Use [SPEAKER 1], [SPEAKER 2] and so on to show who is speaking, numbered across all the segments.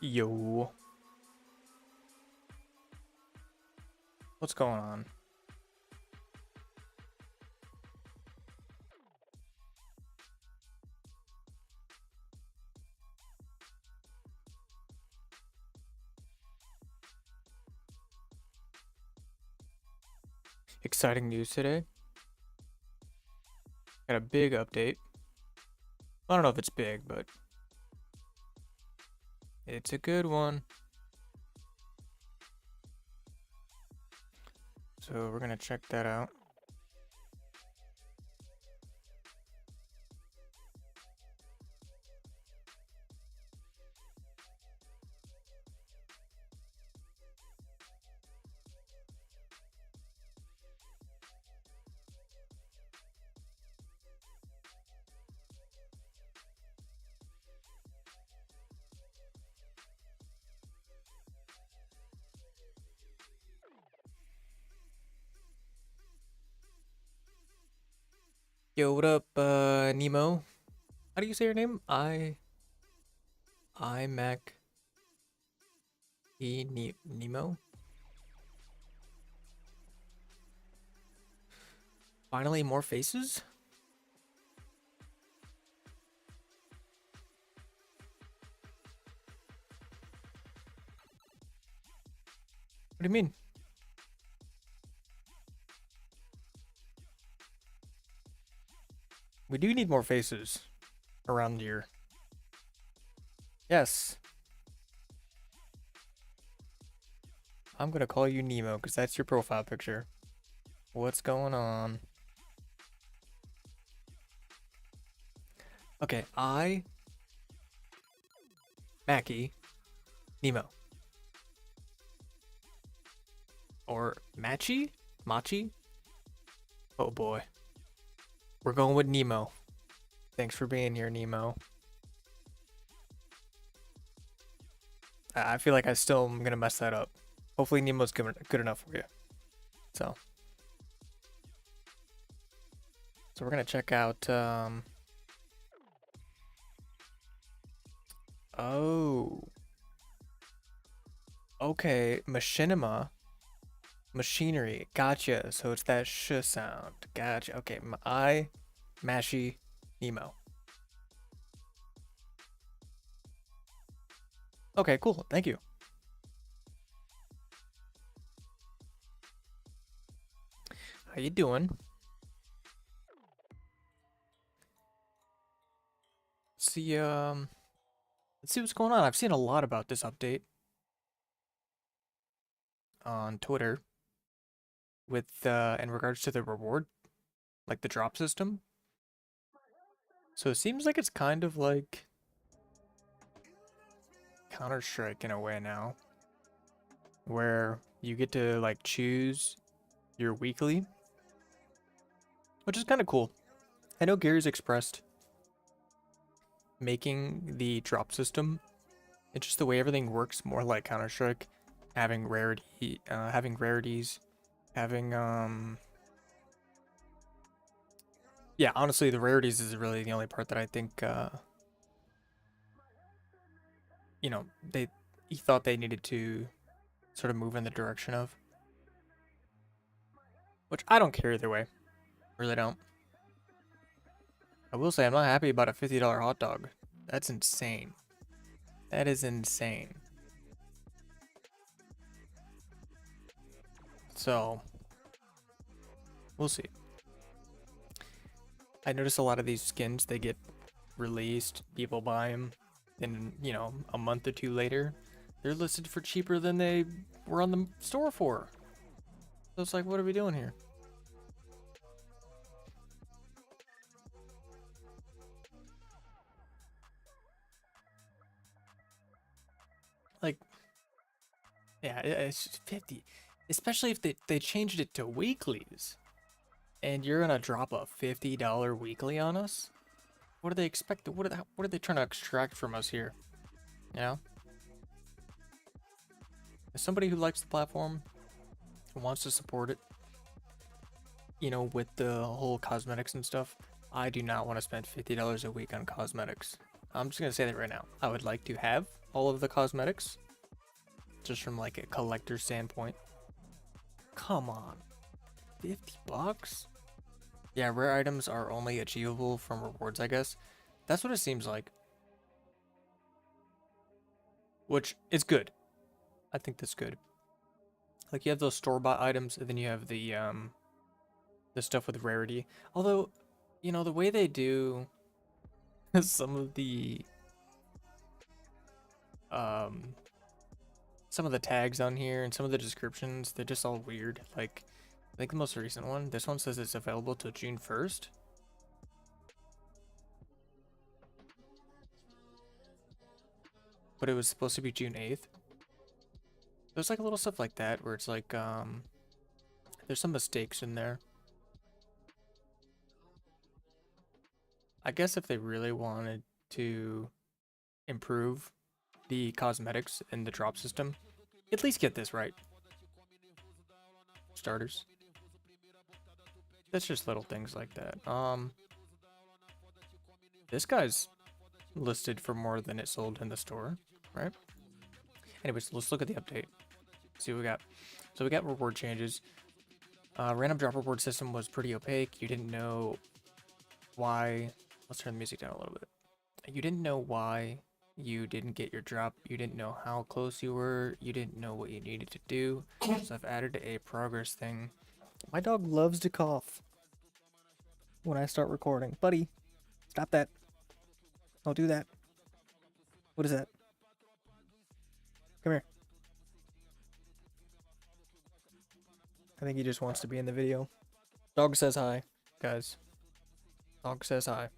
[SPEAKER 1] Yo, what's going on? Exciting news today. Got a big update. I don't know if it's big, but it's a good one. So we're gonna check that out. Yo, what up, Nemo? How do you say your name? Mac Nemo. Finally, more faces. What do you mean? We do need more faces around here. Yes. I'm gonna call you Nemo because that's your profile picture. What's going on? Okay, Mackie, Nemo. Or Machi? Machi? Oh boy. We're going with Nemo. Thanks for being here, Nemo. I feel like I still am gonna mess that up. Hopefully Nemo's good enough for you. So we're gonna check out oh. Okay, machinima. Machinery. Gotcha. So it's that sh sound. Gotcha. Okay, Mashy, Nemo. Okay, cool. Thank you. How you doing? See, let's see what's going on. I've seen a lot about this update on Twitter with in regards to the reward, like the drop system. So it seems like it's kind of like Counter-Strike in a way now, where you get to like choose your weekly, which is kind of cool. I know Gary's expressed making the drop system, it's just the way everything works more like Counter-Strike, having rarities, having yeah, honestly the rarities is really the only part that I think you know, he thought they needed to sort of move in the direction of. Which I don't care either way. Really don't. I will say I'm not happy about a $50 hot dog. That's insane. That is insane. So, we'll see. I notice a lot of these skins, they get released, people buy them, and, you know, a month or two later, they're listed for cheaper than they were on the store for. So it's like, what are we doing here? Like, yeah, it's just 50. Especially if they changed it to weeklies. And you're gonna drop a $50 weekly on us? What do they expect? What are they trying to extract from us here? You know? As somebody who likes the platform, who wants to support it, you know, with the whole cosmetics and stuff, I do not want to spend $50 a week on cosmetics. I'm just gonna say that right now. I would like to have all of the cosmetics, just from like a collector standpoint. Come on, $50? Yeah, rare items are only achievable from rewards, I guess. That's what it seems like. Which is good. I think that's good. Like you have those store-bought items, and then you have the stuff with rarity. Although, you know, the way they do some of the um some of the tags on here and some of the descriptions, they're just all weird. Like I think the most recent one, this one says it's available till June 1st. But it was supposed to be June 8th. There's like a little stuff like that where it's like there's some mistakes in there. I guess if they really wanted to improve the cosmetics in the drop system, at least get this right. Starters. That's just little things like that. This guy's listed for more than it sold in the store, right? Anyways, let's look at the update. See what we got. So we got reward changes. Random drop reward system was pretty opaque. You didn't know why. Let's turn the music down a little bit. You didn't know why you didn't get your drop. You didn't know how close you were. You didn't know what you needed to do. So I've added a progress thing. My dog loves to cough when I start recording. Buddy, stop that. Don't do that. What is that? Come here. I think he just wants to be in the video. Dog says hi, guys. Dog says hi.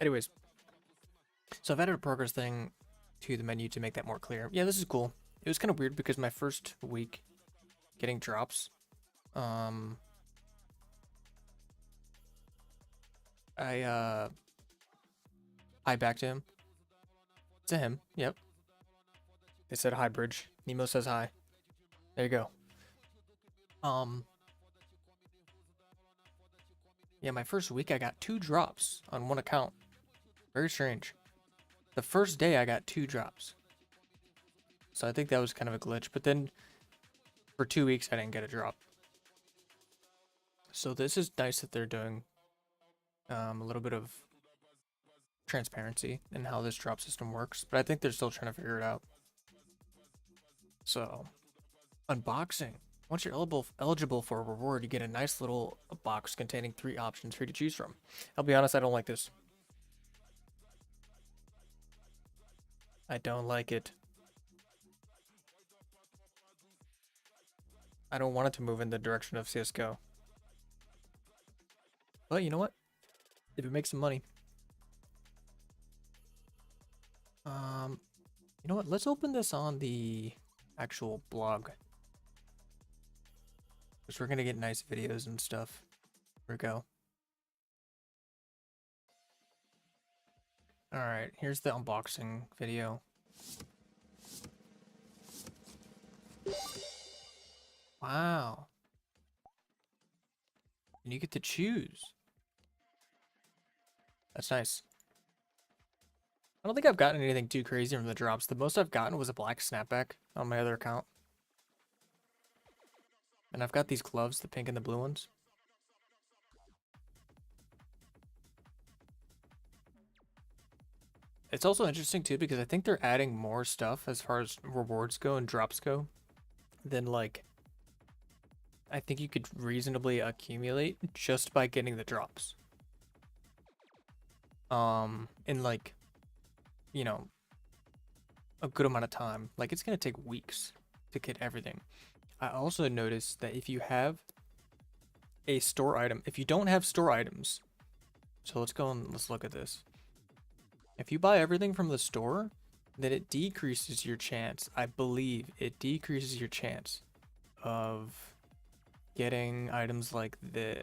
[SPEAKER 1] Anyways. So I've added a progress thing to the menu to make that more clear. Yeah, this is cool. It was kind of weird because my first week getting drops, I backed him. It's a him, yep. They said hi, Bridge. Nemo says hi. There you go. Yeah, my first week I got 2 drops on one account. Very strange. The first day I got 2 drops. So I think that was kind of a glitch. But then for 2 weeks I didn't get a drop. So this is nice that they're doing a little bit of transparency in how this drop system works. But I think they're still trying to figure it out. So, unboxing. Once you're eligible for a reward, you get a nice little box containing 3 options for you to choose from. I'll be honest, I don't like this. I don't like it. I don't want it to move in the direction of CSGO. But you know what? If it makes some money. You know what? Let's open this on the actual blog. Because we're going to get nice videos and stuff. Here we go. Alright, here's the unboxing video. Wow. And you get to choose. That's nice. I don't think I've gotten anything too crazy from the drops. The most I've gotten was a black snapback on my other account. And I've got these gloves, the pink and the blue ones. It's also interesting too because I think they're adding more stuff as far as rewards go and drops go than like I think you could reasonably accumulate just by getting the drops. In like, you know, a good amount of time. Like it's gonna take weeks to get everything. I also noticed that if you have a store item, if you don't have store items, so let's go and let's look at this. If you buy everything from the store, then it decreases your chance. I believe it decreases your chance of getting items like the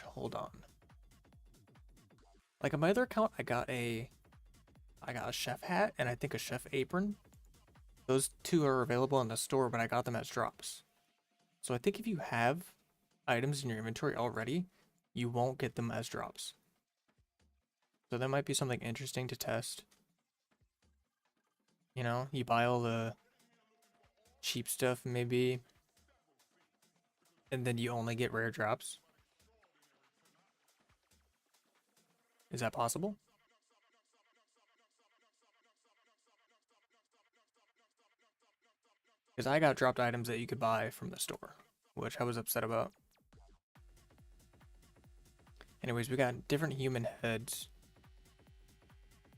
[SPEAKER 1] hold on. Like on my other account, I got a chef hat and I think a chef apron. Those 2 are available in the store, but I got them as drops. So I think if you have items in your inventory already, you won't get them as drops. So that might be something interesting to test. You know, you buy all the cheap stuff maybe, and then you only get rare drops. Is that possible? Because I got dropped items that you could buy from the store, which I was upset about. Anyways, we got different human heads.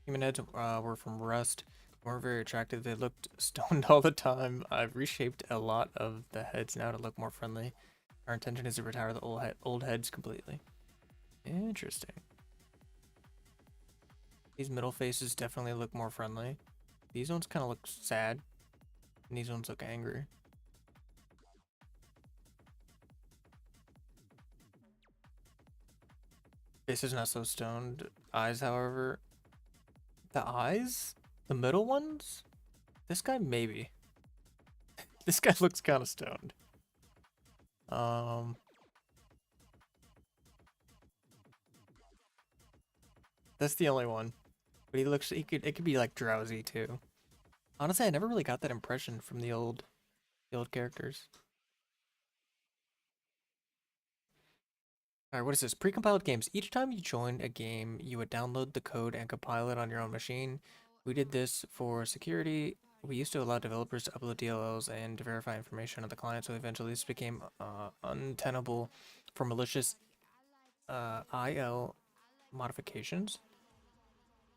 [SPEAKER 1] Human heads were from Rust. Weren't very attractive. They looked stoned all the time. I've reshaped a lot of the heads now to look more friendly. Our intention is to retire the old heads completely. Interesting. These middle faces definitely look more friendly. These ones kind of look sad, and these ones look angry. Face is not so stoned. Eyes, however, the eyes, the middle ones. This guy maybe. This guy looks kind of stoned. That's the only one. But it could be like drowsy too. Honestly, I never really got that impression from the old characters. Alright, what is this? Precompiled games. Each time you join a game, you would download the code and compile it on your own machine. We did this for security. We used to allow developers to upload DLLs and to verify information on the client, so eventually this became untenable for malicious IL modifications.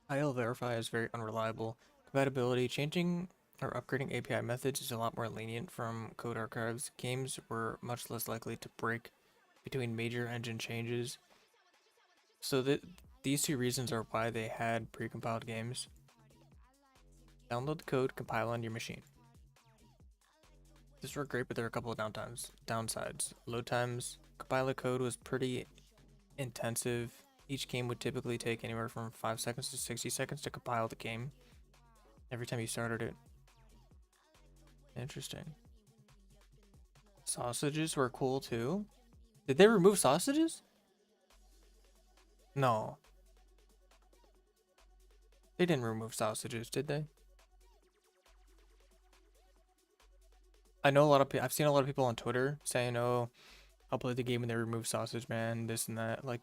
[SPEAKER 1] IL verify is very unreliable. Compatibility, changing or upgrading API methods is a lot more lenient from code archives. Games were much less likely to break between major engine changes. So these two reasons are why they had precompiled games. Download the code, compile on your machine. This worked great, but there are a couple of downsides. Load times. Compiler code was pretty intensive. Each game would typically take anywhere from 5 seconds to 60 seconds to compile the game every time you started it. Interesting. Sausages were cool too. Did they remove sausages? No. They didn't remove sausages, did they? I know a lot of people, I've seen a lot of people on Twitter saying, oh, I'll play the game and they remove sausage, man, this and that. Like,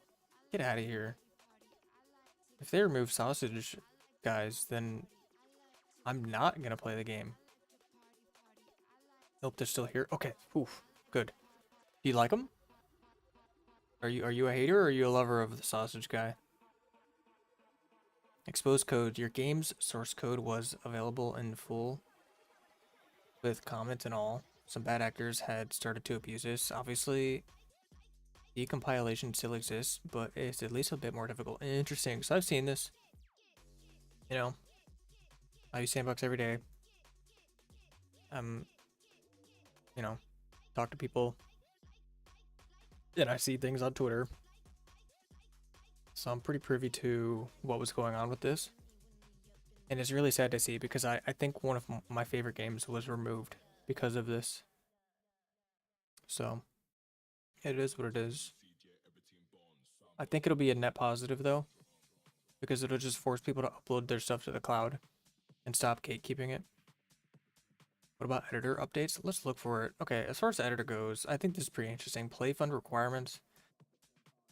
[SPEAKER 1] get out of here. If they remove sausage, guys, then I'm not gonna play the game. Nope, they're still here. Okay, oof, good. Do you like them? Are you a hater or are you a lover of the sausage guy? Expose code. Your game's source code was available in full with comments and all. Some bad actors had started to abuse this. Obviously, decompilation still exists, but it's at least a bit more difficult. Interesting. So I've seen this. You know, I use S&box every day. You know, talk to people. And I see things on Twitter. So I'm pretty privy to what was going on with this. And it's really sad to see because I think one of my favorite games was removed because of this. So it is what it is. I think it'll be a net positive though, because it'll just force people to upload their stuff to the cloud and stop gatekeeping it. What about editor updates? Let's look for it. Okay, as far as the editor goes, I think this is pretty interesting. Play fund requirements.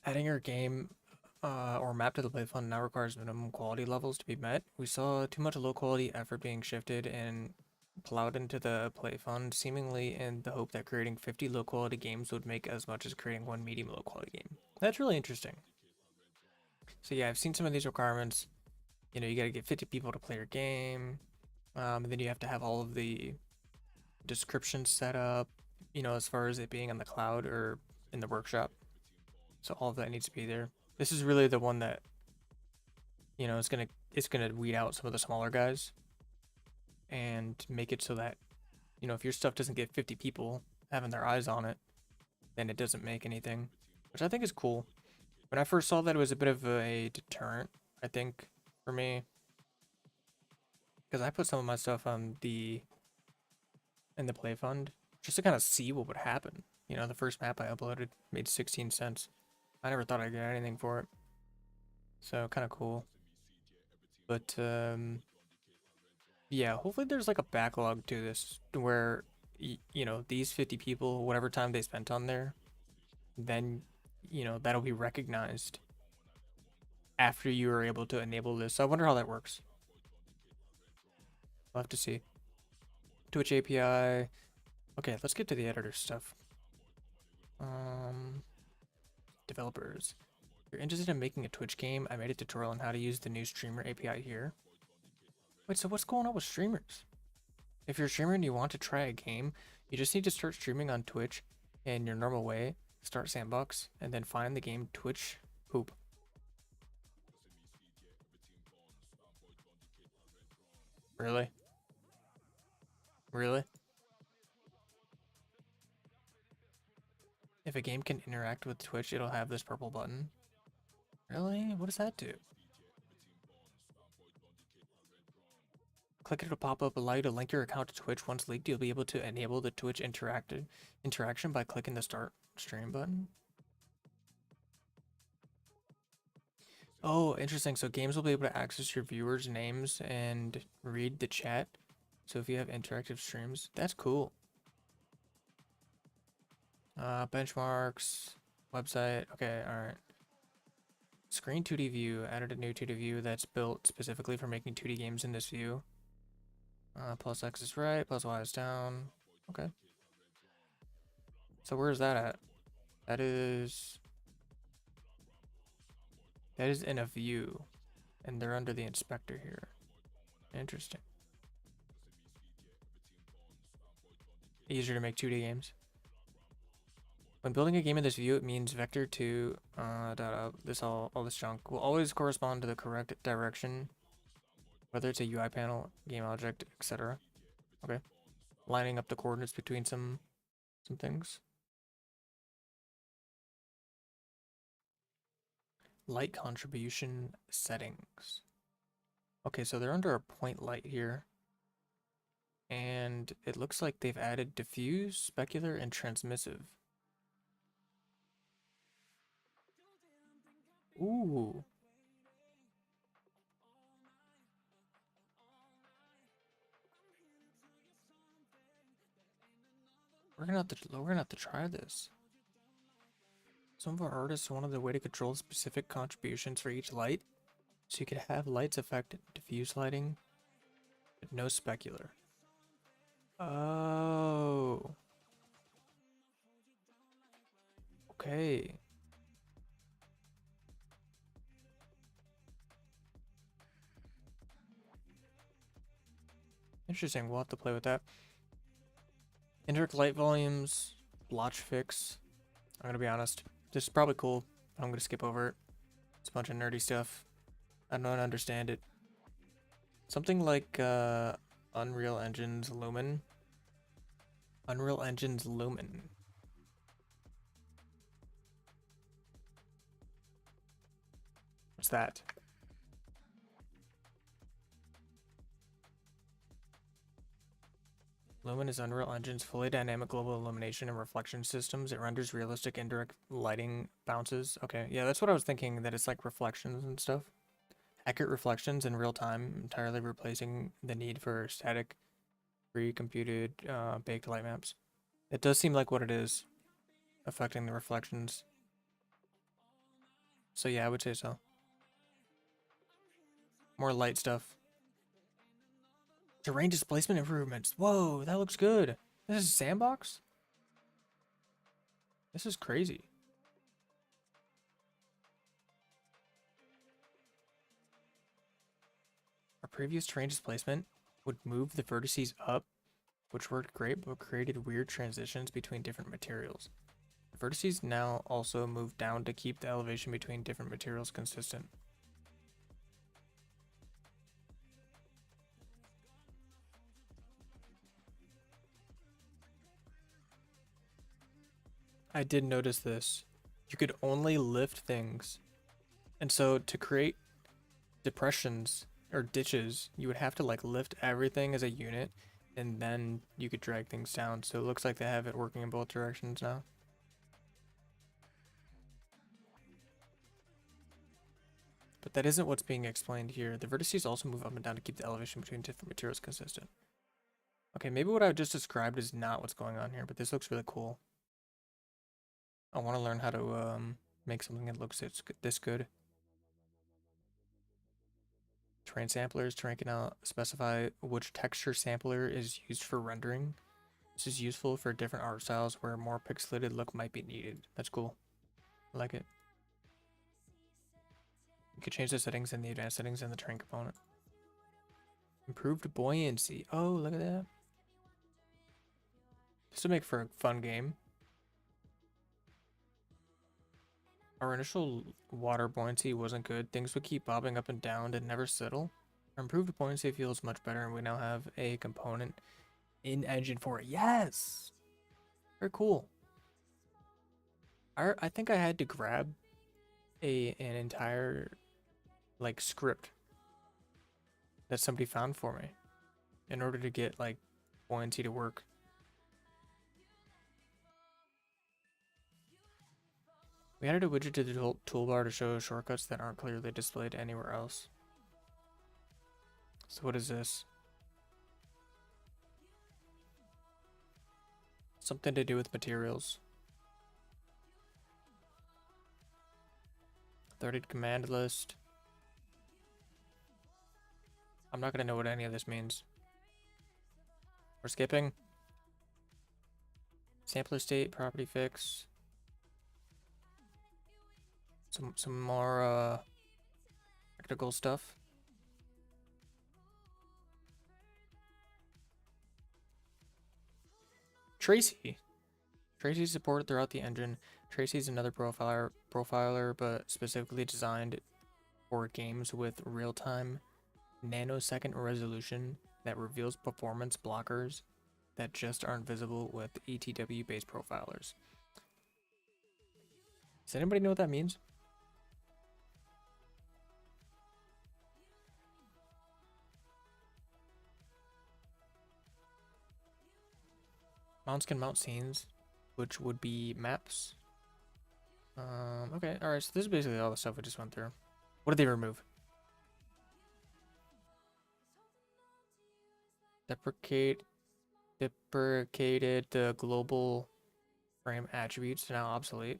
[SPEAKER 1] Adding your game or map to the play fund now requires minimum quality levels to be met. We saw too much low quality effort being shifted and plowed into the play fund, seemingly in the hope that creating 50 low quality games would make as much as creating one medium low quality game. That's really interesting. So yeah, I've seen some of these requirements. You know, you gotta get 50 people to play your game. And then you have to have all of the descriptions set up, you know, as far as it being on the cloud or in the workshop. So all of that needs to be there. This is really the one that, you know, it's gonna weed out some of the smaller guys and make it so that, you know, if your stuff doesn't get 50 people having their eyes on it, then it doesn't make anything, which I think is cool. When I first saw that, it was a bit of a deterrent, I think, for me, because I put some of my stuff on in the play fund just to kind of see what would happen. You know, the first map I uploaded made 16 cents. I never thought I'd get anything for it. So kind of cool. But yeah, hopefully there's like a backlog to this where you know, these 50 people, whatever time they spent on there, then you know, that'll be recognized after you are able to enable this. So I wonder how that works. We'll have to see. Twitch API. Okay, let's get to the editor stuff. Developers. If you're interested in making a Twitch game, I made a tutorial on how to use the new streamer API here. Wait, so what's going on with streamers? If you're a streamer and you want to try a game, you just need to start streaming on Twitch in your normal way, start Sandbox, and then find the game Twitch Hoop. Really? Really? If a game can interact with Twitch, it'll have this purple button. Really? What does that do? Click it to pop up, allow you to link your account to Twitch. Once linked, you'll be able to enable the Twitch interaction by clicking the start stream button. Oh, interesting. So games will be able to access your viewers' names and read the chat. So if you have interactive streams, that's cool. Benchmarks, website. Okay, all right. Screen 2D view. Added a new 2D view that's built specifically for making 2D games in this view. Plus X is right, plus Y is down. Okay. So where is that at? That is in a view, and they're under the inspector here. Interesting. Easier to make 2D games. When building a game in this view, it means vector to all this junk will always correspond to the correct direction, whether it's a UI panel, game object, etc. Okay. Lining up the coordinates between some things. Light contribution settings. Okay, so they're under a point light here. And it looks like they've added diffuse, specular, and transmissive. Ooh. We're gonna have to try this. Some of our artists wanted a way to control specific contributions for each light, so you could have lights affect diffuse lighting, but no specular. Oh. Okay. Interesting. We'll have to play with that. Indirect light volumes, blotch fix. I'm gonna be honest. This is probably cool. I'm gonna skip over it. It's a bunch of nerdy stuff. I don't understand it. Something like Unreal Engine's Lumen. Unreal Engine's Lumen. What's that? Lumen is Unreal Engine's fully dynamic global illumination and reflection systems. It renders realistic indirect lighting bounces. Okay, yeah, that's what I was thinking, that it's like reflections and stuff. Accurate reflections in real time, entirely replacing the need for static, pre-computed, baked light maps. It does seem like what it is, affecting the reflections. So yeah, I would say so. More light stuff. Terrain displacement improvements. Whoa, that looks good. This is Sandbox? This is crazy. Our previous terrain displacement would move the vertices up, which worked great, but created weird transitions between different materials. The vertices now also move down to keep the elevation between different materials consistent. I did notice this. You could only lift things. And so to create depressions or ditches, you would have to like lift everything as a unit, and then you could drag things down. So it looks like they have it working in both directions now. but that isn't what's being explained here. The vertices also move up and down to keep the elevation between different materials consistent. Okay, maybe what I just described is not what's going on here, but this looks really cool. I want to learn how to make something that looks this good. Terrain samplers. Terrain can now specify which texture sampler is used for rendering. This is useful for different art styles where a more pixelated look might be needed. That's cool. I like it. You can change the settings and the advanced settings in the terrain component. Improved buoyancy. Oh, look at that. This would make for a fun game. Our initial water buoyancy wasn't good. Things would keep bobbing up and down and never settle. Our improved buoyancy feels much better, and we now have a component in engine for it. Yes! Very cool. I think I had to grab an entire like script that somebody found for me in order to get like buoyancy to work. We added a widget to the toolbar to show shortcuts that aren't clearly displayed anywhere else. So what is this? Something to do with materials. Threaded command list. I'm not gonna know what any of this means. We're skipping. Sampler state, property fix. Some more technical stuff. Tracy. Tracy's supported throughout the engine. Tracy's another profiler, but specifically designed for games with real-time nanosecond resolution that reveals performance blockers that just aren't visible with ETW-based profilers. Does anybody know what that means? Mounts can mount scenes, which would be maps. Okay, alright, so this is basically all the stuff we just went through. What did they remove? Deprecated the global frame attributes, now obsolete.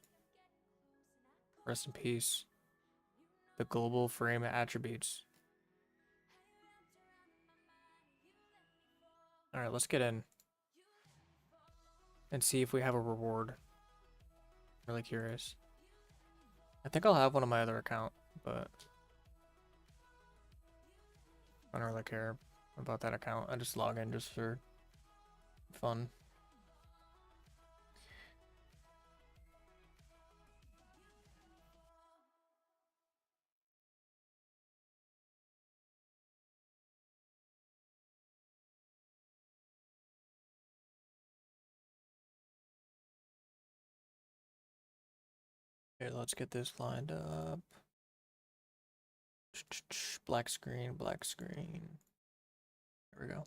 [SPEAKER 1] Rest in peace. The global frame attributes. Alright, let's get in and see if we have a reward. Really curious. I think I'll have one on my other account, but I don't really care about that account. I just log in just for fun. Here, let's get this lined up. Black screen, black screen. There we go.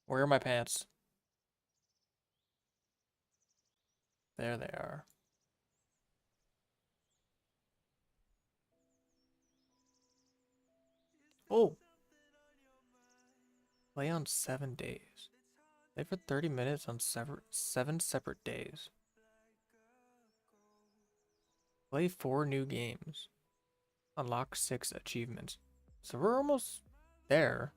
[SPEAKER 1] Where are my pants? There they are. Oh! Play on 7 days. Play for 30 minutes on 7 separate days. Play 4 new games. Unlock 6 achievements. So we're almost there.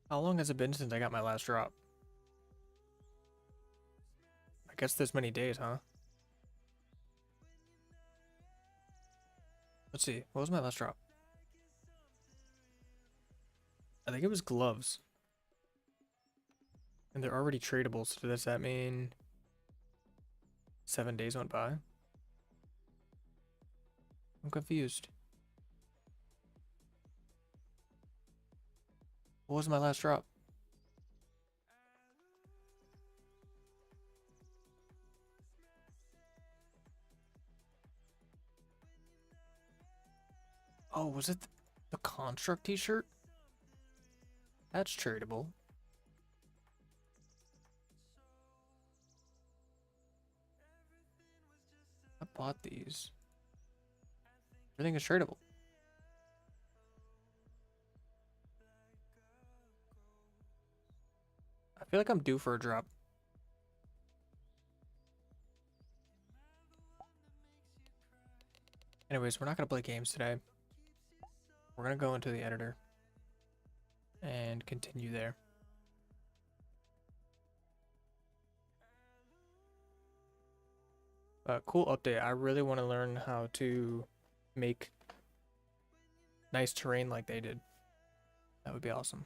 [SPEAKER 1] How long has it been since I got my last drop? I guess this many days, huh? Let's see. What was my last drop? I think it was gloves. And they're already tradable, so does that mean 7 days went by? I'm confused. What was my last drop? Oh, was it the Construct t-shirt? That's tradable. I bought these. Everything is tradable. I feel like I'm due for a drop. Anyways, we're not gonna play games today. We're gonna go into the editor and continue there. Cool update. I really want to learn how to make nice terrain like they did. That would be awesome.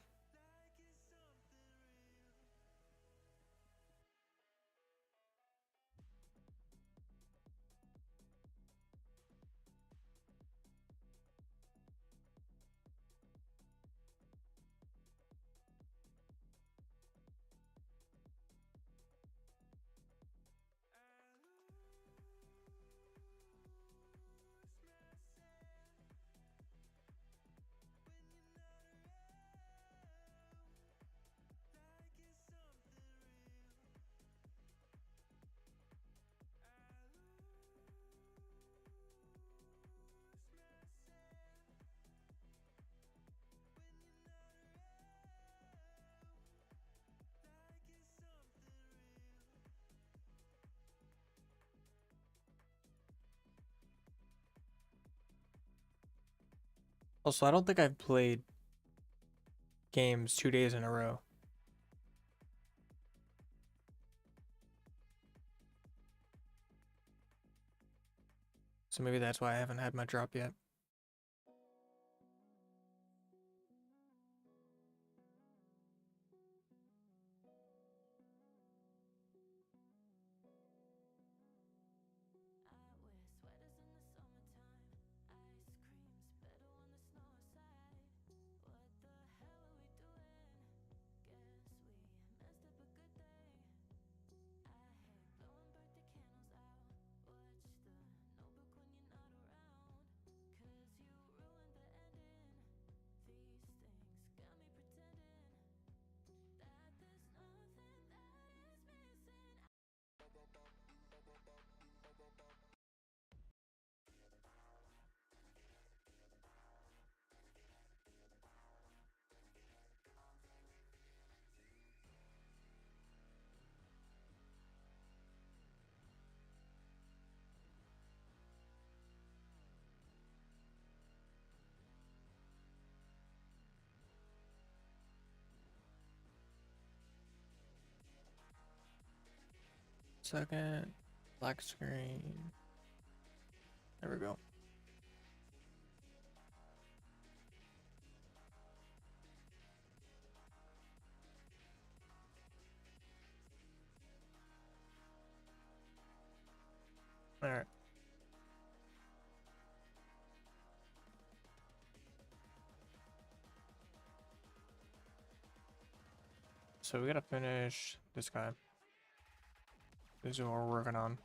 [SPEAKER 1] Also, I don't think I've played games 2 days in a row. So maybe that's why I haven't had my drop yet. Second, black screen. There we go. All right. So we gotta finish this guy. This is what we're working on.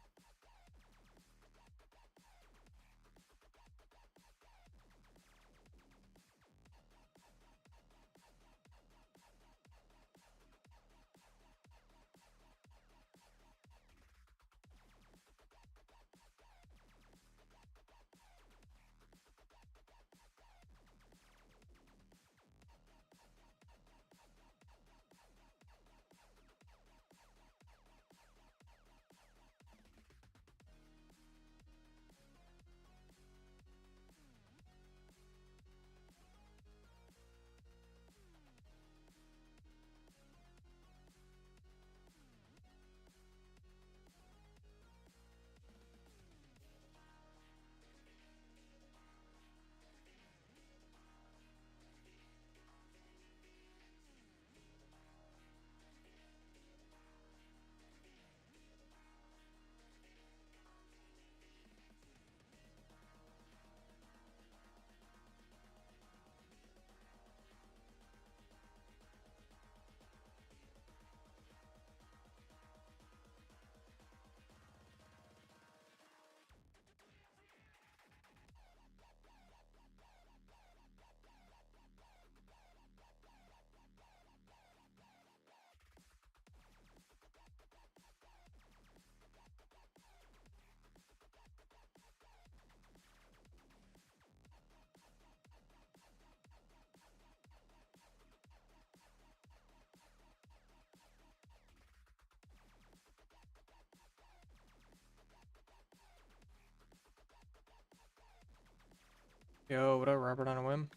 [SPEAKER 1] Yo, what up, Robert on a whim?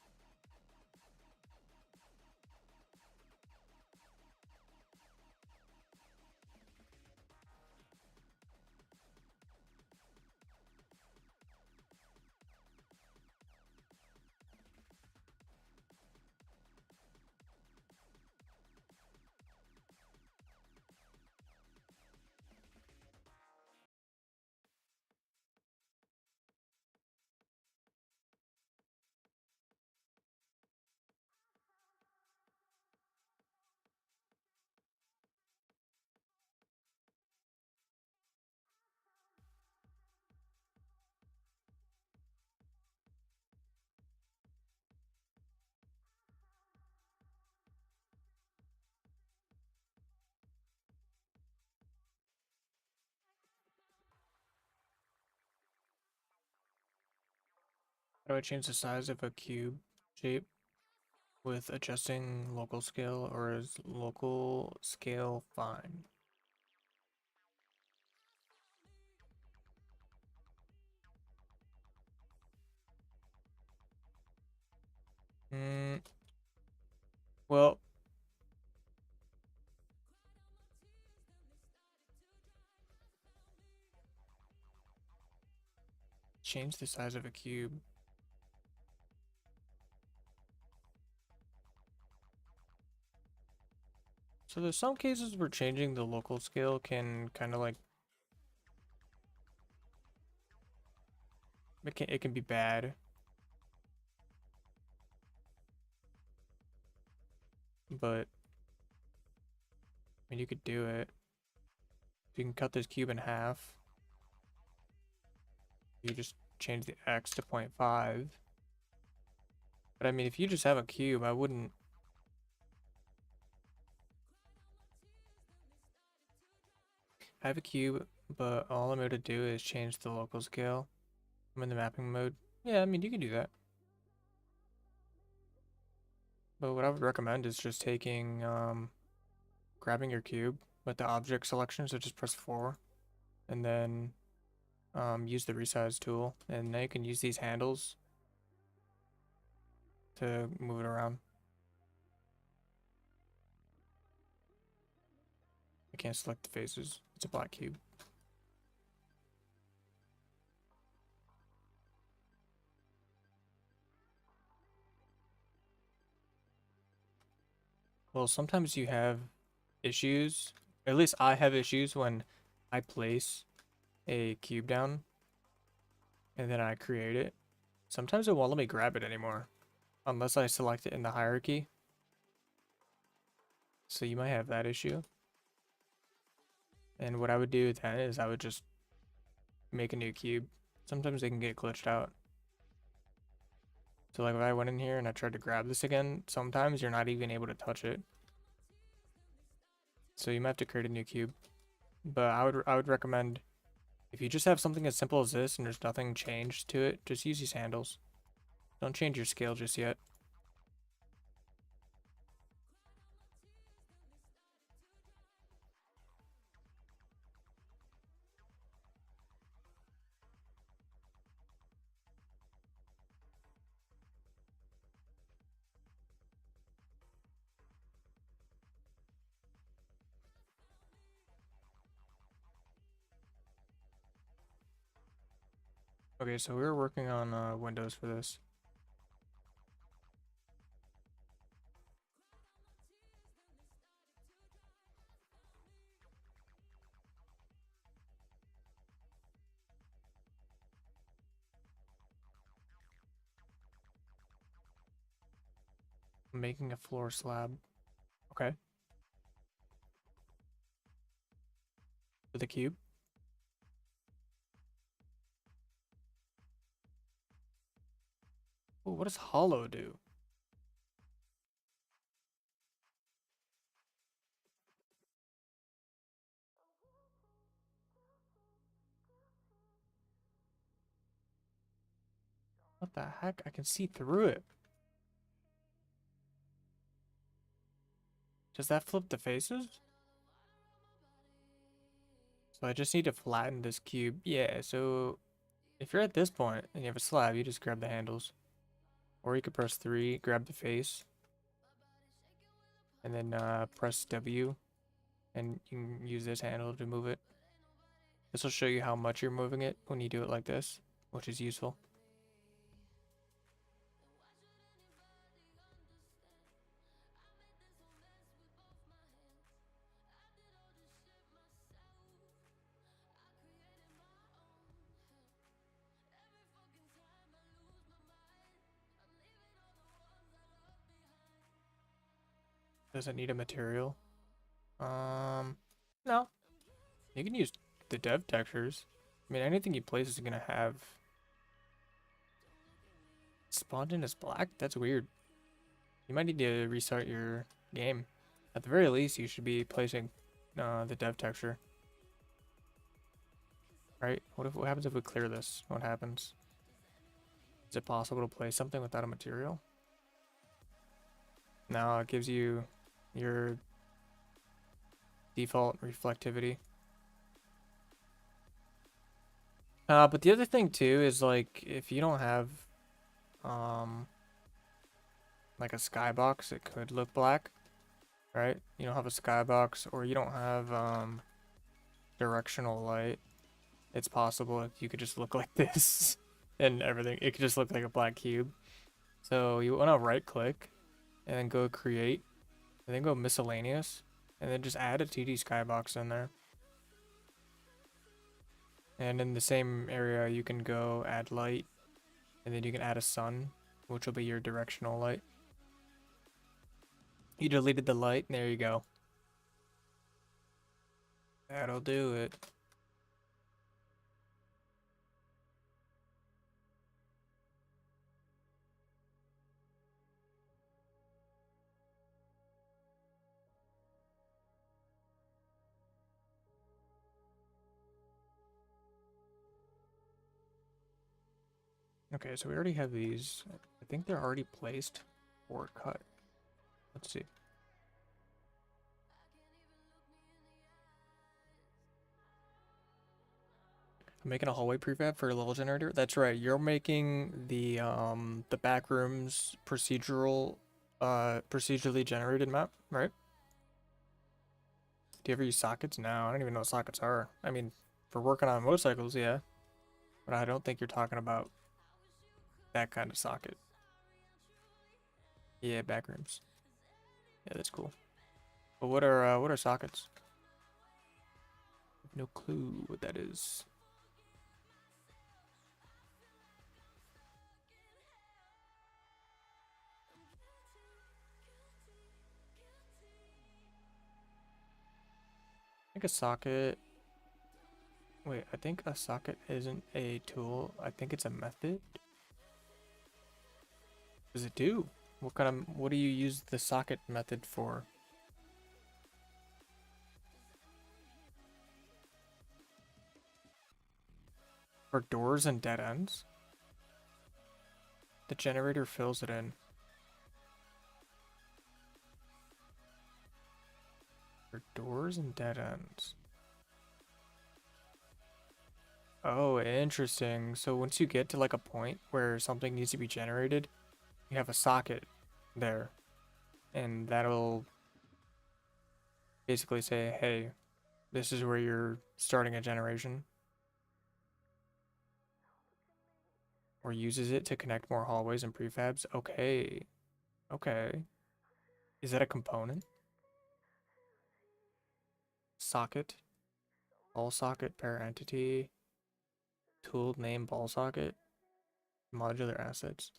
[SPEAKER 1] How do I change the size of a cube shape with adjusting local scale, or is local scale fine? Hmm. Well, change the size of a cube. So there's some cases where changing the local scale can kind of like it can be bad, but I mean you could do it. You can cut this cube in half. You just change the x to 0.5. But I mean, if you just have a cube, I wouldn't. I have a cube, but all I'm able to do is change the local scale. I'm in the mapping mode. Yeah, I mean, you can do that. But what I would recommend is just grabbing your cube with the object selection, so just press 4, and then use the resize tool, and now you can use these handles to move it around. I can't select the faces. It's a black cube. Well, sometimes you have issues. At least I have issues when I place a cube down and then I create it. Sometimes it won't let me grab it anymore unless I select it in the hierarchy. So you might have that issue. And what I would do then is I would just make a new cube. Sometimes they can get glitched out. So like if I went in here and I tried to grab this again, sometimes you're not even able to touch it. So you might have to create a new cube. But I would recommend if you just have something as simple as this and there's nothing changed to it, just use these handles. Don't change your scale just yet. Okay, so we were working on Windows for this. Making a floor slab. Okay. With a cube. Ooh, what does hollow do? What the heck? I can see through it. Does that flip the faces? So I just need to flatten this cube. Yeah, so if you're at this point and you have a slab, you just grab the handles. Or you could press 3, grab the face, and then press W, and you can use this handle to move it. This will show you how much you're moving it when you do it like this, which is useful. Does it need a material? No. You can use the dev textures. I mean, anything you place is gonna have spawned in as black. That's weird. You might need to restart your game. At the very least, you should be placing the dev texture. Right? What happens if we clear this? What happens? Is it possible to place something without a material? No, it gives you your default reflectivity. But the other thing too is like if you don't have like a skybox, it could look black, right? You don't have a skybox, or you don't have directional light. It's possible if you could just look like this and everything. It could just look like a black cube. So you want to right click and then go create and then go miscellaneous and then just add a 2D skybox in there. And in the same area, you can go add light, and then you can add a sun, which will be your directional light. You deleted the light, and there you go. That'll do it. Okay, so we already have these. I think they're already placed or cut. Let's see. I'm making a hallway prefab for a level generator. That's right. You're making the backrooms procedurally generated map, right? Do you ever use sockets? No, I don't even know what sockets are. I mean, for working on motorcycles, yeah. But I don't think you're talking about that kind of socket. Yeah, backrooms. Yeah, that's cool. But what are sockets? No clue what that is. I think a socket. Wait, I think a socket isn't a tool. I think it's a method. What does it do? What do you use the socket method for? For doors and dead ends? The generator fills it in. For doors and dead ends. Oh, interesting. So once you get to like a point where something needs to be generated, you have a socket there. And that'll basically say, hey, this is where you're starting a generation. Or uses it to connect more hallways and prefabs. Okay. Okay. Is that a component? Socket. Ball socket, pair entity. Tool name ball socket. Modular assets.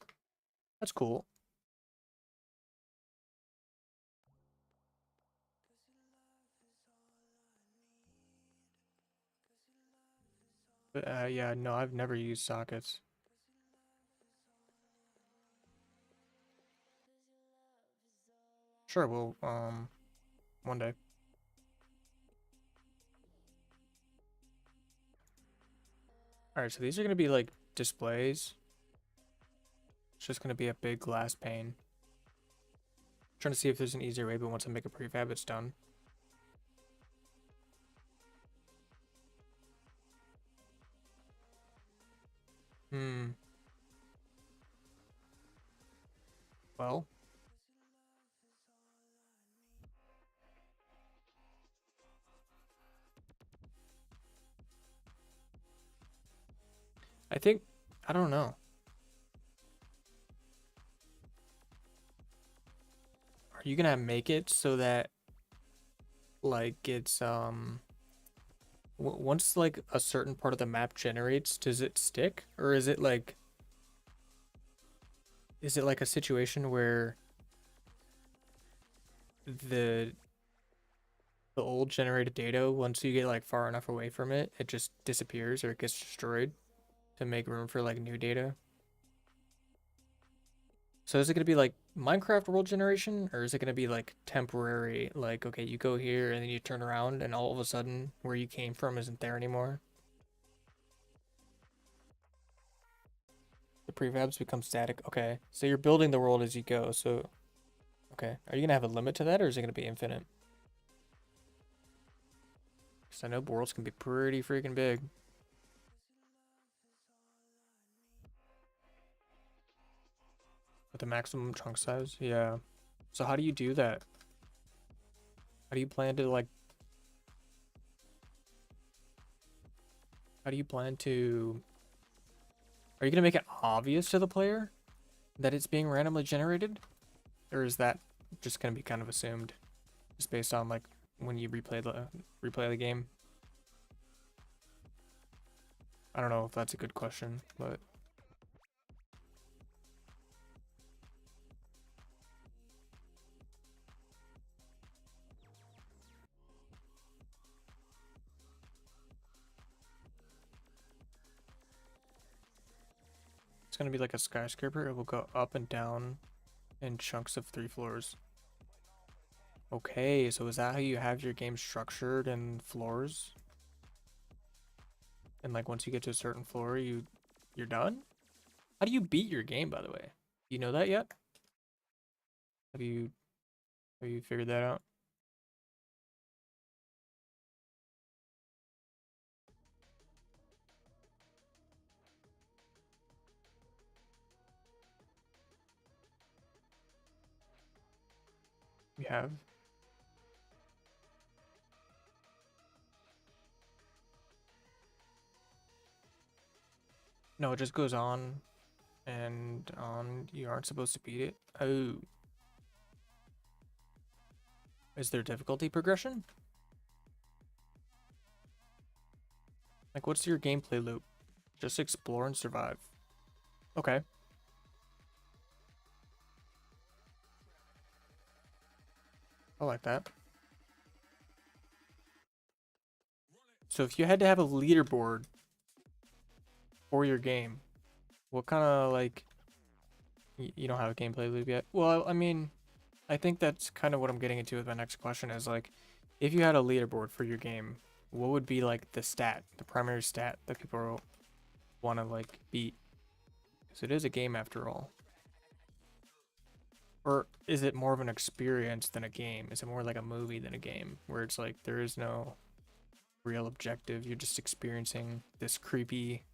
[SPEAKER 1] That's cool. But yeah, no, I've never used sockets. Sure, well, one day. Alright, so these are gonna be like displays. It's just gonna be a big glass pane. Trying to see if there's an easier way, but once I make a prefab, it's done. Hmm. Well, I think, I don't know. Are you gonna make it so that like it's once like a certain part of the map generates, does it stick? Or is it like a situation where the the old generated data, once you get like far enough away from it, it just disappears or it gets destroyed to make room for like new data? So is it gonna be like Minecraft world generation, or is it gonna be like temporary, like okay, you go here and then you turn around and all of a sudden where you came from isn't there anymore? The prefabs become static. Okay, so you're building the world as you go. So okay, are you gonna have a limit to that, or is it gonna be infinite? Because I know worlds can be pretty freaking big. With the maximum chunk size, yeah. So how do you do that? How do you plan to like? How do you plan to? Are you gonna make it obvious to the player that it's being randomly generated, or is that just gonna be kind of assumed, just based on like when you replay the game? I don't know if that's a good question, but it's gonna be like a skyscraper. It will go up and down in chunks of 3 floors. Okay, so is that how you have your game structured in floors? And like once you get to a certain floor, you're done? How do you beat your game, by the way? Do you know that yet? Have you have you figured that out? You have? No, it just goes on and on. You aren't supposed to beat it. Oh, is there difficulty progression? Like, what's your gameplay loop? Just explore and survive. Okay. I like that. So if you had to have a leaderboard for your game, what kind of like you don't have a gameplay loop yet? Well, I mean, I think that's kind of what I'm getting into with my next question is like, if you had a leaderboard for your game, what would be like the stat, the primary stat that people want to like beat? Because it is a game after all. Or is it more of an experience than a game? Is it more like a movie than a game, where it's like there is no real objective? You're just experiencing this creepy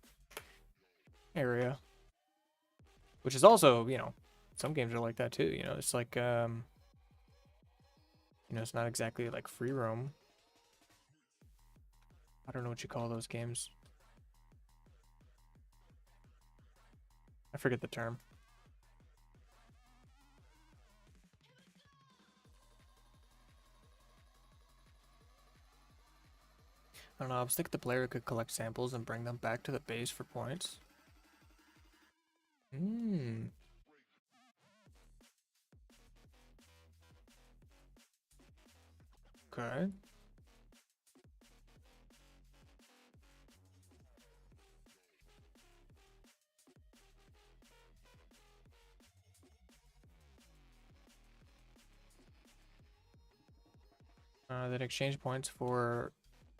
[SPEAKER 1] area, which is also, some games are like that too. It's like, it's not exactly like free roam. I don't know what you call those games. I forget the term. I don't know. I was thinking the player could collect samples and bring them back to the base for points. Hmm. Okay. Then exchange points for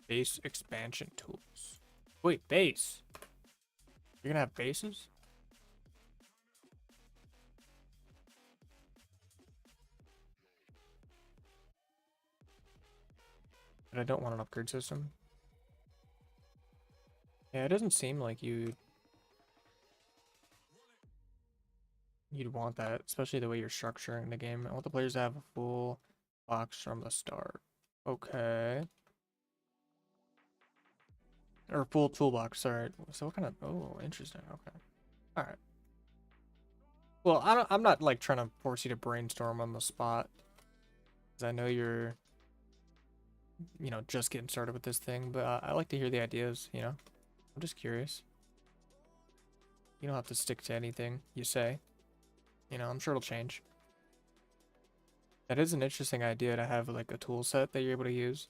[SPEAKER 1] base expansion tools. Wait, base? You're gonna have bases? But I don't want an upgrade system. Yeah, it doesn't seem like you you'd want that, especially the way you're structuring the game. I want the players to have a full box from the start. Okay. Or full toolbox, sorry. So what kind of, oh, interesting. Okay. All right. Well, I'm not like trying to force you to brainstorm on the spot, because I know you're, just getting started with this thing, but I like to hear the ideas. I'm just curious. You don't have to stick to anything you say. I'm sure it'll change. That is an interesting idea to have like a tool set that you're able to use.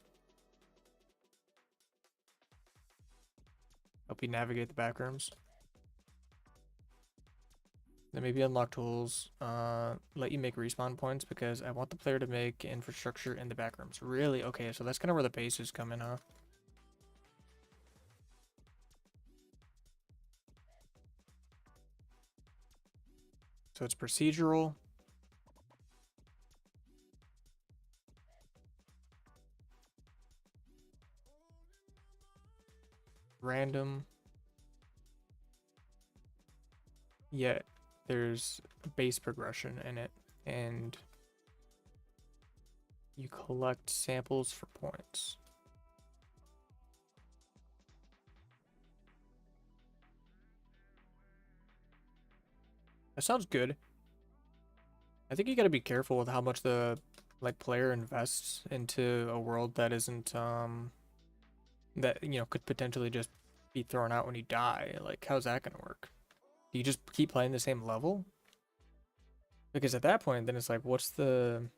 [SPEAKER 1] Help you navigate the back rooms. Then maybe unlock tools, let you make respawn points because I want the player to make infrastructure in the back rooms. Really? Okay, so that's kind of where the bases come in, huh? So it's procedural. Random. Yet there's base progression in it. And you collect samples for points. That sounds good. I think you gotta be careful with how much the player invests into a world that isn't that could potentially just be thrown out when you die. Like, how's that gonna work? Do you just keep playing the same level? Because at that point, then it's like, what's the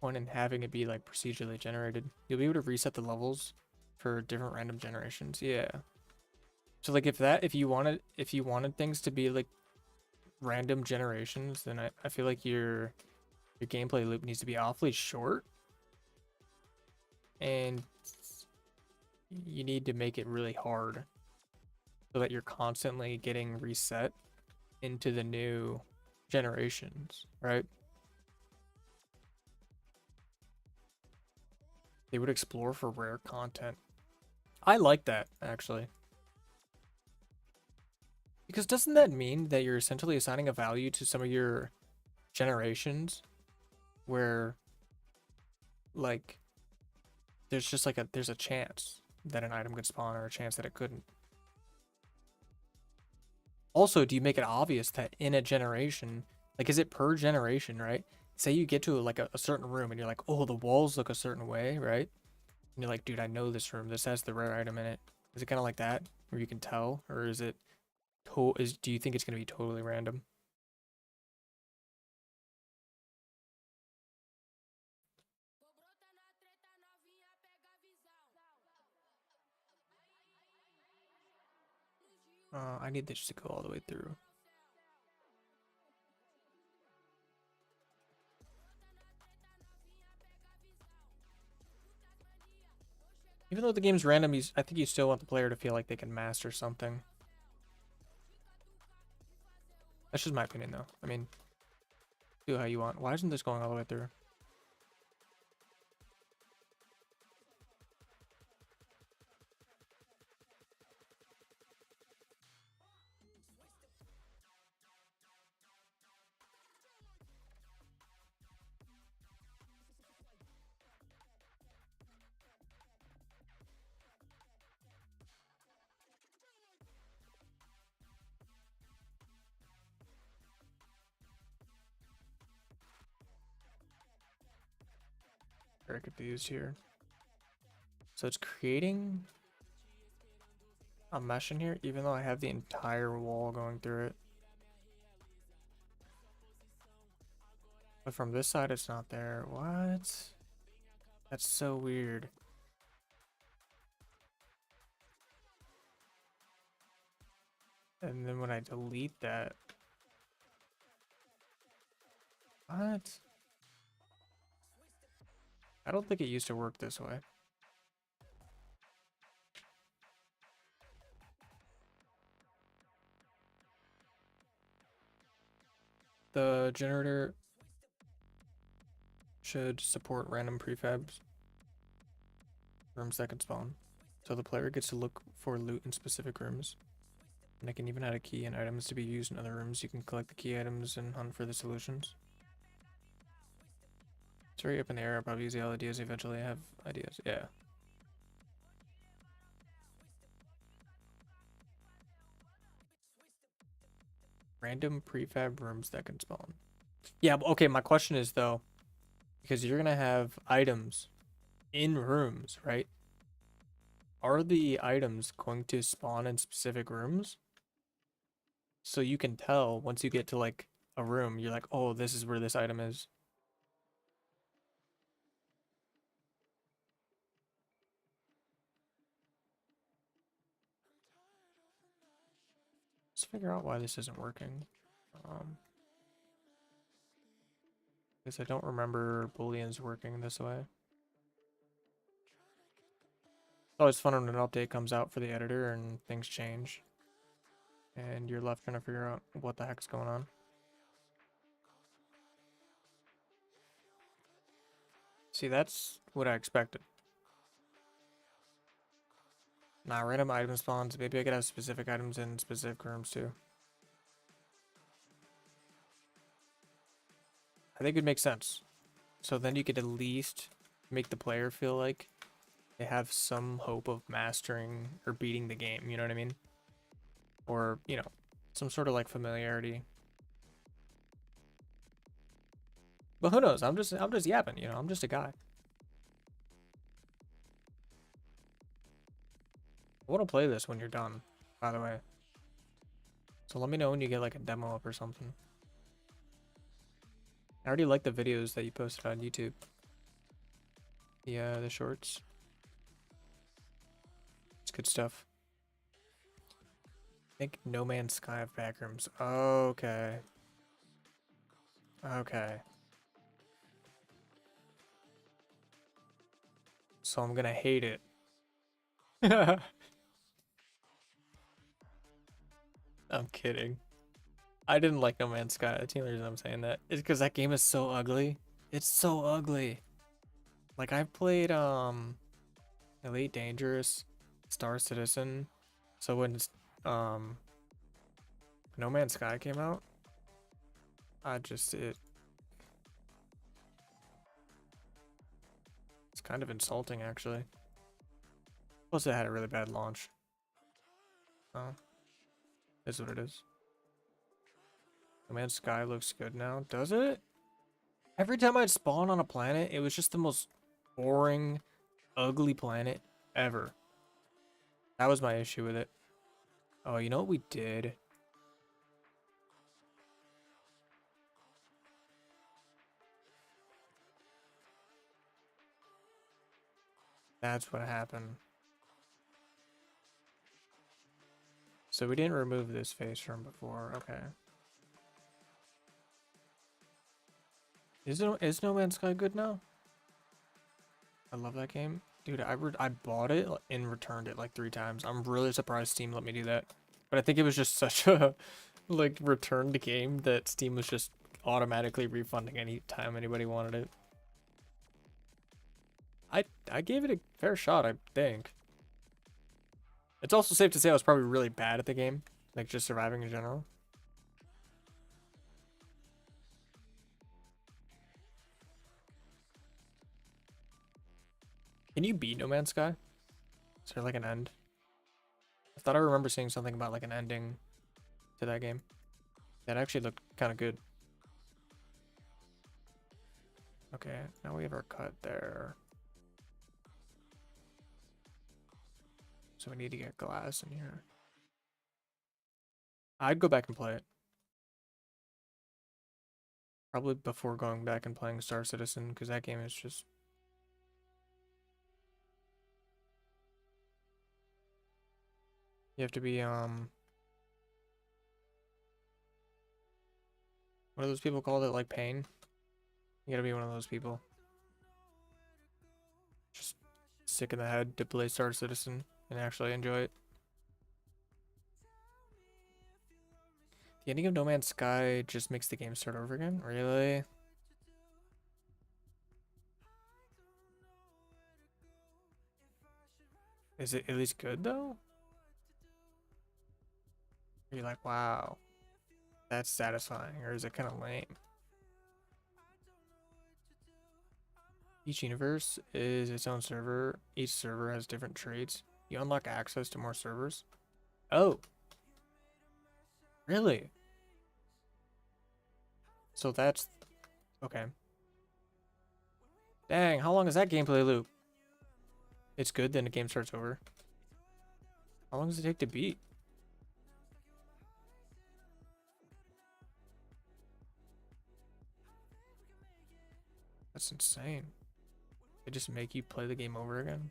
[SPEAKER 1] point in having it be like procedurally generated? You'll be able to reset the levels for different random generations. Yeah. So like if you wanted things to be like random generations, then I feel like your gameplay loop needs to be awfully short. And you need to make it really hard so that you're constantly getting reset into the new generations, right? They would explore for rare content. I like that, actually. Because doesn't that mean that you're essentially assigning a value to some of your generations where, like, there's just like there's a chance that an item could spawn or a chance that it couldn't. Also, do you make it obvious that in a generation, like, is it per generation, right? Say you get to like a certain room and you're like, oh, the walls look a certain way, right? And you're like, dude, I know this room. This has the rare item in it. Is it kind of like that, where you can tell, or is it do you think it's gonna be totally random? I need this to go all the way through. Even though the game's random, I think you still want the player to feel like they can master something. That's just my opinion, though. I mean, do how you want. Why isn't this going all the way through? Very confused here. So it's creating a mesh in here, even though I have the entire wall going through it. But from this side, it's not there. What? That's so weird. And then when I delete that, what? I don't think it used to work this way. The generator should support random prefabs, rooms that can spawn. So the player gets to look for loot in specific rooms. And I can even add a key and items to be used in other rooms. You can collect the key items and hunt for the solutions. It's very up in the air. I'll probably use the LEDs eventually. I have ideas. Yeah. Random prefab rooms that can spawn. Yeah, but okay, my question is though, because you're gonna have items in rooms, right? Are the items going to spawn in specific rooms? So you can tell once you get to like a room, you're like, oh, this is where this item is. Let's figure out why this isn't working. Because I don't remember booleans working this way. It's always fun when an update comes out for the editor and things change. And you're left trying to figure out what the heck's going on. See, that's what I expected. Nah, random item spawns. Maybe I could have specific items in specific rooms too. I think it makes sense. So then you could at least make the player feel like they have some hope of mastering or beating the game, you know what I mean? Or, you know, some sort of like familiarity. But who knows? I'm just yapping, you know, I'm just a guy. I want to play this when you're done, by the way. So let me know when you get like a demo up or something. I already like the videos that you posted on YouTube. Yeah, the shorts. It's good stuff. I think No Man's Sky have backrooms. Okay. Okay. So I'm gonna hate it. I'm kidding. I didn't like No Man's Sky. That's the only reason I'm saying that is because that game is so ugly. It's so ugly. Like I've played Elite Dangerous, Star Citizen. So when No Man's Sky came out, it's kind of insulting actually. Plus it had a really bad launch. Oh, is what it is. No Man's Sky looks good now, does it? Every time I'd spawn on a planet, it was just the most boring, ugly planet ever. That was my issue with it. Oh, you know what we did? That's what happened. So we didn't remove this face from before. Okay. Is No Man's Sky good now? I love that game. Dude, I bought it and returned it like 3 times. I'm really surprised Steam let me do that. But I think it was just such a like returned game that Steam was just automatically refunding any time anybody wanted it. I gave it a fair shot, I think. It's also safe to say I was probably really bad at the game, like just surviving in general. Can you beat No Man's Sky? Is there like an end? I thought I remember seeing something about like an ending to that game. That actually looked kind of good. Okay, now we have our cut there. So we need to get glass in here. I'd go back and play it. Probably before going back and playing Star Citizen, because that game is just... You have to be, what do those people call it? Like pain? You gotta be one of those people. Just sick in the head to play Star Citizen and actually enjoy it. The ending of No Man's Sky just makes the game start over again? Really? Is it at least good though? You're like, wow, that's satisfying, or is it kind of lame? Each universe is its own server. Each server has different traits. You unlock access to more servers. Oh, really? So that's okay. Dang, how long is that gameplay loop? It's good, then the game starts over. How long does it take to beat? That's insane. They just make you play the game over again.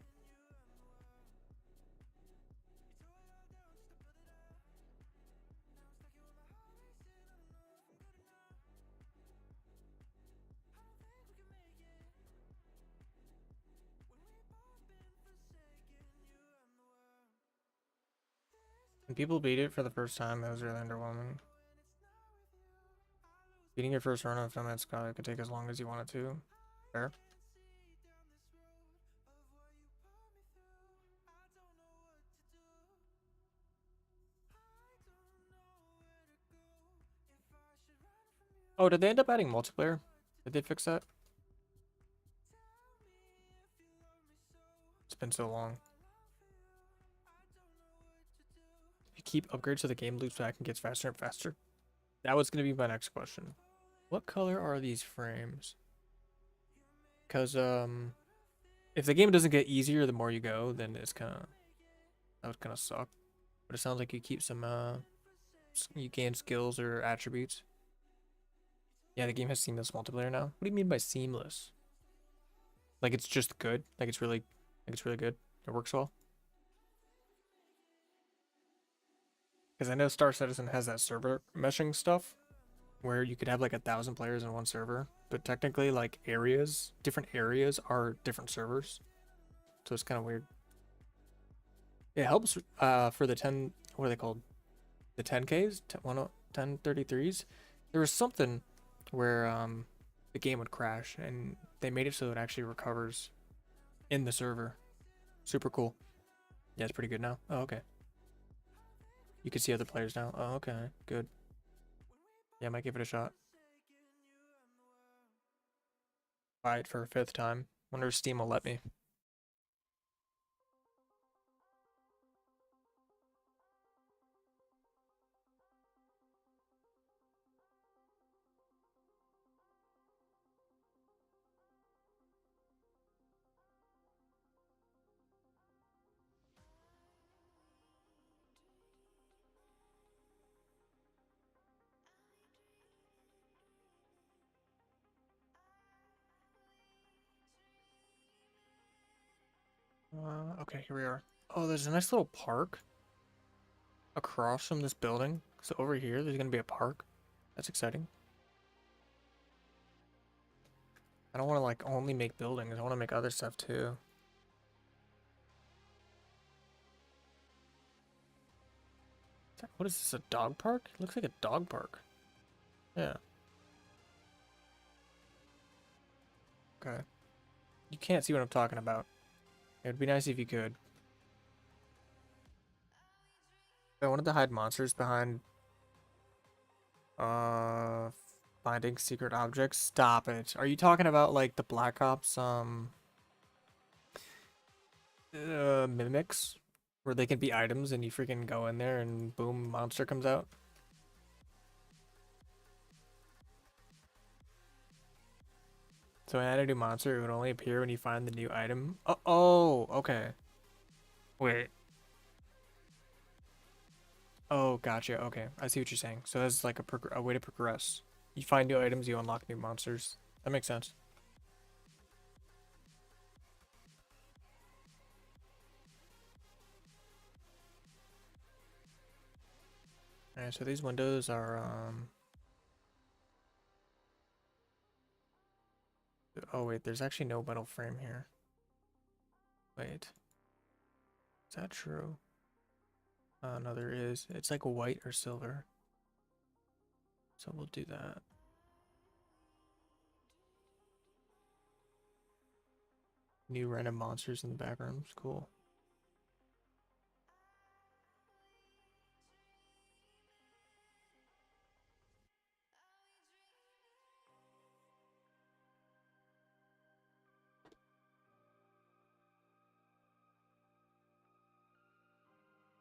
[SPEAKER 1] When people beat it for the first time, it was really underwhelming. Beating your first run of No Man's Sky could take as long as you want it to. Fair. Oh, did they end up adding multiplayer? Did they fix that? It's been so long. If you keep upgrades to the game loops back and gets faster and faster. That was going to be my next question. What color are these frames? Because, if the game doesn't get easier the more you go, then it's kind of, that would kind of suck. But it sounds like you keep some, you gain skills or attributes. Yeah, the game has seamless multiplayer now. What do you mean by seamless? Like it's just good? Like it's really good? It works well? Because I know Star Citizen has that server meshing stuff where you could have like 1,000 players in one server, but technically like areas, different areas are different servers. So it's kind of weird. It helps for the 10, what are they called? The 10Ks, 1033s. There was something where the game would crash and they made it so it actually recovers in the server. Super cool. Yeah, it's pretty good now. Oh, okay. You can see other players now. Oh, okay. Good. Yeah, I might give it a shot. Buy it for a 5th time. Wonder if Steam will let me. Okay, here we are. Oh, there's a nice little park across from this building. So over here, there's gonna be a park. That's exciting. I don't want to like only make buildings. I want to make other stuff too. What is this? A dog park? It looks like a dog park. Yeah. Okay. You can't see what I'm talking about. It would be nice if you could. I wanted to hide monsters behind uh finding secret objects. Stop it. Are you talking about like the Black Ops mimics where they can be items and you freaking go in there and boom, monster comes out? So when I had a new monster, it would only appear when you find the new item. Oh, okay. Wait. Oh, gotcha. Okay, I see what you're saying. So that's like a way to progress. You find new items, you unlock new monsters. That makes sense. Alright, so these windows are oh wait, there's actually no metal frame here. Wait. Is that true? No, there is. It's like white or silver. So we'll do that. New random monsters in the background. Cool.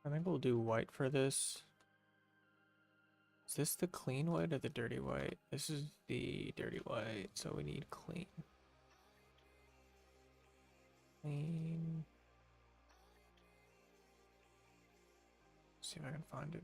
[SPEAKER 1] I think we'll do white for this. Is this the clean white or the dirty white? This is the dirty white, so we need clean. Clean. See if I can find it.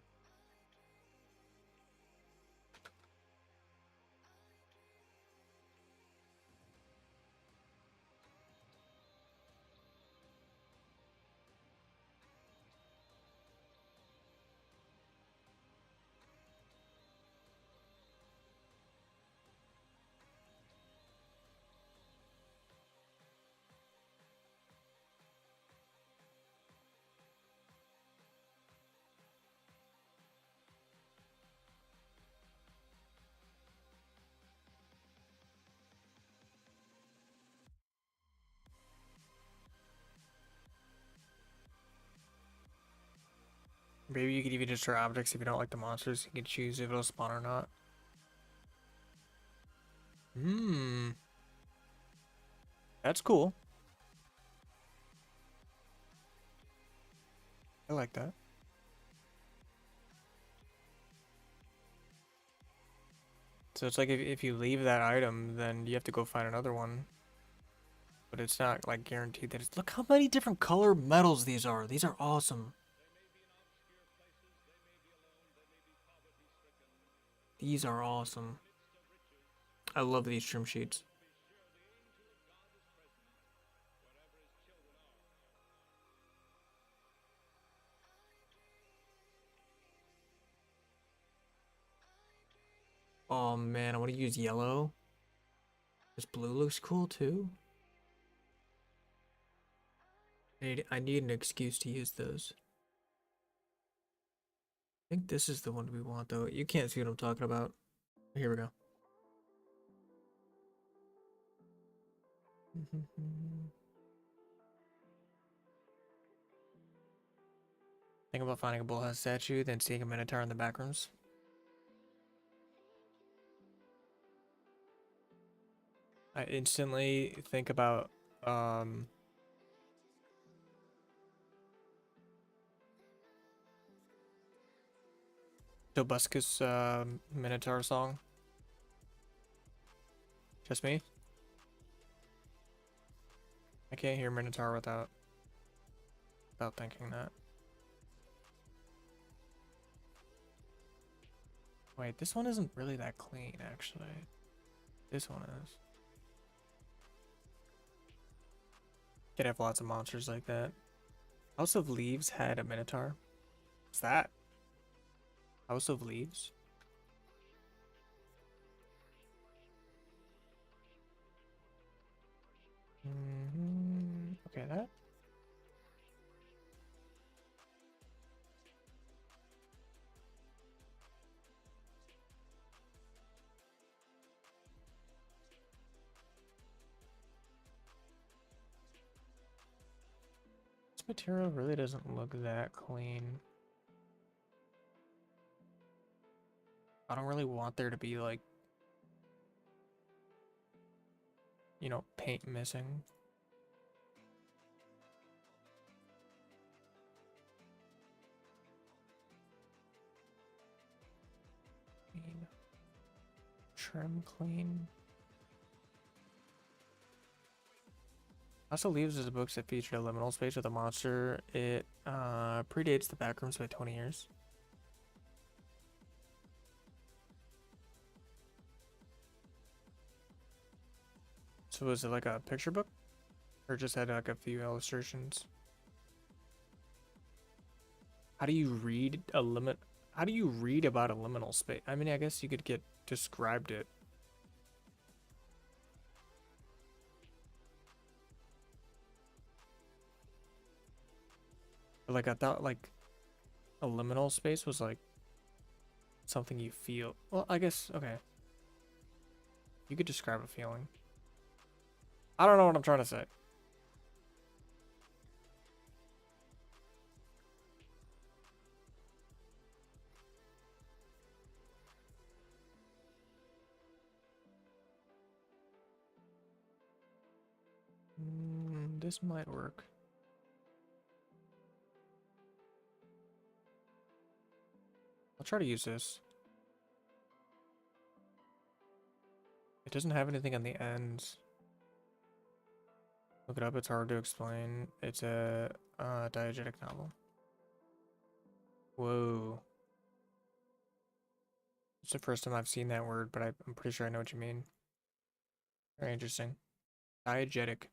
[SPEAKER 1] Maybe you could even destroy objects if you don't like the monsters. You can choose if it'll spawn or not. Hmm. That's cool. I like that. So it's like if you leave that item, then you have to go find another one. But it's not like guaranteed that it's... Look how many different color metals these are. These are awesome. These are awesome. I love these trim sheets. Oh man, I want to use yellow. This blue looks cool too. I need an excuse to use those. I think this is the one we want though. You can't see what I'm talking about. Here we go. Think about finding a bullhead statue, then seeing a minotaur in the back rooms. I instantly think about Dobuscus Minotaur song. Just me? I can't hear Minotaur without thinking that. Wait, this one isn't really that clean actually. This one is. Could have lots of monsters like that. House of Leaves had a Minotaur. What's that? House of Leaves? Okay, that. This material really doesn't look that clean. I don't really want there to be like, you know, paint missing. Clean. Trim clean. Also Leaves is a book that featured a liminal space with a monster. It predates the Backrooms by 20 years. So was it like a picture book? Or just had like a few illustrations? How do you read a limit? How do you read about a liminal space? I mean, I guess you could get described it. But like I thought like a liminal space was like something you feel. Well, I guess, okay. You could describe a feeling. I don't know what I'm trying to say. This might work. I'll try to use this. It doesn't have anything on the ends. Look it up, it's hard to explain. It's a diegetic novel. Whoa. It's the first time I've seen that word, but I'm pretty sure I know what you mean. Very interesting. Diegetic.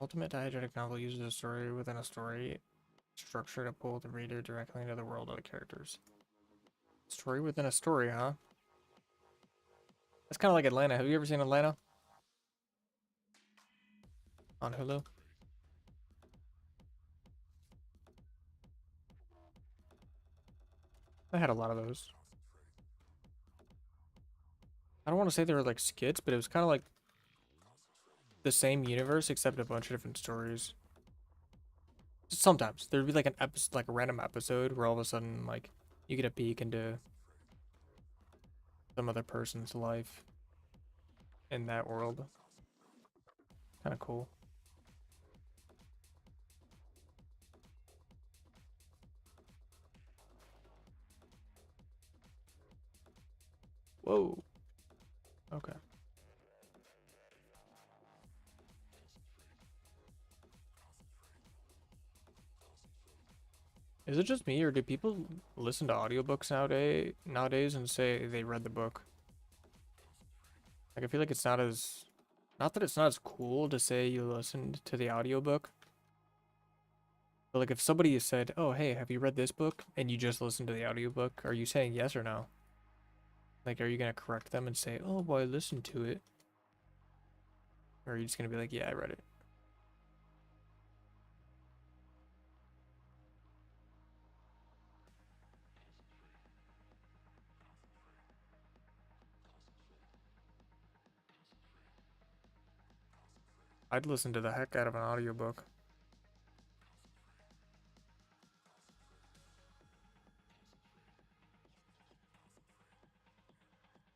[SPEAKER 1] Ultimate diegetic novel uses a story within a story structure to pull the reader directly into the world of the characters. Story within a story, huh? That's kind of like Atlanta. Have you ever seen Atlanta? On Hulu? I had a lot of those. I don't want to say they were like skits, but it was kind of like the same universe except a bunch of different stories. Sometimes there'd be like an episode, like a random episode where all of a sudden, like, you get a peek into some other person's life in that world. Kind of cool. Whoa. Okay. Is it just me, or do people listen to audiobooks nowadays and say they read the book? Like, I feel like it's not as, not that it's not as cool to say you listened to the audiobook, but like if somebody said, "Oh, hey, have you read this book?" and you just listened to the audiobook, are you saying yes or no? Like, are you gonna correct them and say, "Oh, well, I listened to it," or are you just gonna be like, "Yeah, I read it"? I'd listen to the heck out of an audiobook.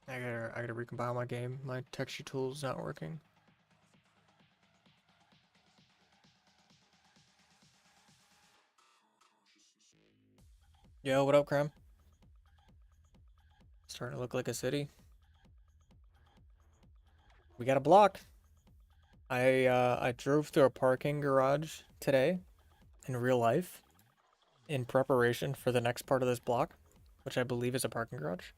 [SPEAKER 1] I gotta recompile my game. My texture tool's not working. Yo, what up, Cram? Starting to look like a city. We got a block. I drove through a parking garage today in real life in preparation for the next part of this block, which I believe is a parking garage.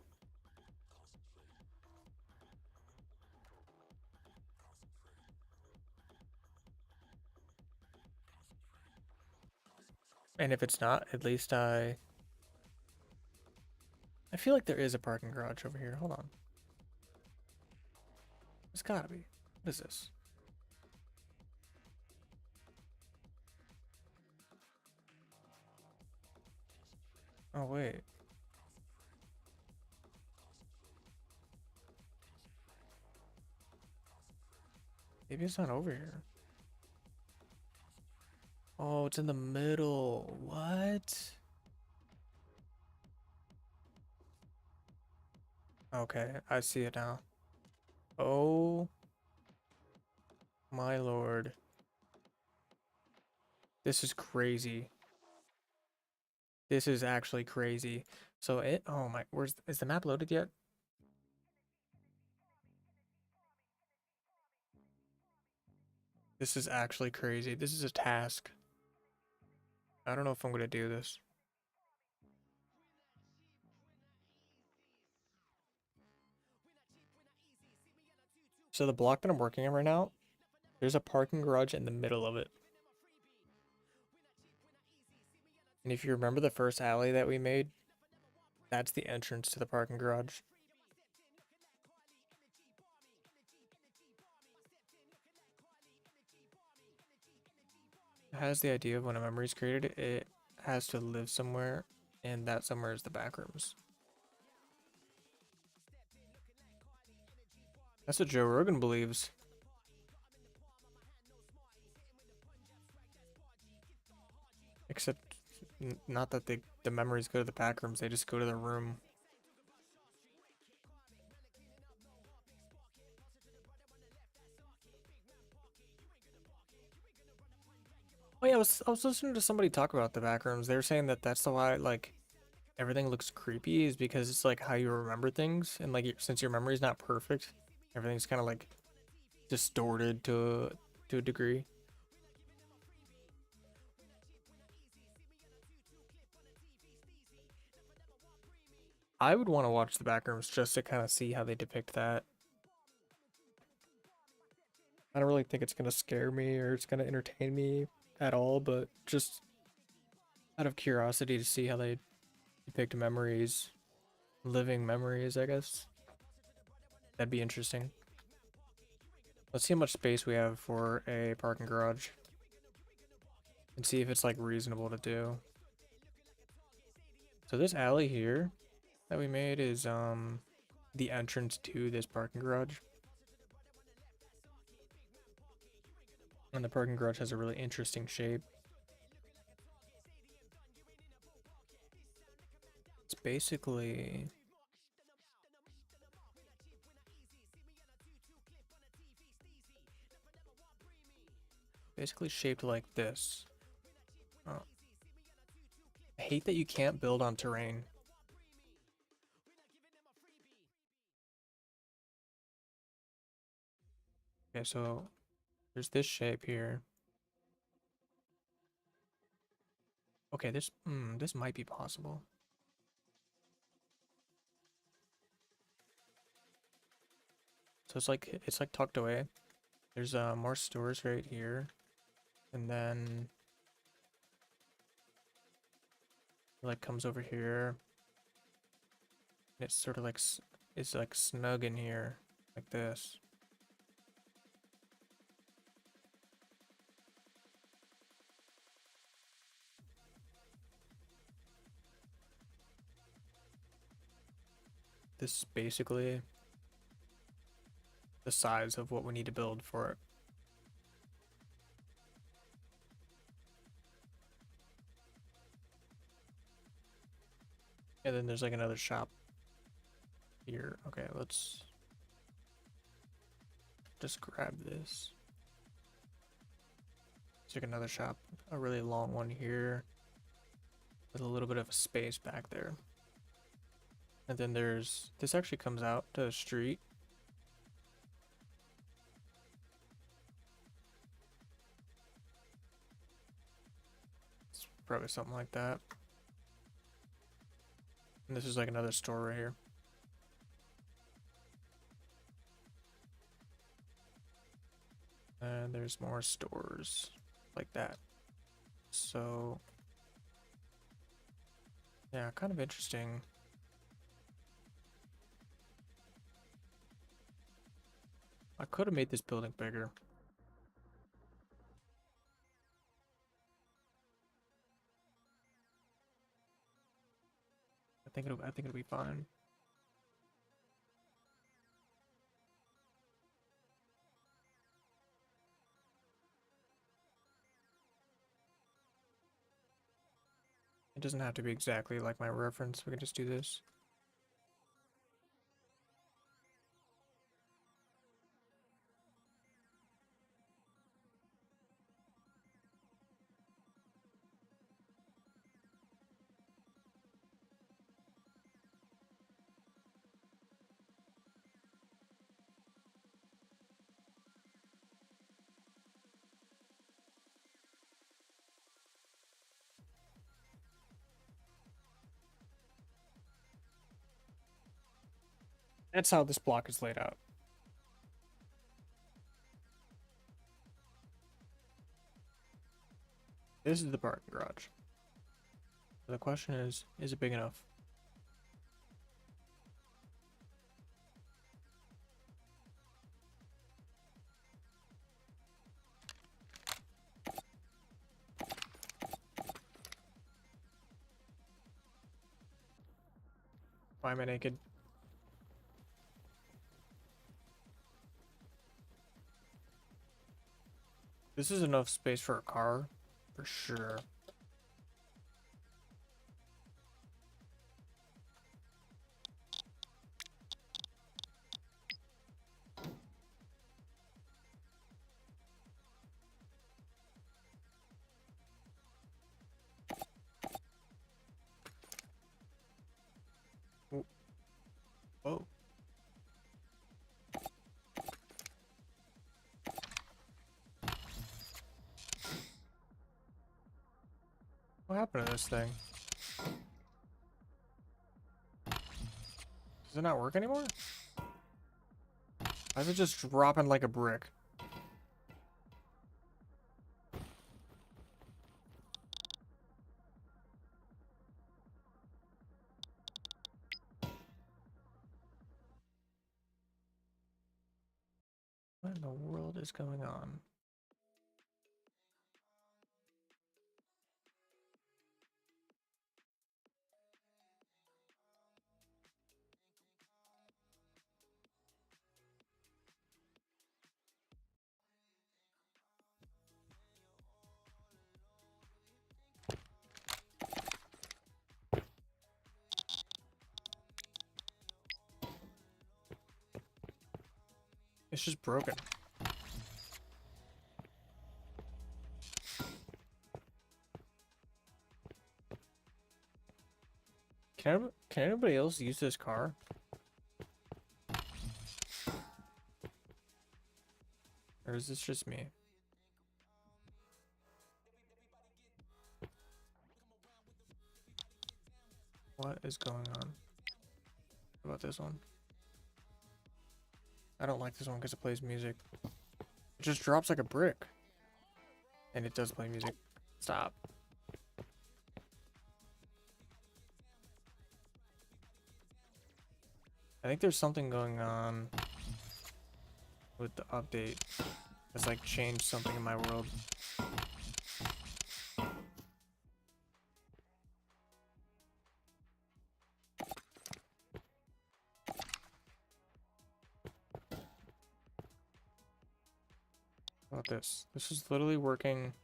[SPEAKER 1] And if it's not, at least I feel like there is a parking garage over here. Hold on. It's gotta be. What is this? Oh, wait. Maybe it's not over here. Oh, it's in the middle. What? Okay, I see it now. Oh my lord. This is crazy. This is actually crazy. So oh my, is the map loaded yet? This is actually crazy. This is a task. I don't know if I'm gonna do this. So the block that I'm working on right now, there's a parking garage in the middle of it. And if you remember the first alley that we made, that's the entrance to the parking garage. It has the idea of when a memory is created, it has to live somewhere, and that somewhere is the back rooms. That's what Joe Rogan believes. Except not that the memories go to the back rooms, they just go to the room. Oh yeah, I was listening to somebody talk about the back rooms. They were saying that that's the why like everything looks creepy is because it's like how you remember things, and like since your memory is not perfect, everything's kind of like distorted to a degree. I would want to watch the back rooms just to kind of see how they depict that. I don't really think it's gonna scare me or it's gonna entertain me at all, but just out of curiosity to see how they depict memories, living memories, I guess. That'd be interesting. Let's see how much space we have for a parking garage and see if it's like reasonable to do. So this alley here that we made is the entrance to this parking garage. And the parking garage has a really interesting shape. It's basically shaped like this. Oh, I hate that you can't build on terrain. Okay, so there's this shape here. Okay, this might be possible. So it's like tucked away. There's more stores right here, and then it like comes over here. And it's sort of like it's like snug in here, like this. This is basically the size of what we need to build for it. And then there's like another shop here. Okay, let's just grab this. There's like another shop, a really long one here with a little bit of a space back there. And then there's this actually comes out to the street. It's probably something like that. And this is like another store right here. And there's more stores like that. So yeah, kind of interesting. I could have made this building bigger. I think it'll be fine. It doesn't have to be exactly like my reference. We can just do this. That's how this block is laid out. This is the parking garage. The question is it big enough? Why am I naked? This is enough space for a car, for sure. Whoa. What happened to this thing? Does it not work anymore? Why is it just dropping like a brick? What in the world is going on? It's just broken. Can anybody else use this car? Or is this just me? What is going on? What about this one? I don't like this one because it plays music. It just drops like a brick. And it does play music. Stop. I think there's something going on with the update. It's like changed something in my world. How about this? This is literally working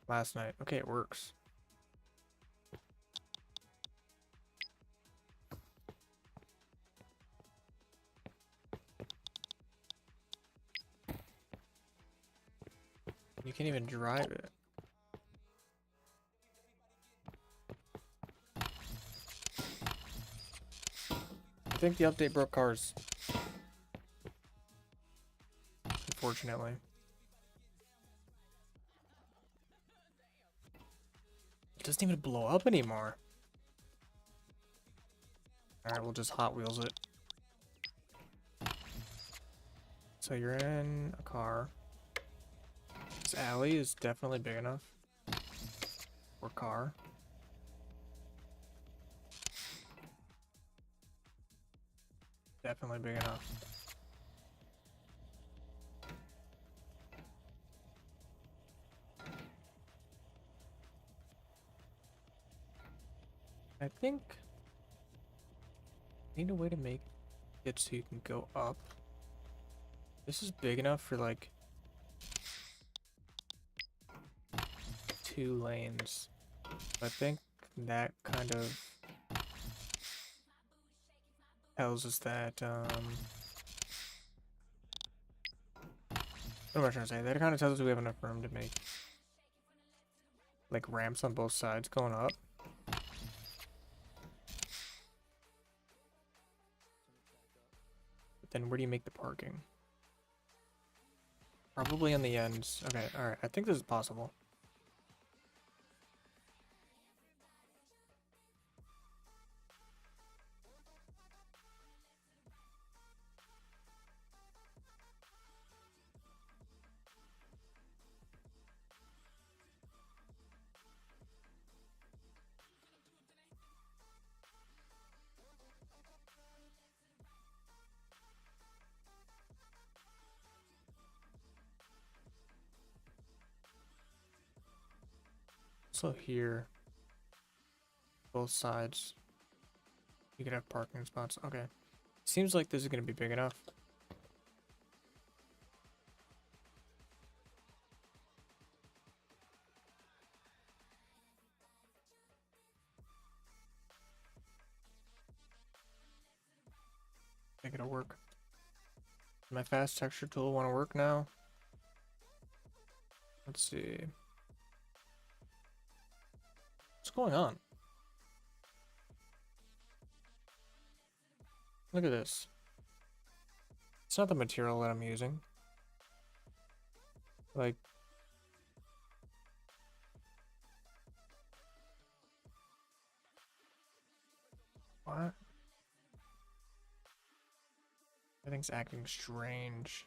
[SPEAKER 1] last night. Okay, it works. You can't even drive it. I think the update broke cars. Unfortunately. It doesn't even blow up anymore. Alright, we'll just Hot Wheels it. So you're in a car. This alley is definitely big enough for car. Definitely big enough. I think I need a way to make it so you can go up. This is big enough for like 2 lanes. I think that kind of tells us that what am I trying to say? That kind of tells us we have enough room to make like ramps on both sides going up. But then where do you make the parking? Probably on the ends. Okay, alright. I think this is possible. So here, both sides, you could have parking spots. Okay. Seems like this is going to be big enough. I think it'll work. My fast texture tool want to work now? Let's see. What's going on? Look at this. It's not the material that I'm using. Like, what? Everything's acting strange.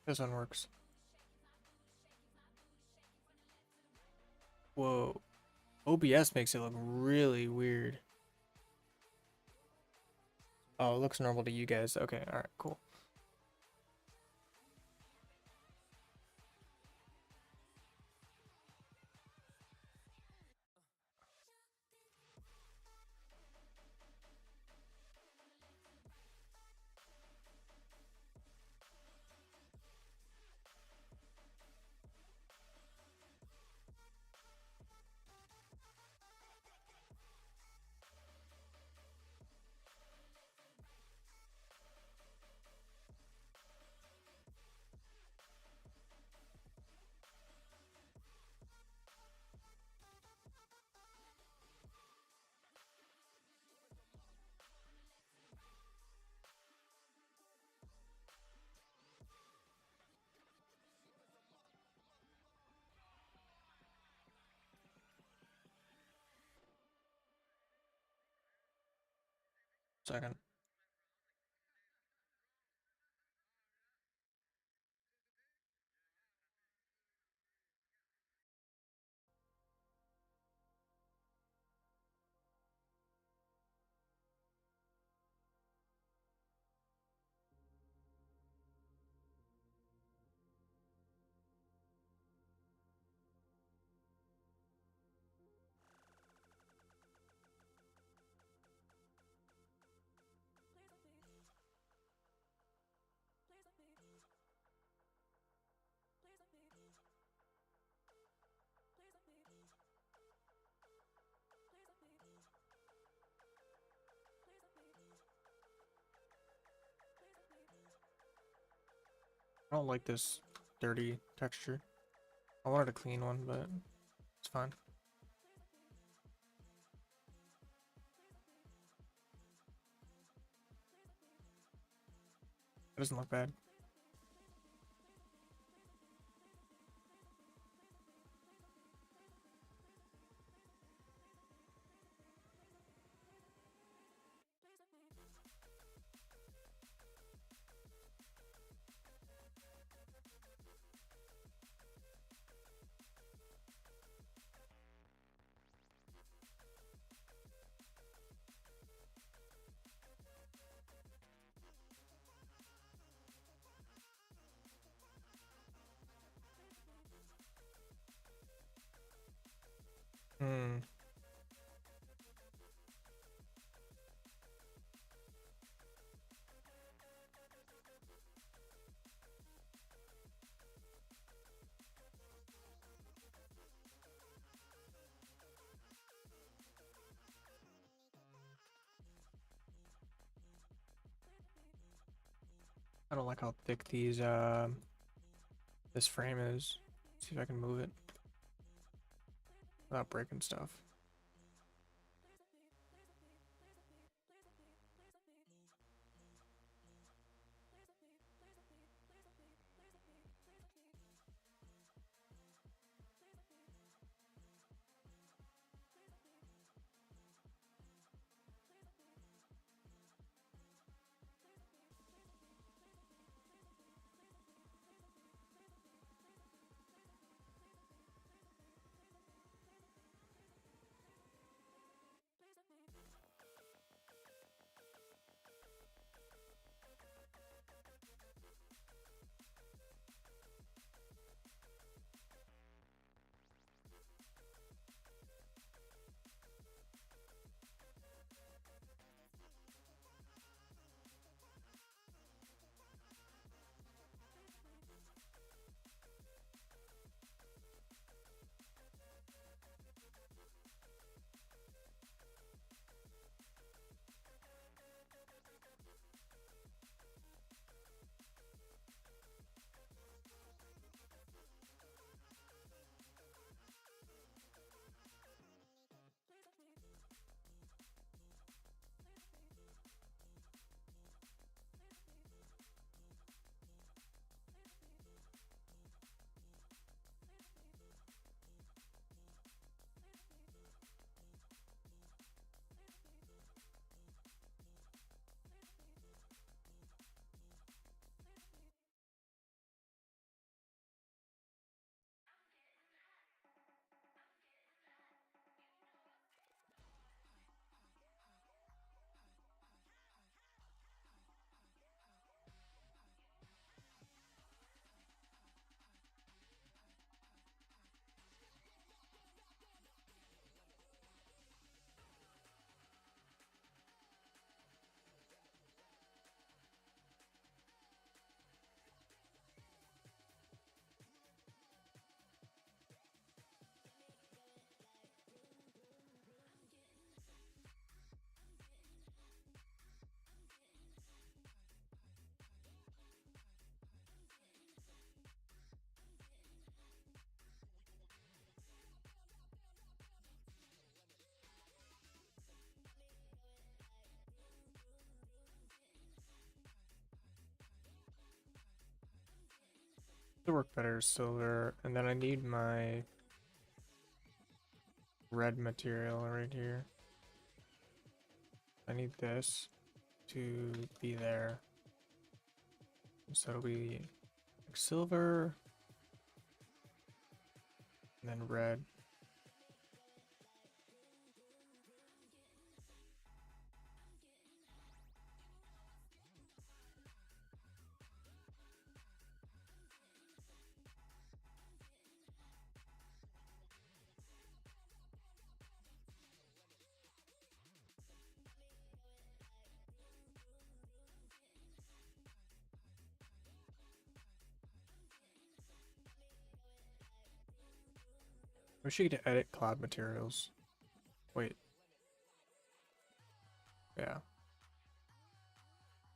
[SPEAKER 1] This one works. Whoa. OBS makes it look really weird. Oh, it looks normal to you guys. Okay, alright, cool. Second. I don't like this dirty texture. I wanted a clean one, but it's fine. It doesn't look bad. Hmm. I don't like how thick these this frame is. See if I can move it without breaking stuff. To work better is silver, and then I need my red material right here. I need this to be there. So it'll be like silver, and then red. Wish you could edit cloud materials. Wait. Yeah. I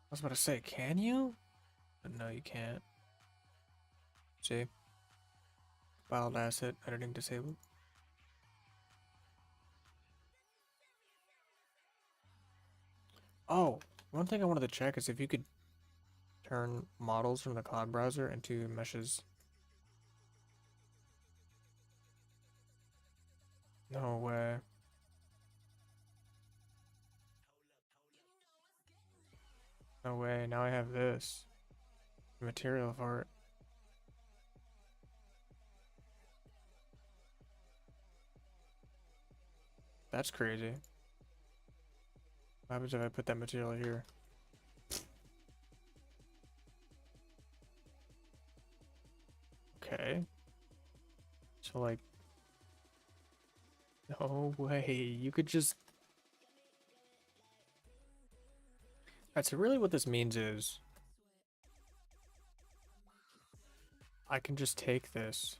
[SPEAKER 1] was about to say, can you? But no, you can't. See? Filed asset, editing disabled. Oh, one thing I wanted to check is if you could turn models from the cloud browser into meshes. No way. No way. Now I have this material for it. That's crazy. What happens if I put that material here? Okay. So like, no way. You could just. Alright, so really what this means is I can just take this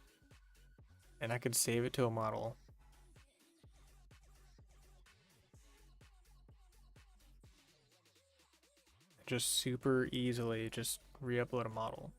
[SPEAKER 1] and I can save it to a model. Just super easily just re-upload a model.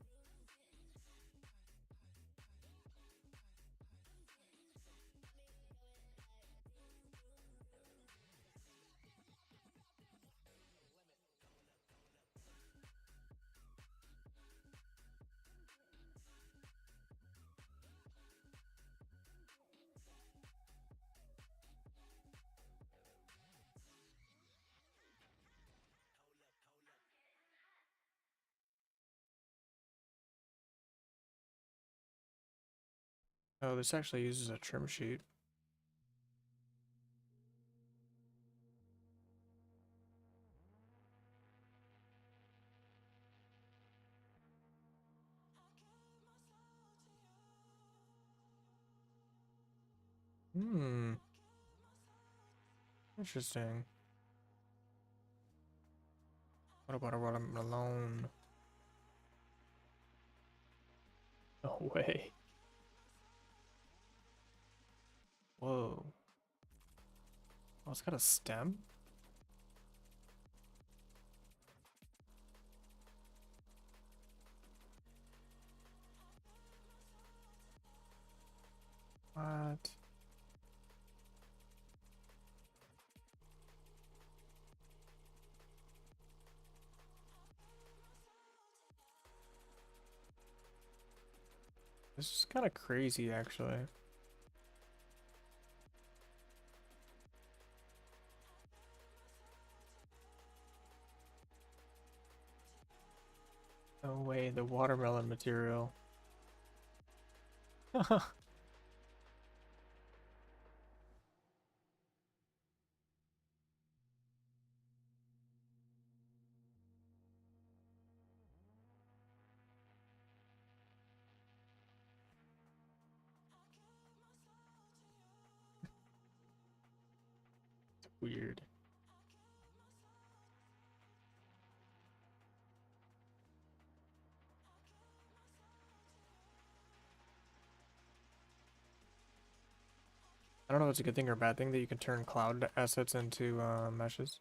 [SPEAKER 1] Oh, this actually uses a trim sheet. Hmm. Interesting. What about a watermelon? No way. Whoa. Oh, it's got a stem? What? This is kind of crazy, actually. No way, the watermelon material. Weird. I don't know if it's a good thing or a bad thing that you can turn cloud assets into meshes.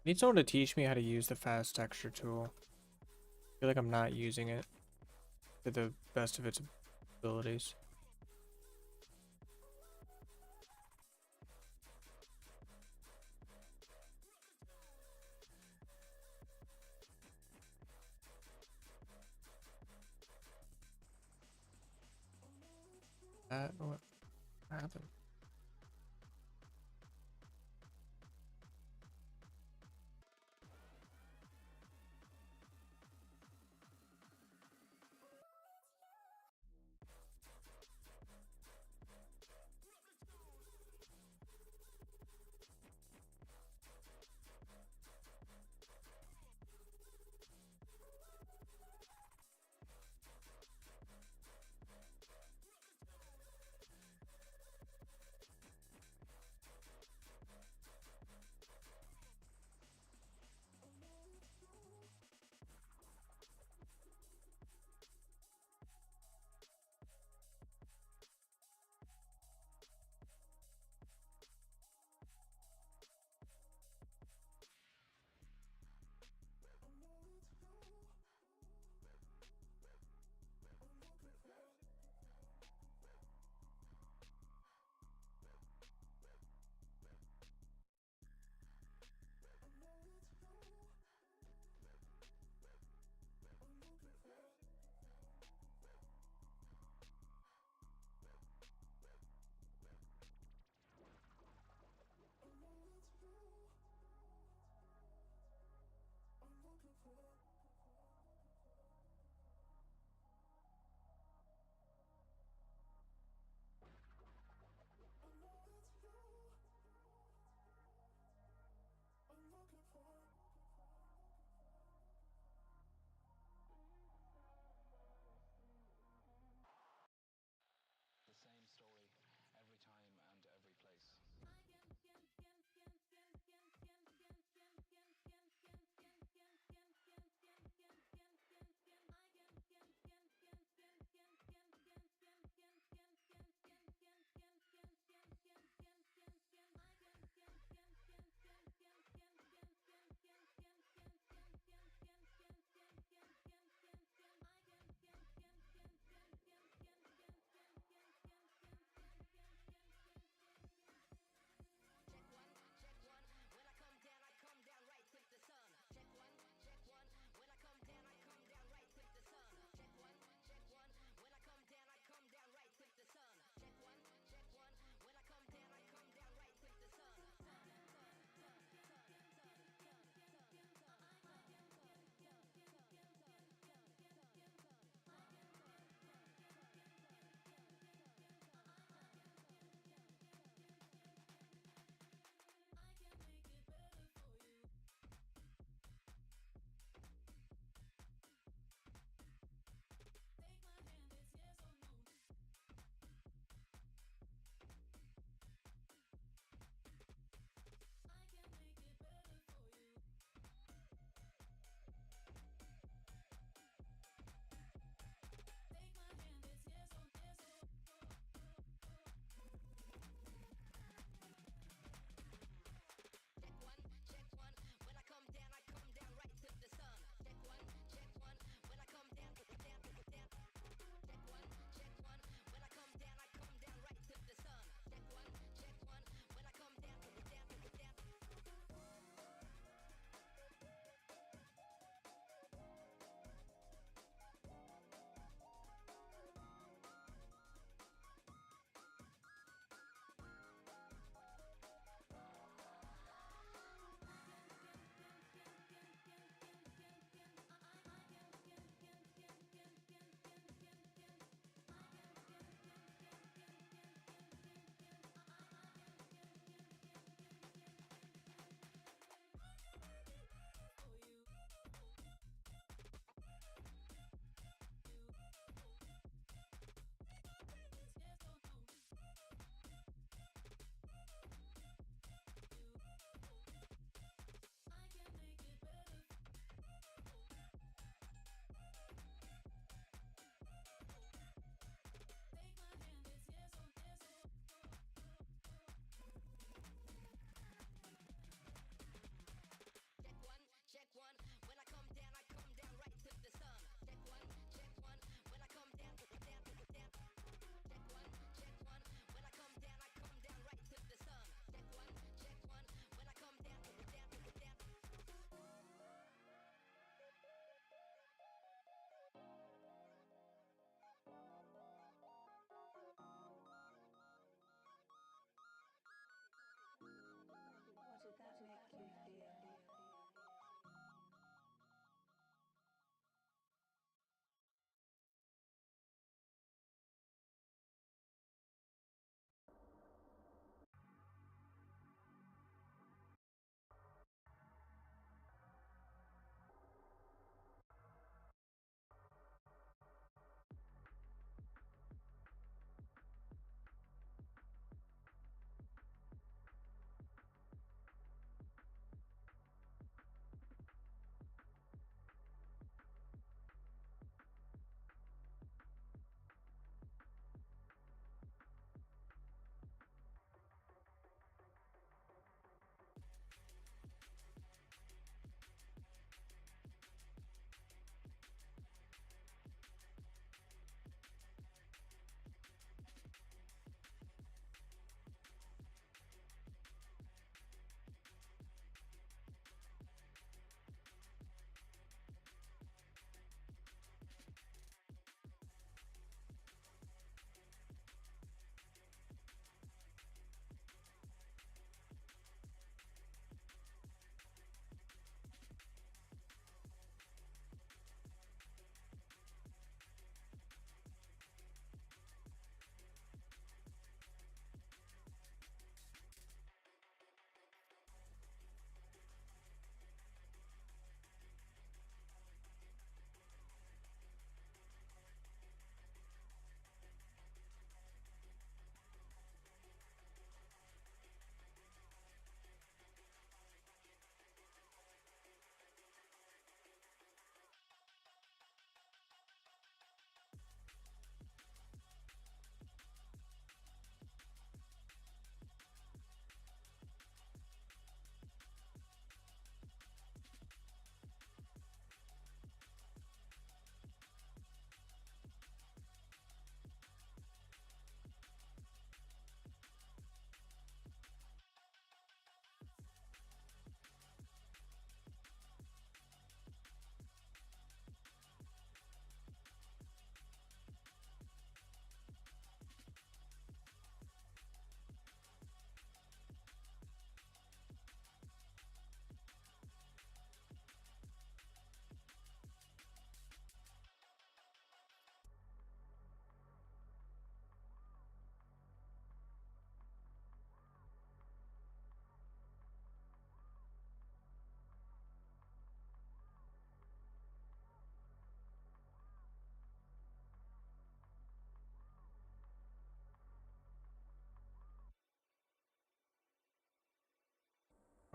[SPEAKER 1] Need someone to teach me how to use the fast texture tool. I feel like I'm not using it to the best of its abilities. What happened?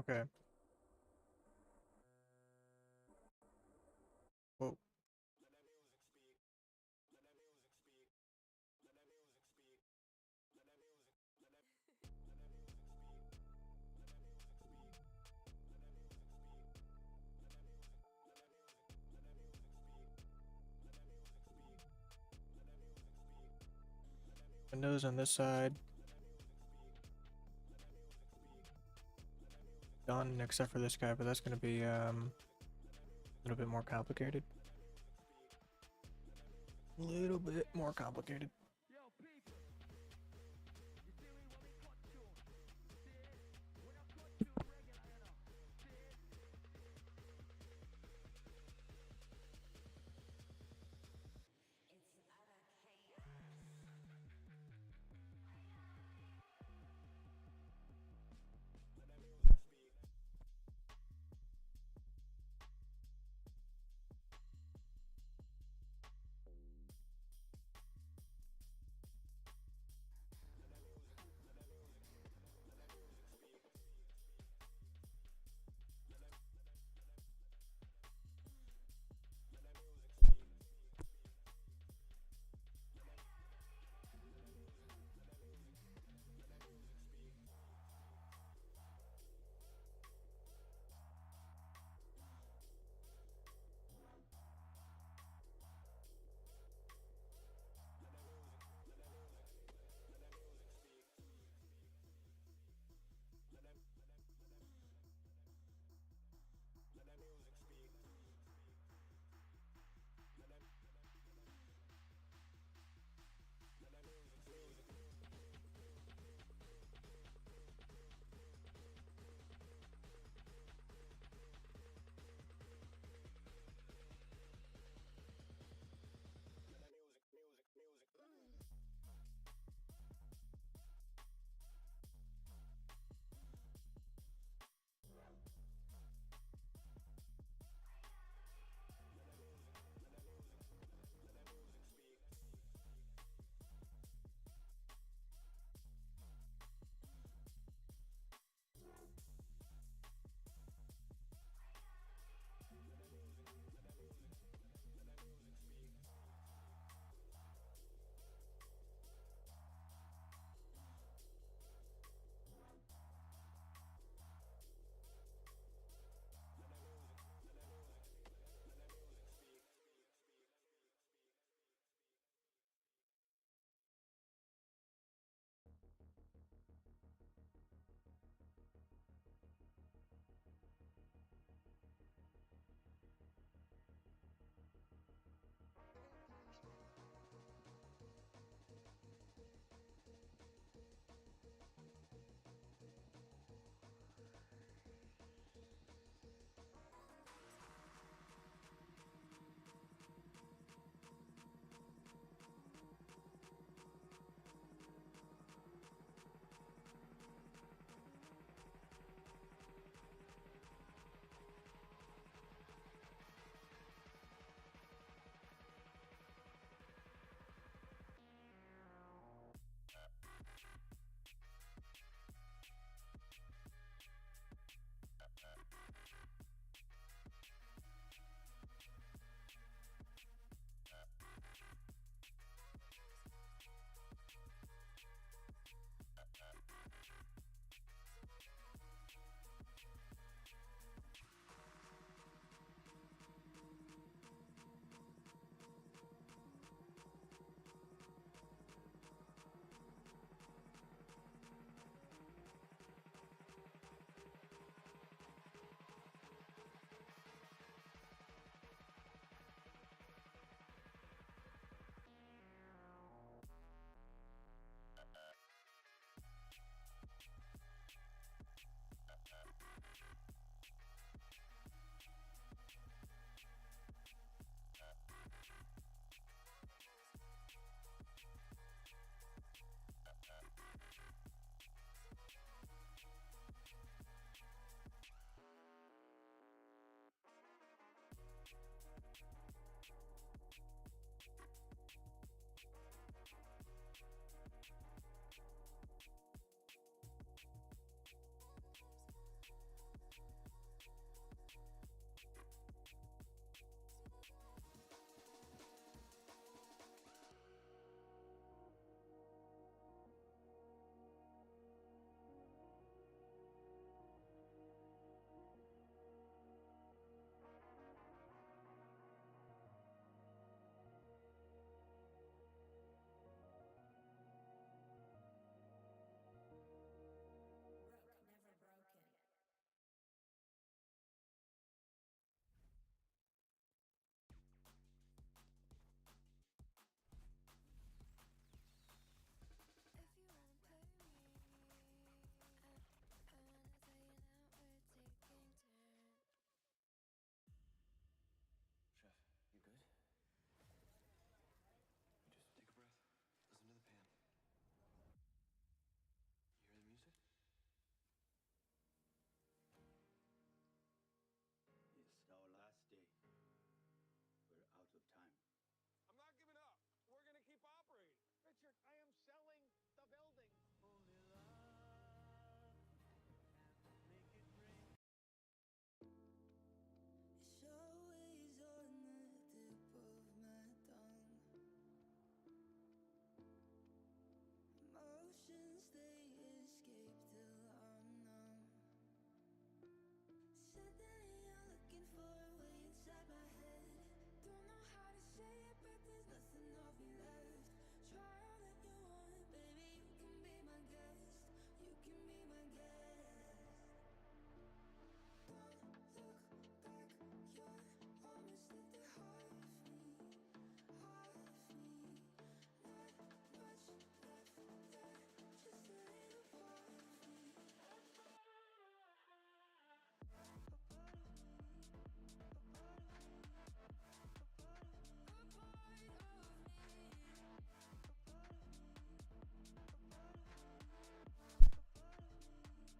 [SPEAKER 1] Okay. Whoa. Windows on this side. Done, except for this guy, but that's gonna be a little bit more complicated. A little bit more complicated.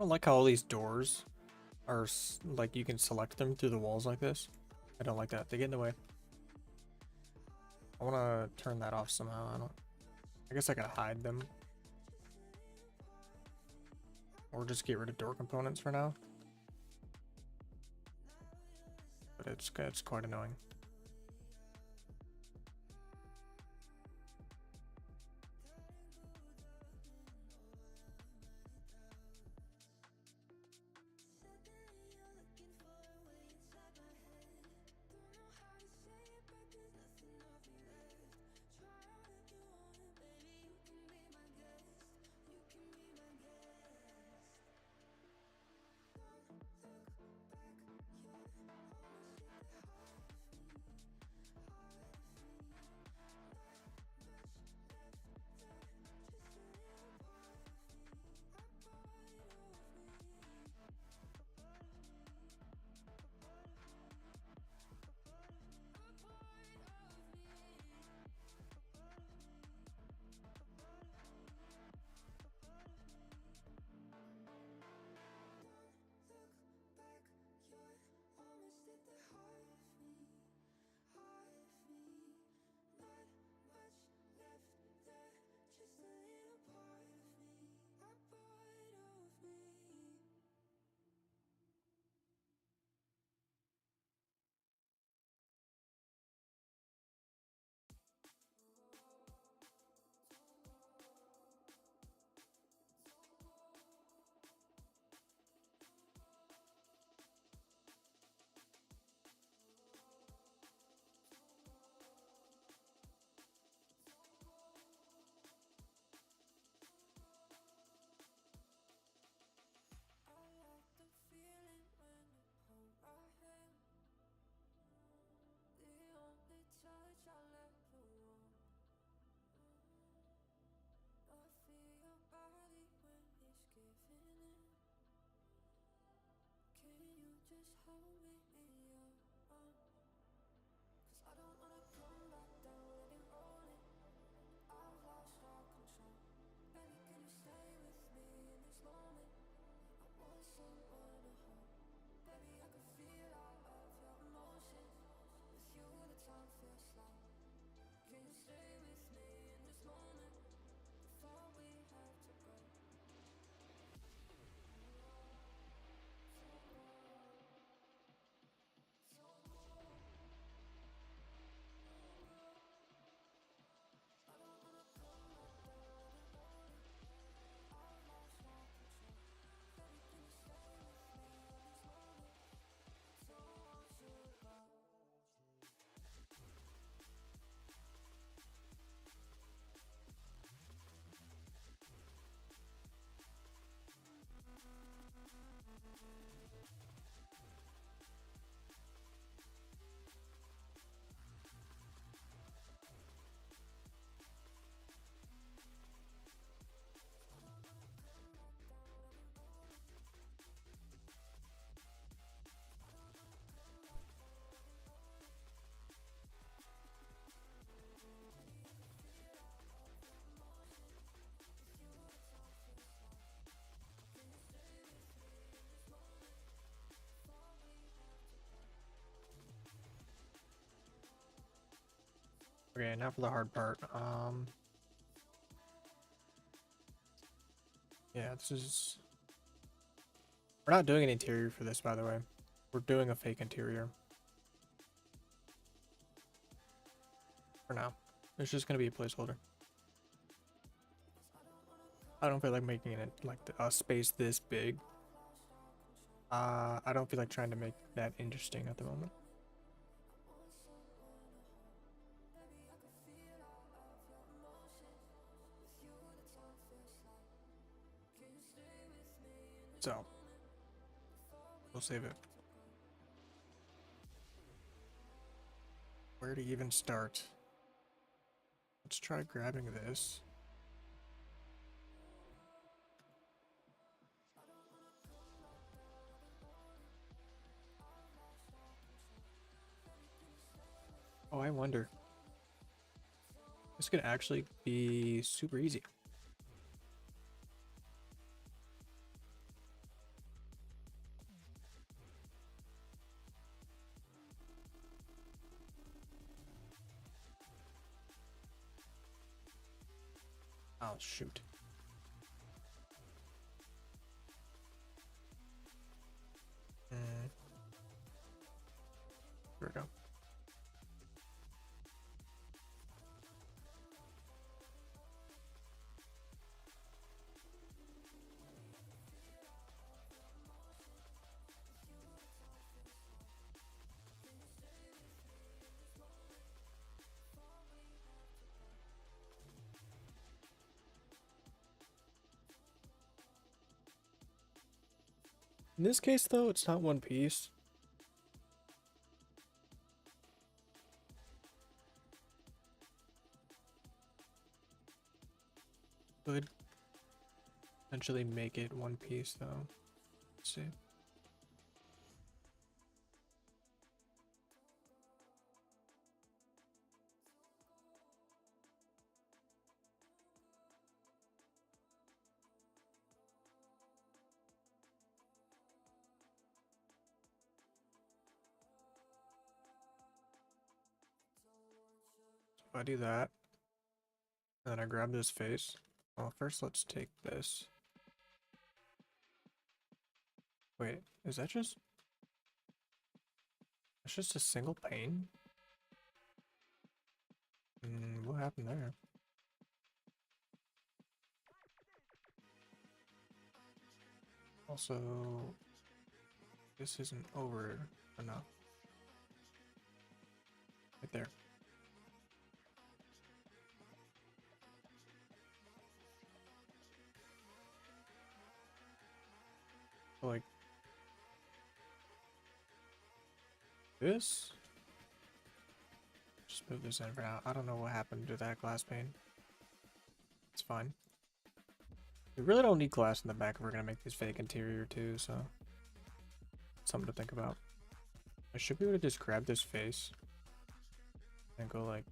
[SPEAKER 1] I don't like how all these doors are like you can select them through the walls like this. I don't like that. They get in the way. I want to turn that off somehow. I guess I gotta hide them. Or just get rid of door components for now. But it's quite annoying. Okay, now for the hard part. Yeah, this is... We're not doing an interior for this, by the way. We're doing a fake interior. For now. It's just gonna be a placeholder. I don't feel like making it like a space this big. I don't feel like trying to make that interesting at the moment. So, we'll save it. Where to even start? Let's try grabbing this. Oh, I wonder. This could actually be super easy. Oh, shoot. Here we go. In this case, though, it's not one piece. Could potentially make it one piece, though. Let's see. If I do that, then I grab this face. Well, first let's take this. Wait, is that just... It's just a single pane? What happened there? Also, this isn't over enough. Right there. Like this? Just move this in for now. I don't know what happened to that glass pane. It's fine. We really don't need glass in the back if we're gonna make this fake interior too, so something to think about. I should be able to just grab this face and go like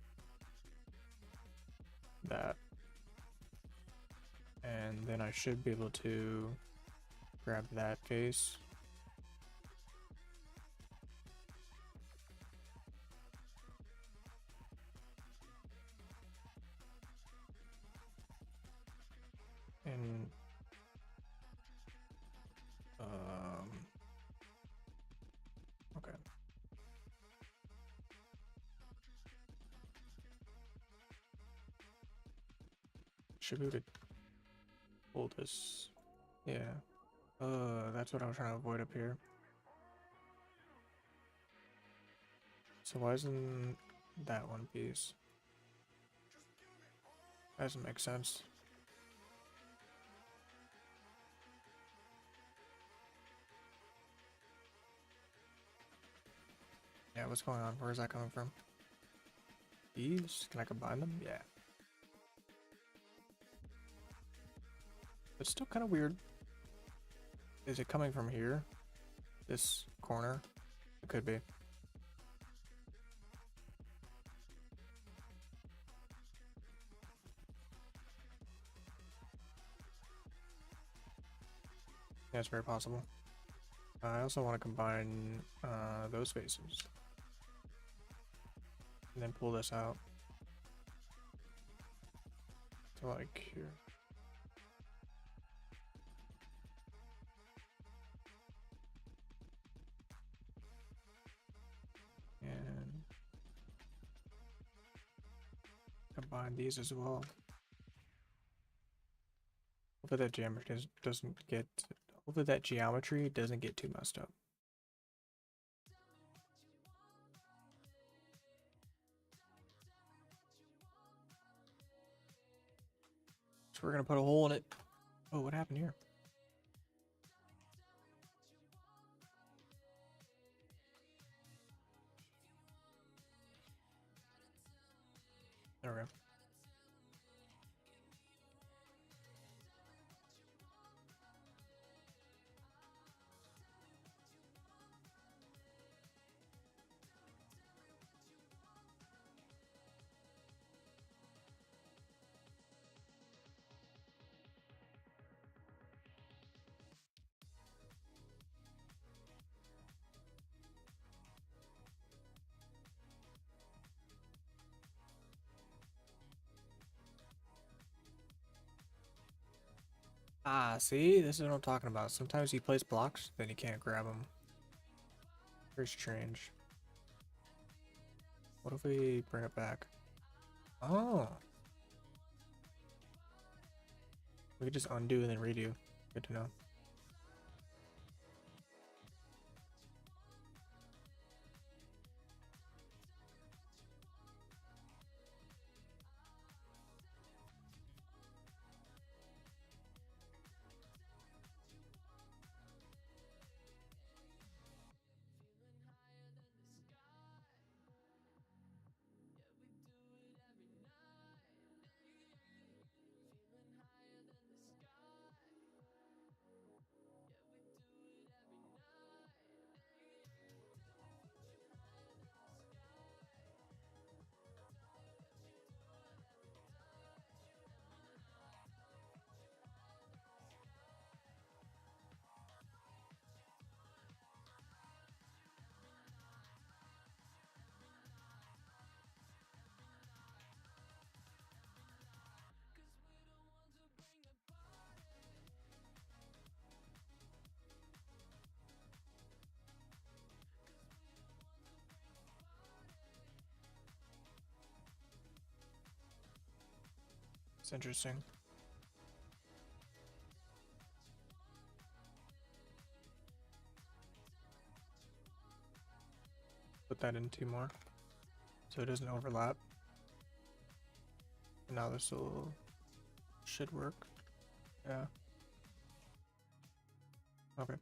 [SPEAKER 1] that. And then I should be able to grab that face. And okay. Should be able to pull this. Yeah. That's what I was trying to avoid up here. So why isn't that one piece? That doesn't make sense. Yeah, what's going on? Where is that coming from? These? Can I combine them? Yeah. It's still kind of weird. Is it coming from here? This corner? It could be. Yeah, it's very possible. I also want to combine those faces. And then pull this out. To like here. And combine these as well. Hopefully that geometry doesn't get... Hopefully that geometry doesn't get too messed up. So we're gonna put a hole in it. Oh, what happened here? There we go. Ah, see? This is what I'm talking about. Sometimes he plays blocks, then you can't grab him. Very strange. What if we bring it back? Oh. We could just undo and then redo. Good to know. It's interesting. Put that in two more so it doesn't overlap. And now this will should work. Yeah. Okay.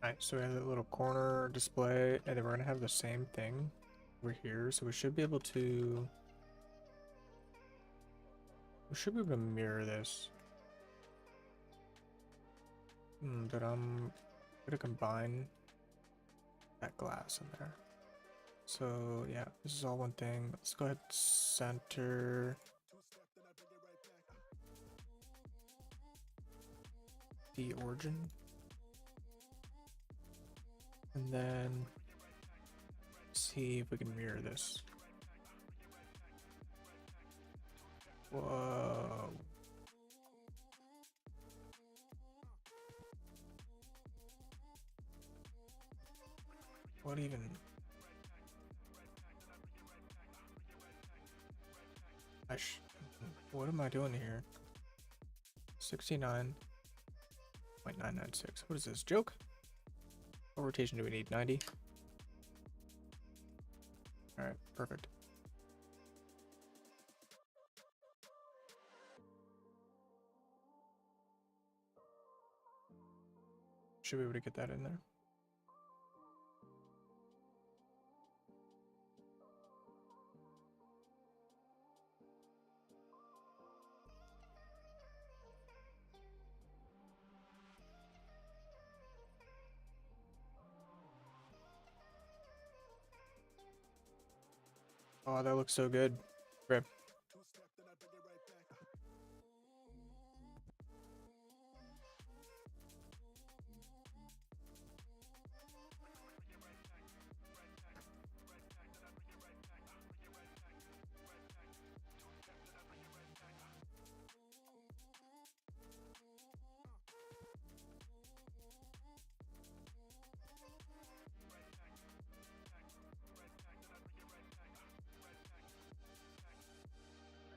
[SPEAKER 1] Alright, so we have that little corner display, and then we're gonna have the same thing over here. So we should be able to mirror this. But I'm gonna combine that glass in there. So yeah, this is all one thing. Let's go ahead and center the origin. And then see if we can mirror this. Whoa. What even? What am I doing here? 69.996. What is this, joke? What rotation do we need? 90? Alright, perfect. Should be able to get that in there. Oh, that looks so good. Great.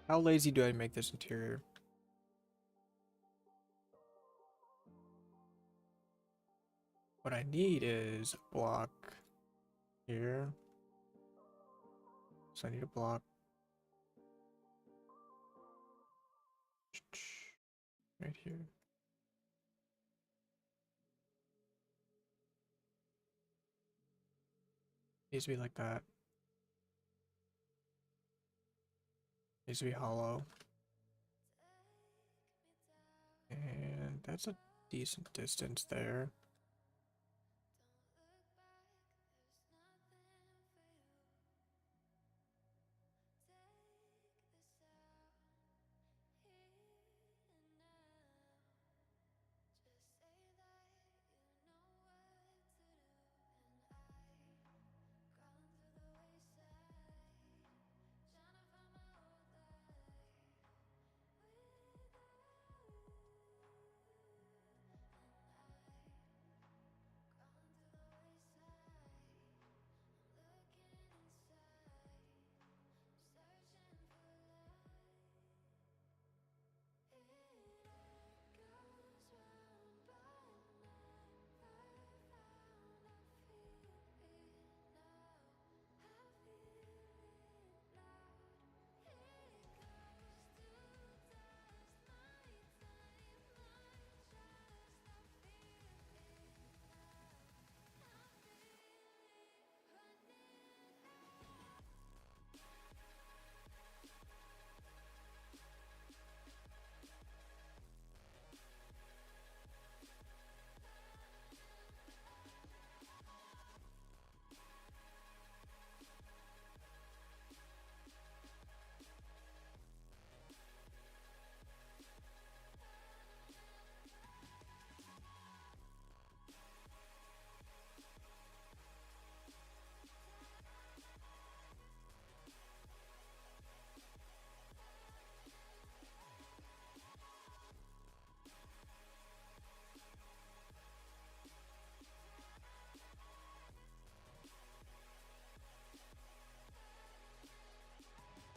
[SPEAKER 1] How lazy do I make this interior? What I need is a block here. So I need a block Right here. Needs to be like that. Needs to be hollow. And that's a decent distance there.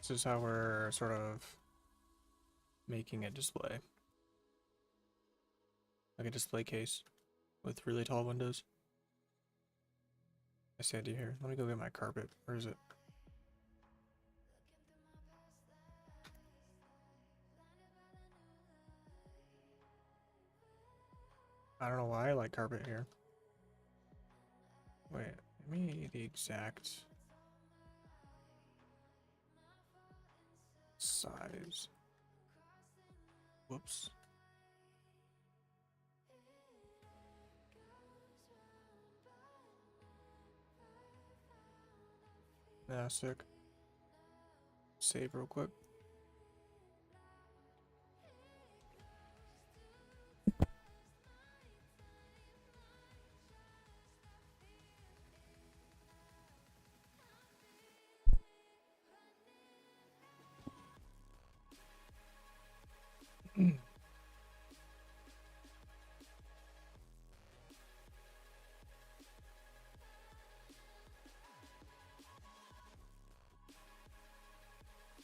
[SPEAKER 1] This is how we're sort of making a display. Like a display case with really tall windows. I see idea here. Let me go get my carpet. Where is it? I don't know why I like carpet here. Wait, give me the exact size. Whoops. Nah, sick. Save real quick.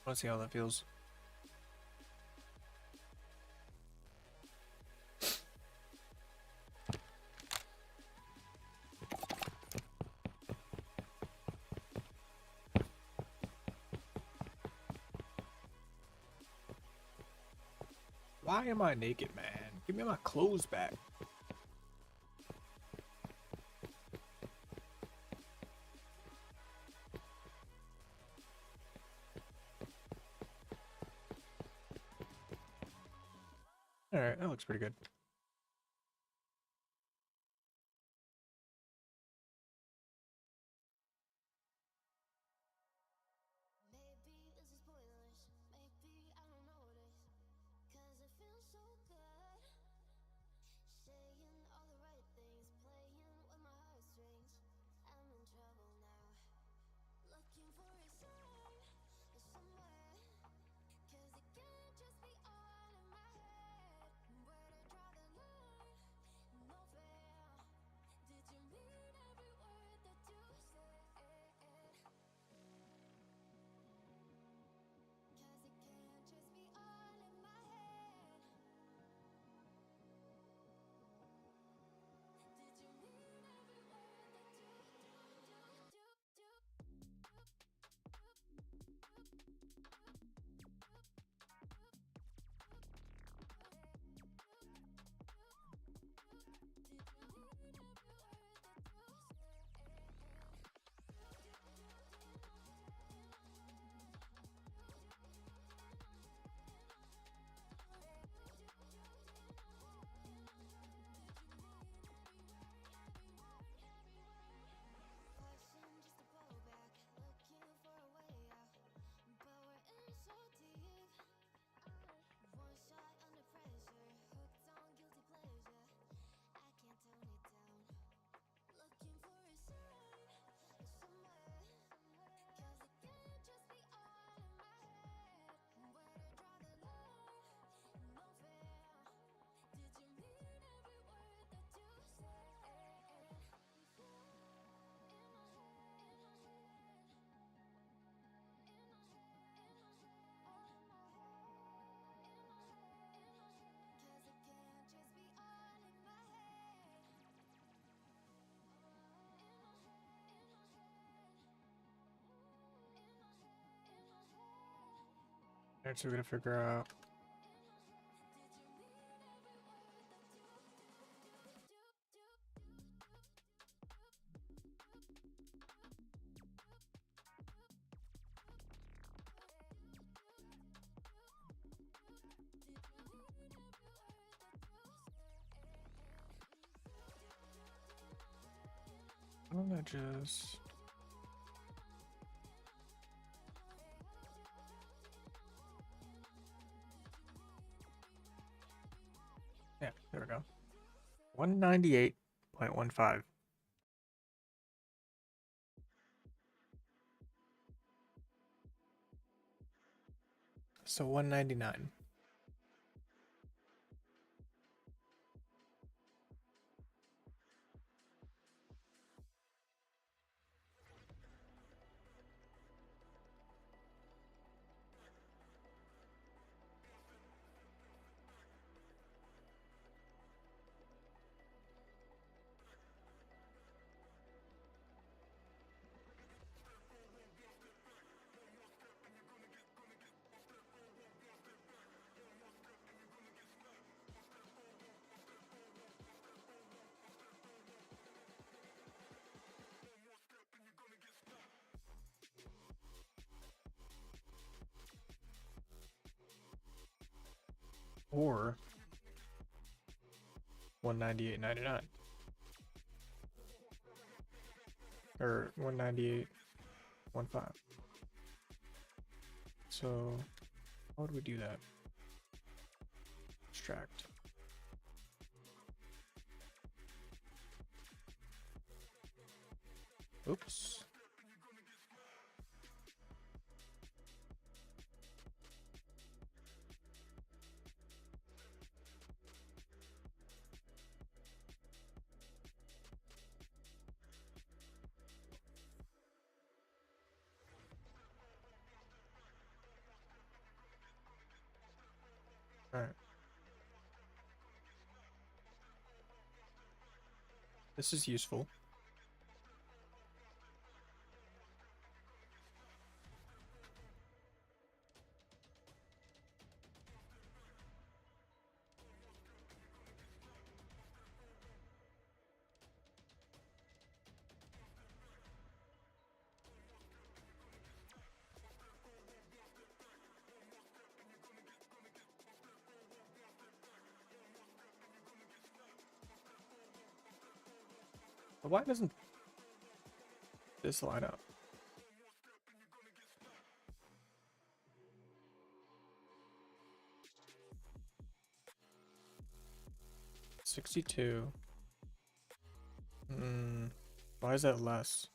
[SPEAKER 1] Let's see how that feels. Why am I naked, man? Give me my clothes back. Alright, that looks pretty good. Alright, so we gotta figure out. I'm gonna just. Yeah, there we go. 198.15. So 199. Or 198.99. Or 198.15. So how would we do that? Extract. Oops. Alright. This is useful. But why doesn't this line up? $62. Why is that less?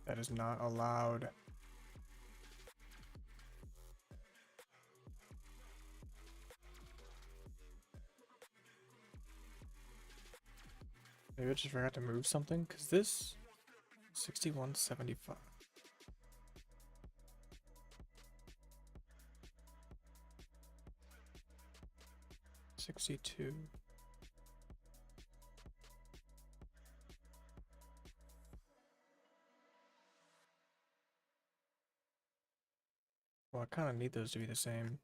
[SPEAKER 1] That is not allowed. Maybe I just forgot to move something, because this 61.75. 62. Well, I kind of need those to be the same.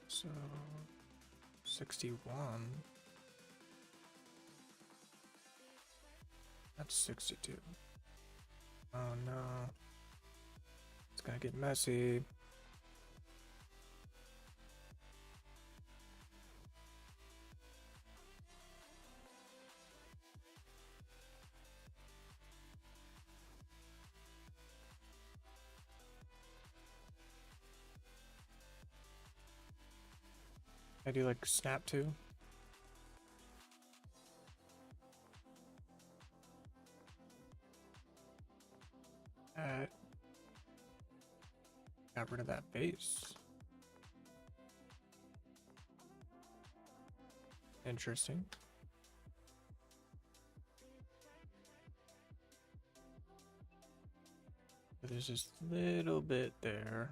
[SPEAKER 1] So 61. That's 62. Oh no. It's gonna get messy. I do like snap too. Got rid of that base. Interesting. There's just a little bit there.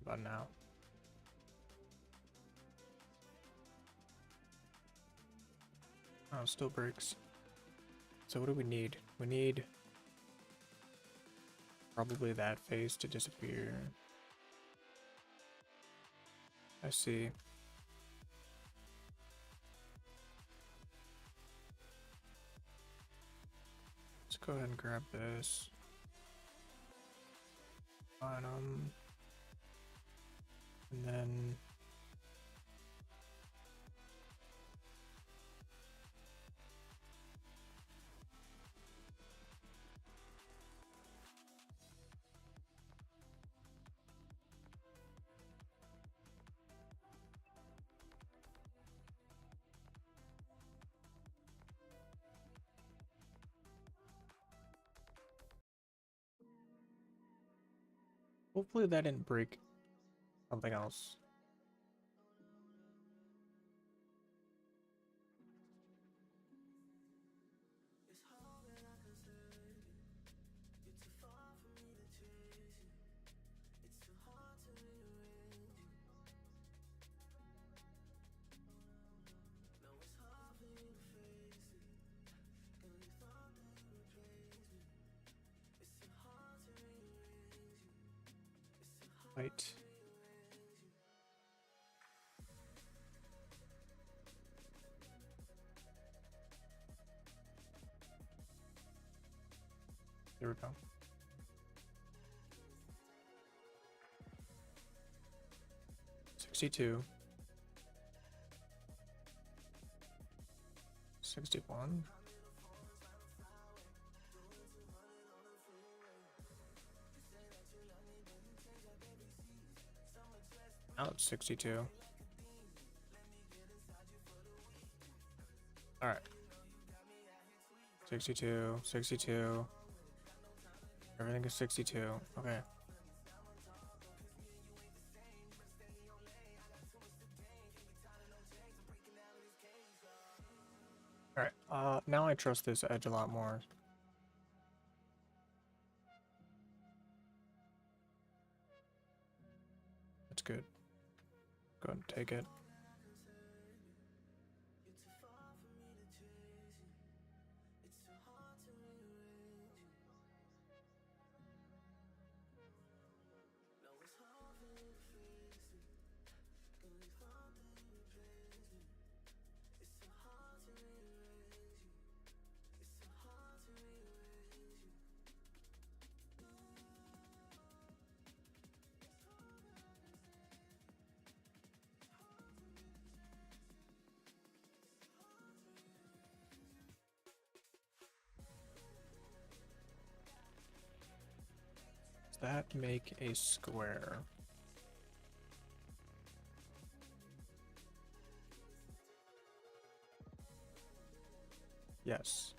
[SPEAKER 1] About now. Oh, still breaks. So what do we need? We need probably that face to disappear. I see. Let's go ahead and grab this. Item. And then hopefully that didn't break something else. Right. There we go. $62. 61. Now it's 62. Alright. 62, 62. Everything is 62. Okay. Alright, now I trust this edge a lot more. That's good. Go ahead and take it. Does that make a square? Yes.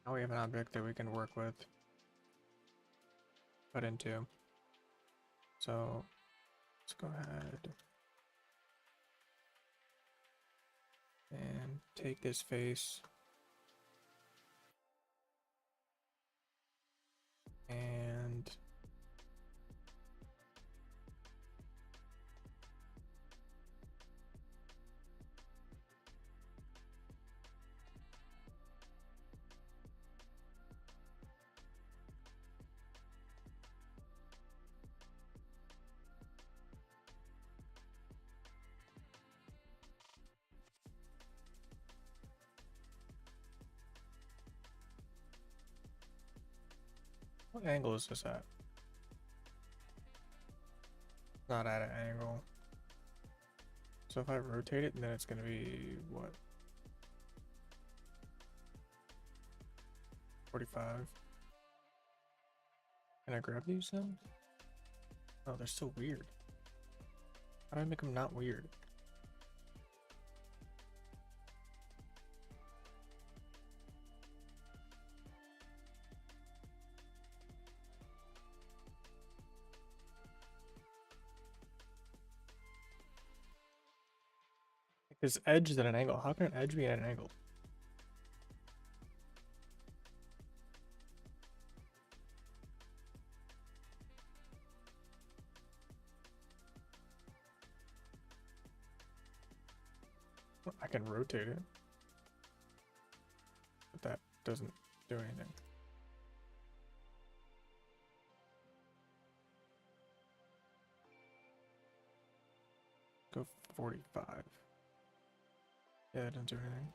[SPEAKER 1] Now we have an object that we can work with, put into. So let's go ahead and take this face and what angle is this at? Not at an angle. So if I rotate it, then it's gonna be what? 45. Can I grab these then? Oh, they're so weird. How do I make them not weird? This edge is at an angle. How can an edge be at an angle? I can rotate it, but that doesn't do anything. Go 45. Yeah, it doesn't do anything.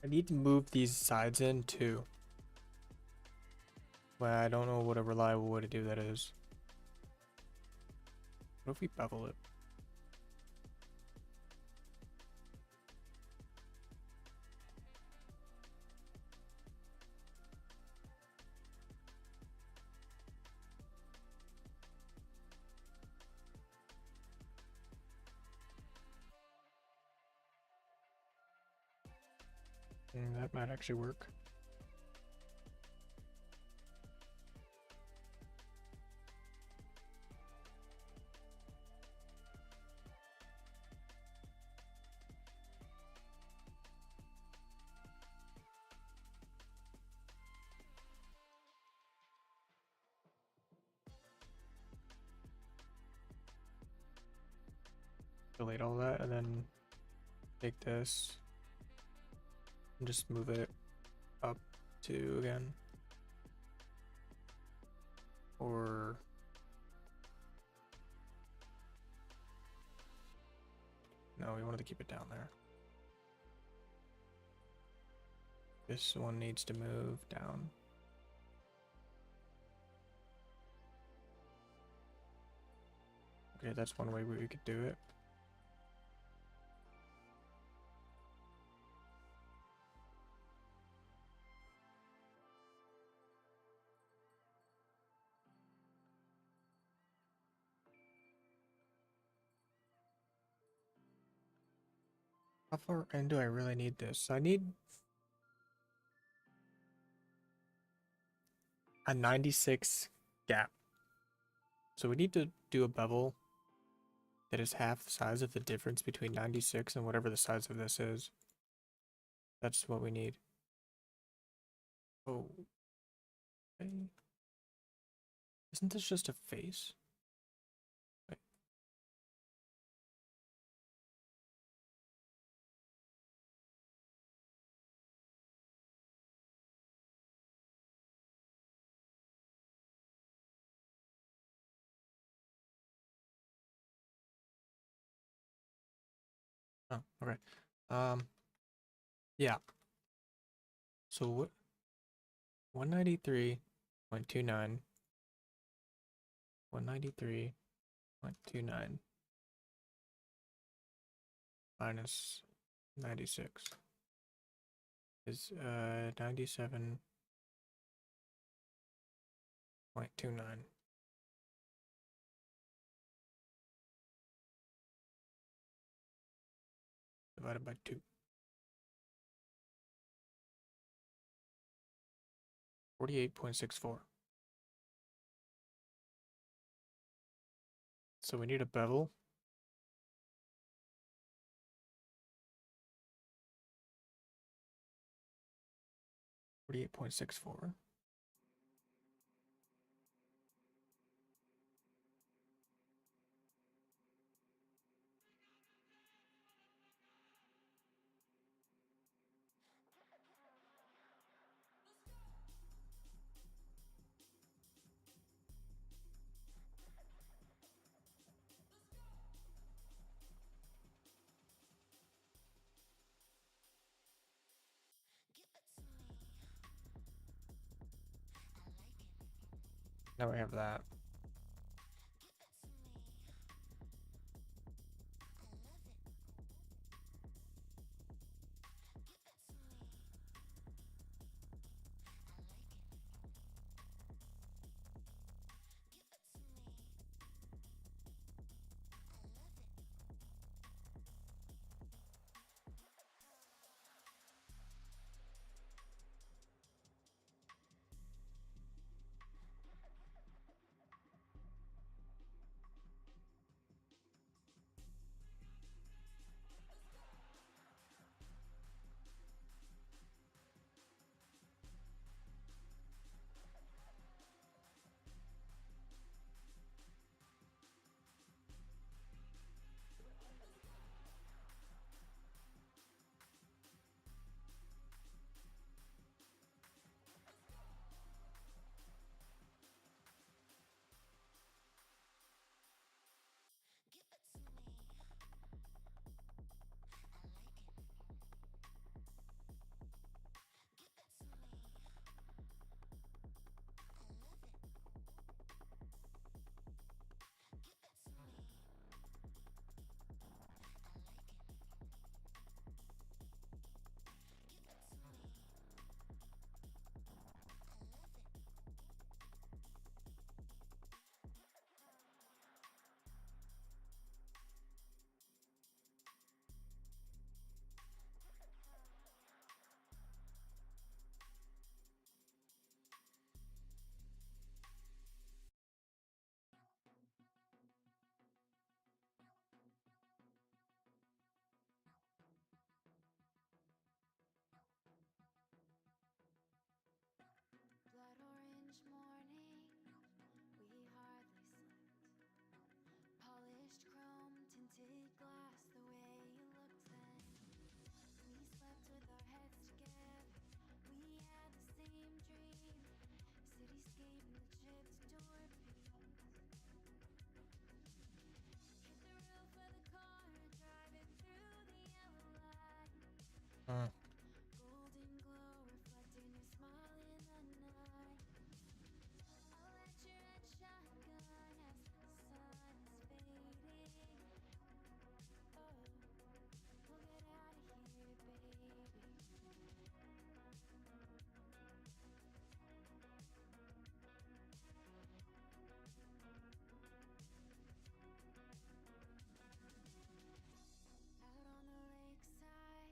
[SPEAKER 1] I need to move these sides in too. But I don't know what a reliable way to do that is. What if we bevel it? That might actually work. Delete all that and then take this and just move it up to again. Or no, we wanted to keep it down there. This one needs to move down. Okay, that's one way we could do it. How far in do I really need this? I need a 96 gap. So we need to do a bevel that is half the size of the difference between 96 and whatever the size of this is. That's what we need. Oh, okay. Isn't this just a face? Wait. Oh, okay. Yeah. So what? 193.29. 193.29 minus 96 is 97.29 divided by 2. 48.64. So we need a bevel. 48.64. Now we have that.
[SPEAKER 2] Blood orange morning, we hardly slept. Polished chrome, tinted glass, the way you looked then. We slept with our heads together, we had the same dream. Cityscape and the chipped door beams. Hit the roof of the car, driving through the yellow light. Golden glow reflecting your smile in the night. I'll let your head shotgun as the sun's fading. Oh, we'll get out of here, baby. Out on the lakeside,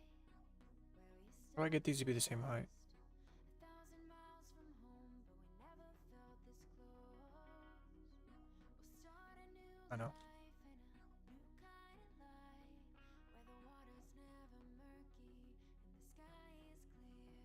[SPEAKER 2] where we
[SPEAKER 1] How do I get these to be the
[SPEAKER 2] started
[SPEAKER 1] same height?
[SPEAKER 2] lost. 1,000 miles from home, but we never felt this close. We'll start a new
[SPEAKER 1] I know.
[SPEAKER 2] life in a new kind of light, where the water's never murky and the sky is clear.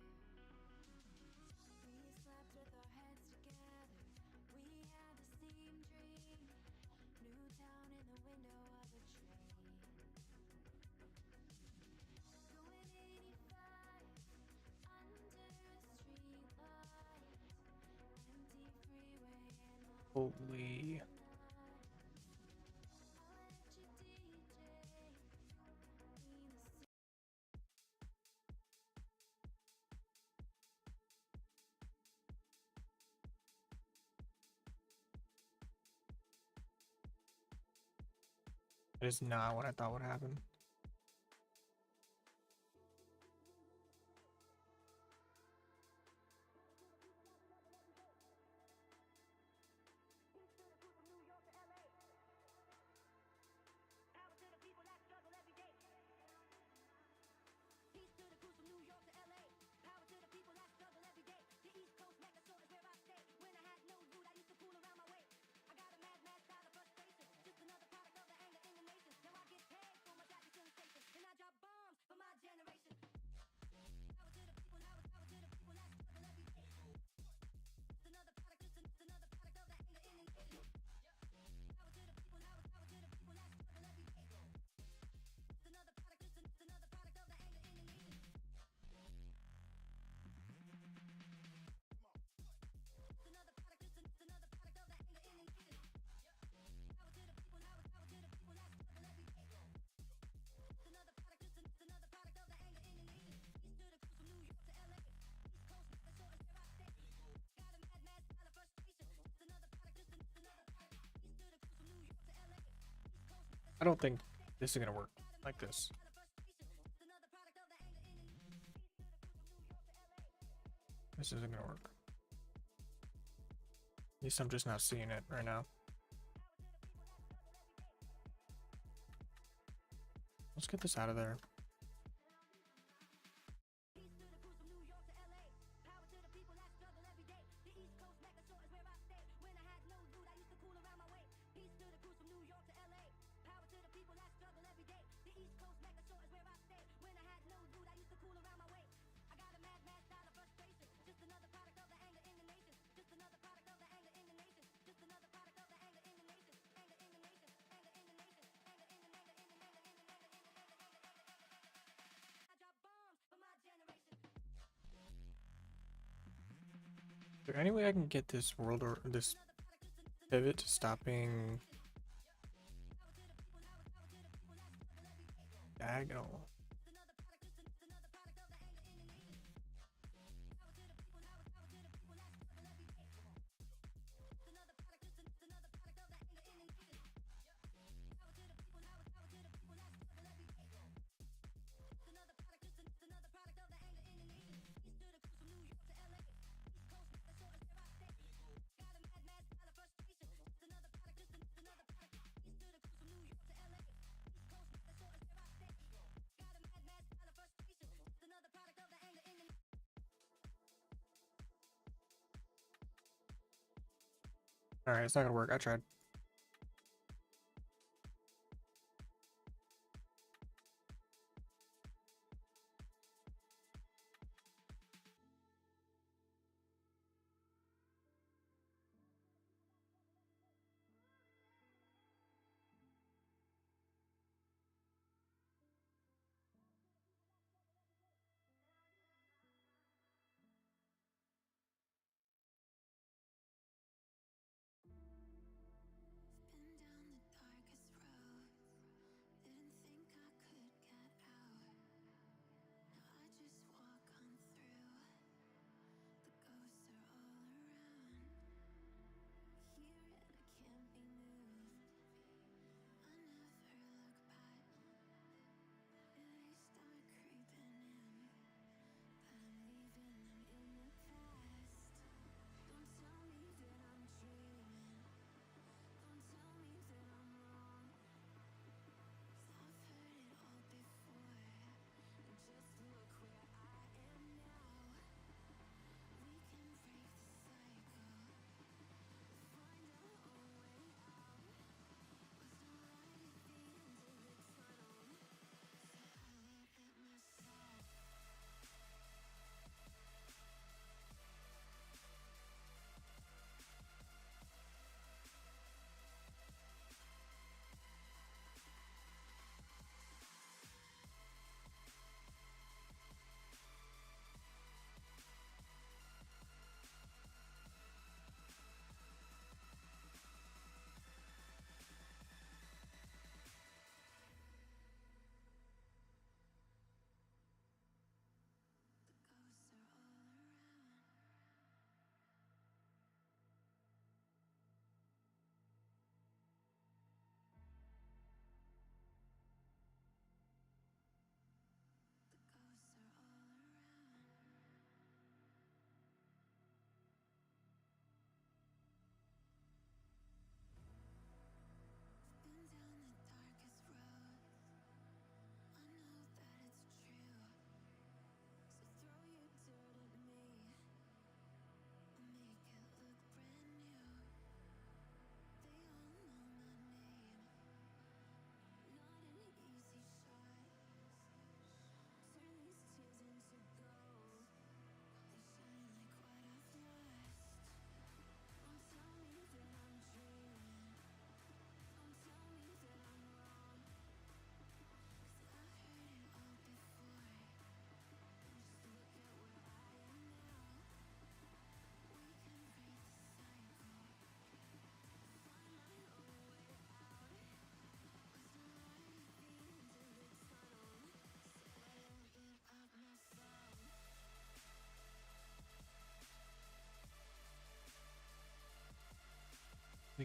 [SPEAKER 1] Holy. It is not what I thought would happen. I don't think this is gonna work like this. This isn't gonna work. At least I'm just not seeing it right now. Let's get this out of there. Is there any way I can get this world or this pivot to stop being diagonal? Alright, it's not gonna work. I tried.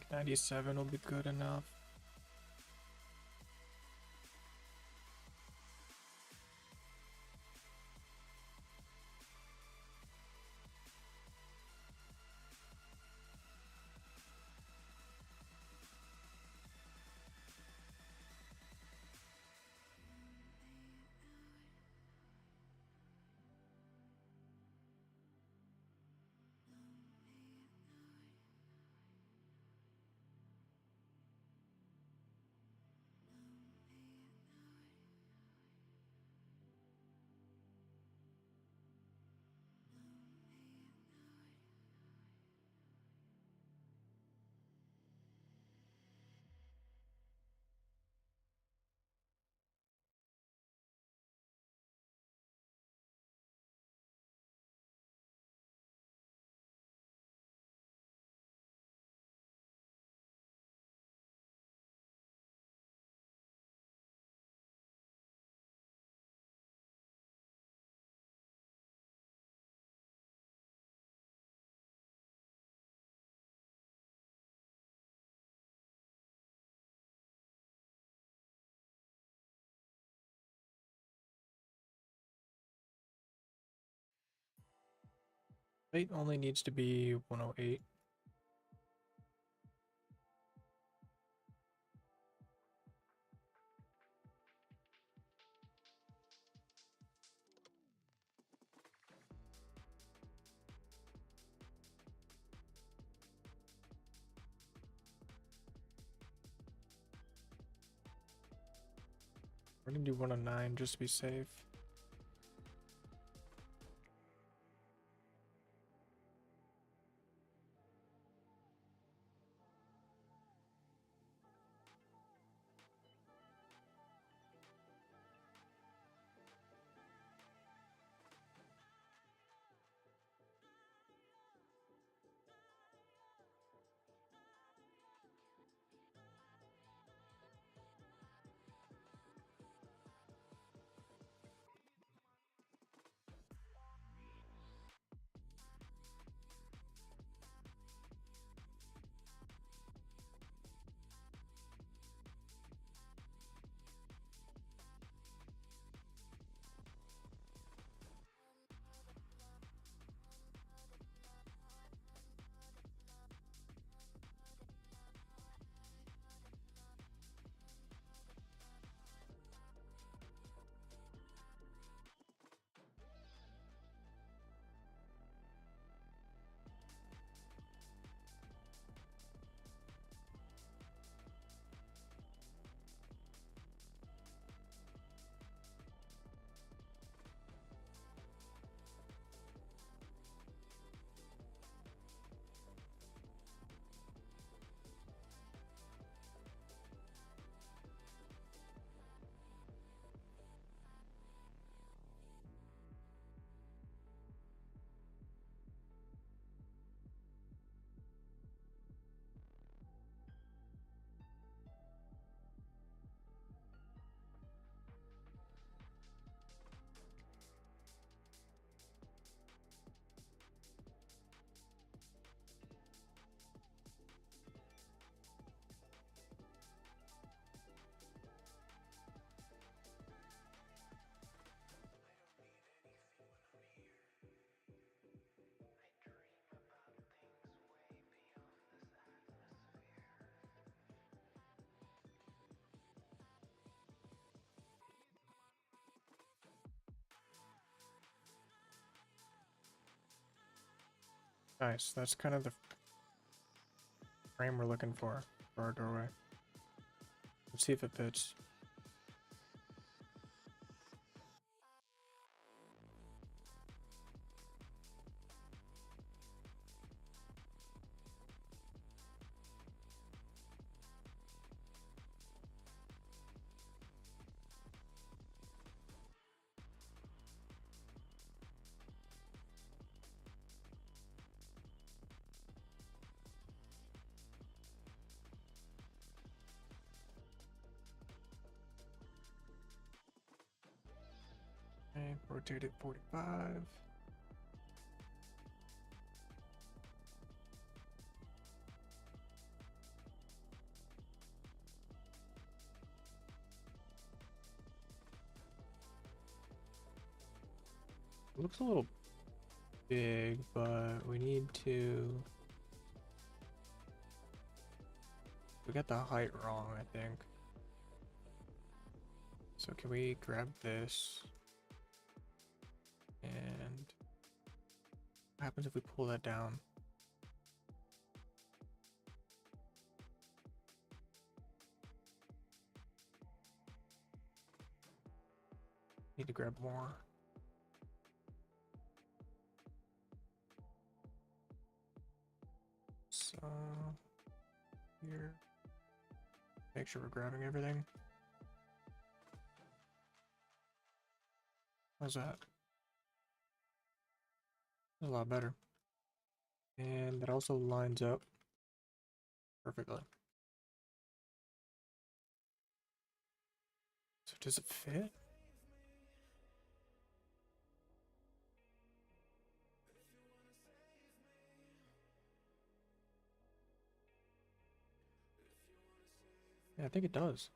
[SPEAKER 1] Like 97 will be good enough. Weight only needs to be 108. We're gonna do 109 just to be safe. Nice. That's kind of the frame we're looking for our doorway. Let's see if it fits. Okay, rotate it 45. looks a little big, but we need to... We got the height wrong, I think. So can we grab this? And what happens if we pull that down? Need to grab more. So here, make sure we're grabbing everything. How's that? A lot better. And that also lines up perfectly. So does it fit? Yeah, I think it does.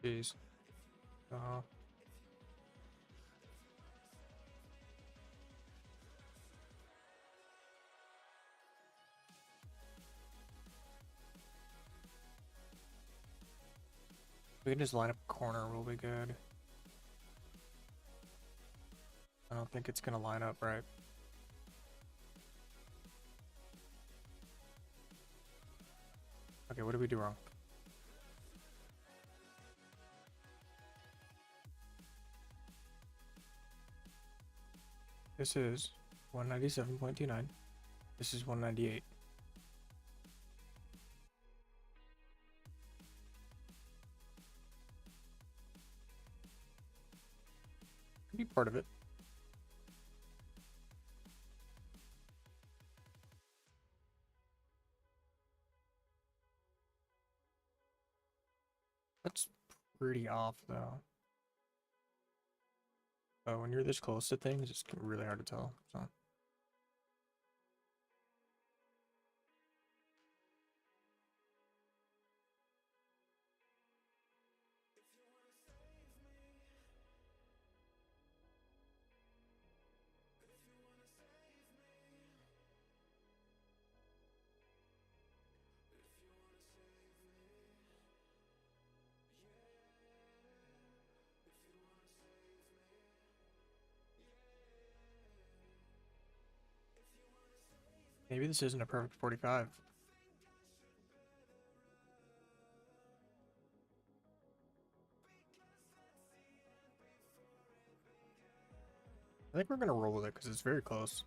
[SPEAKER 1] Jeez. Uh, we can just line up a corner, we'll be good. I don't think it's gonna line up right. Okay, what did we do wrong? This is 197.29. This is 198. Could be part of it. That's pretty off though. But when you're this close to things, it's really hard to tell. So maybe this isn't a perfect 45. I think we're gonna roll with it because it's very close.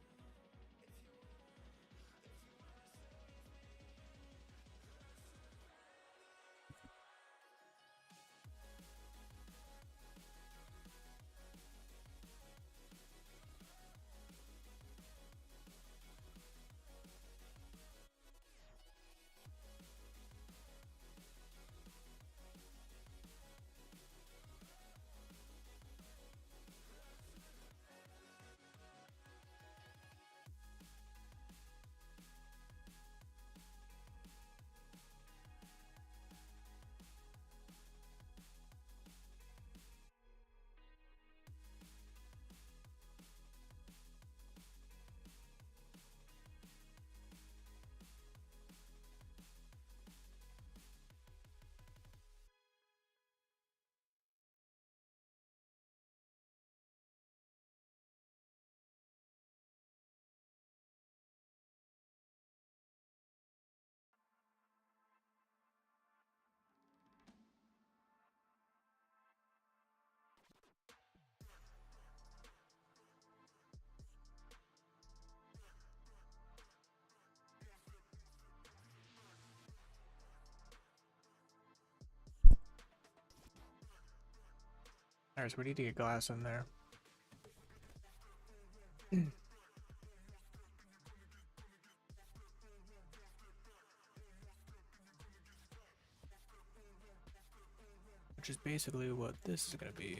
[SPEAKER 1] Alright, so we need to get glass in there. which is basically what this is gonna be.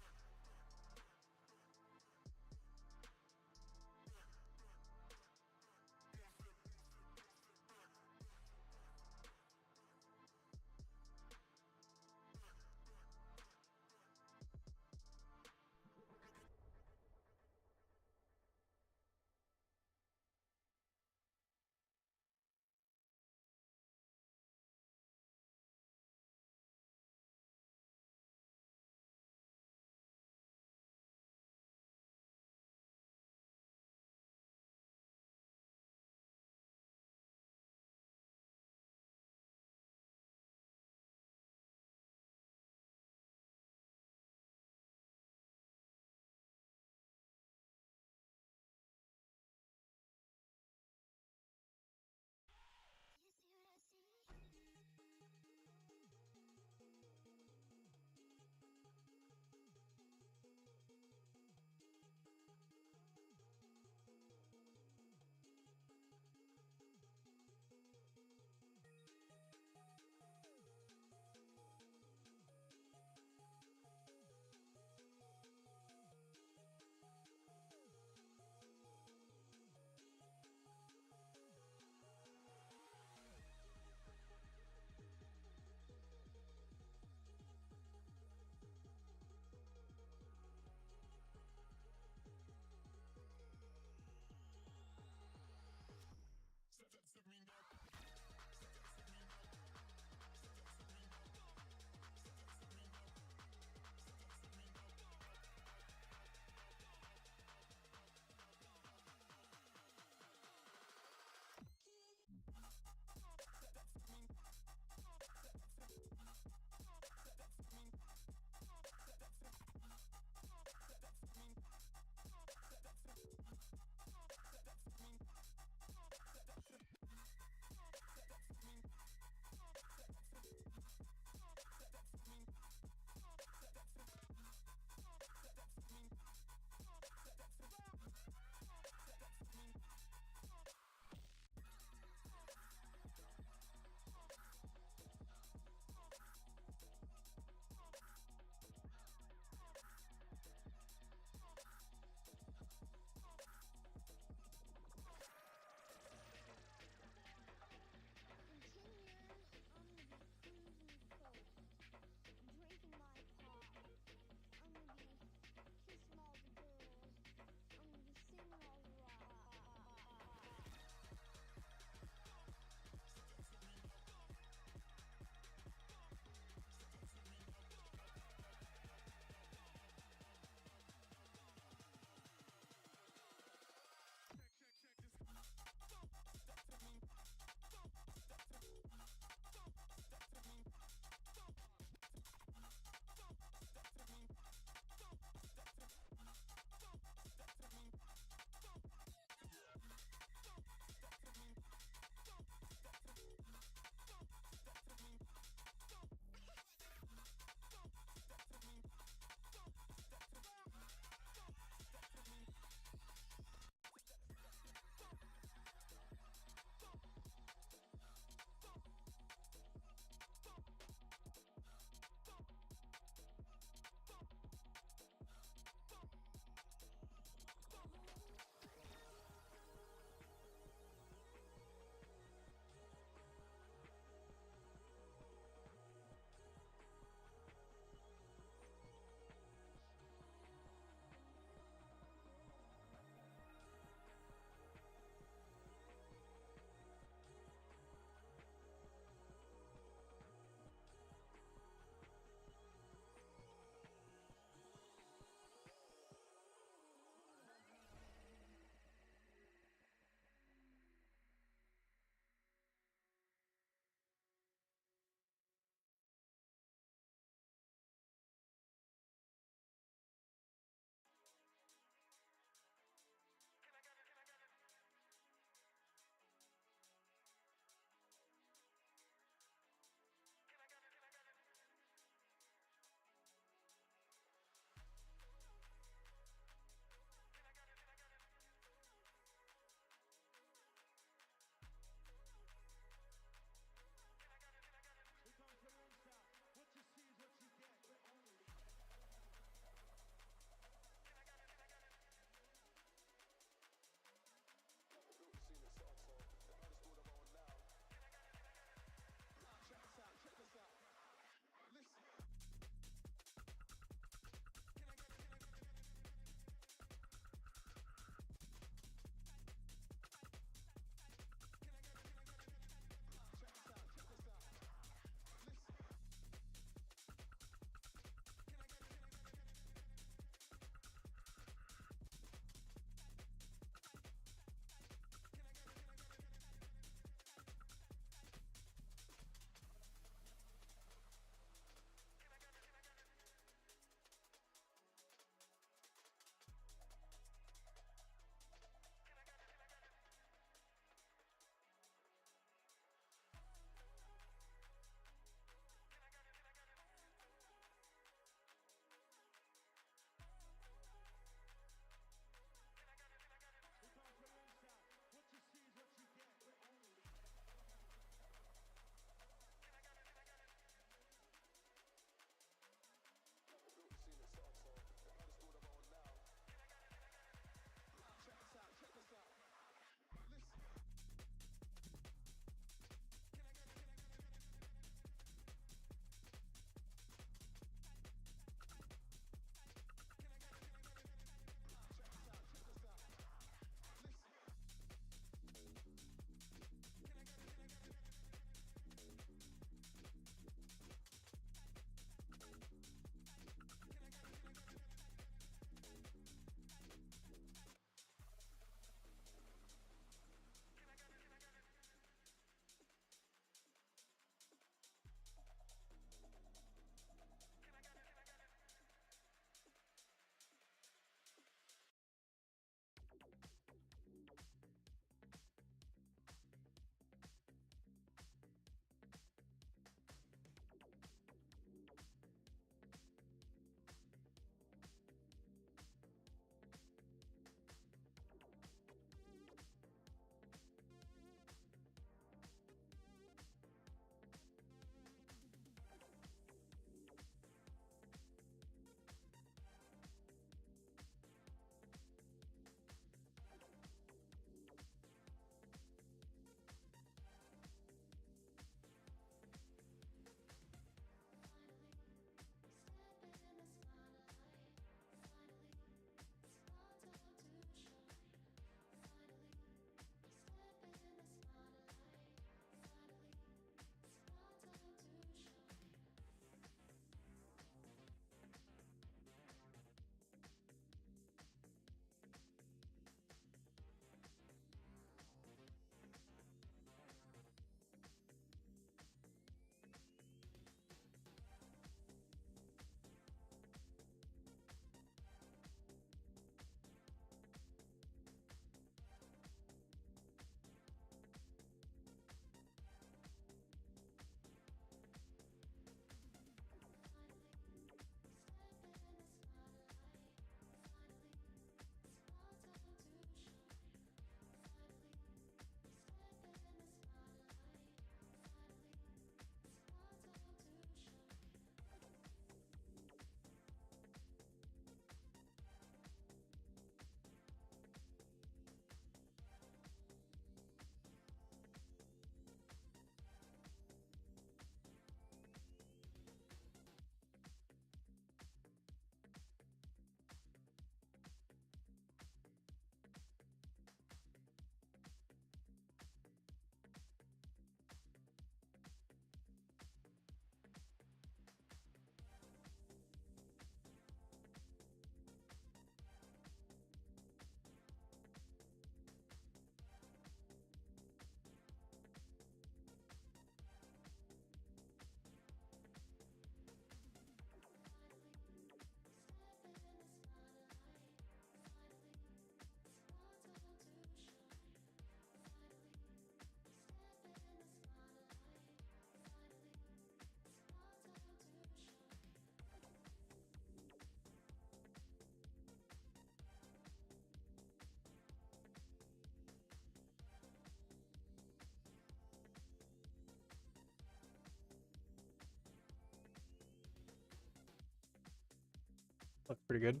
[SPEAKER 1] Look pretty good.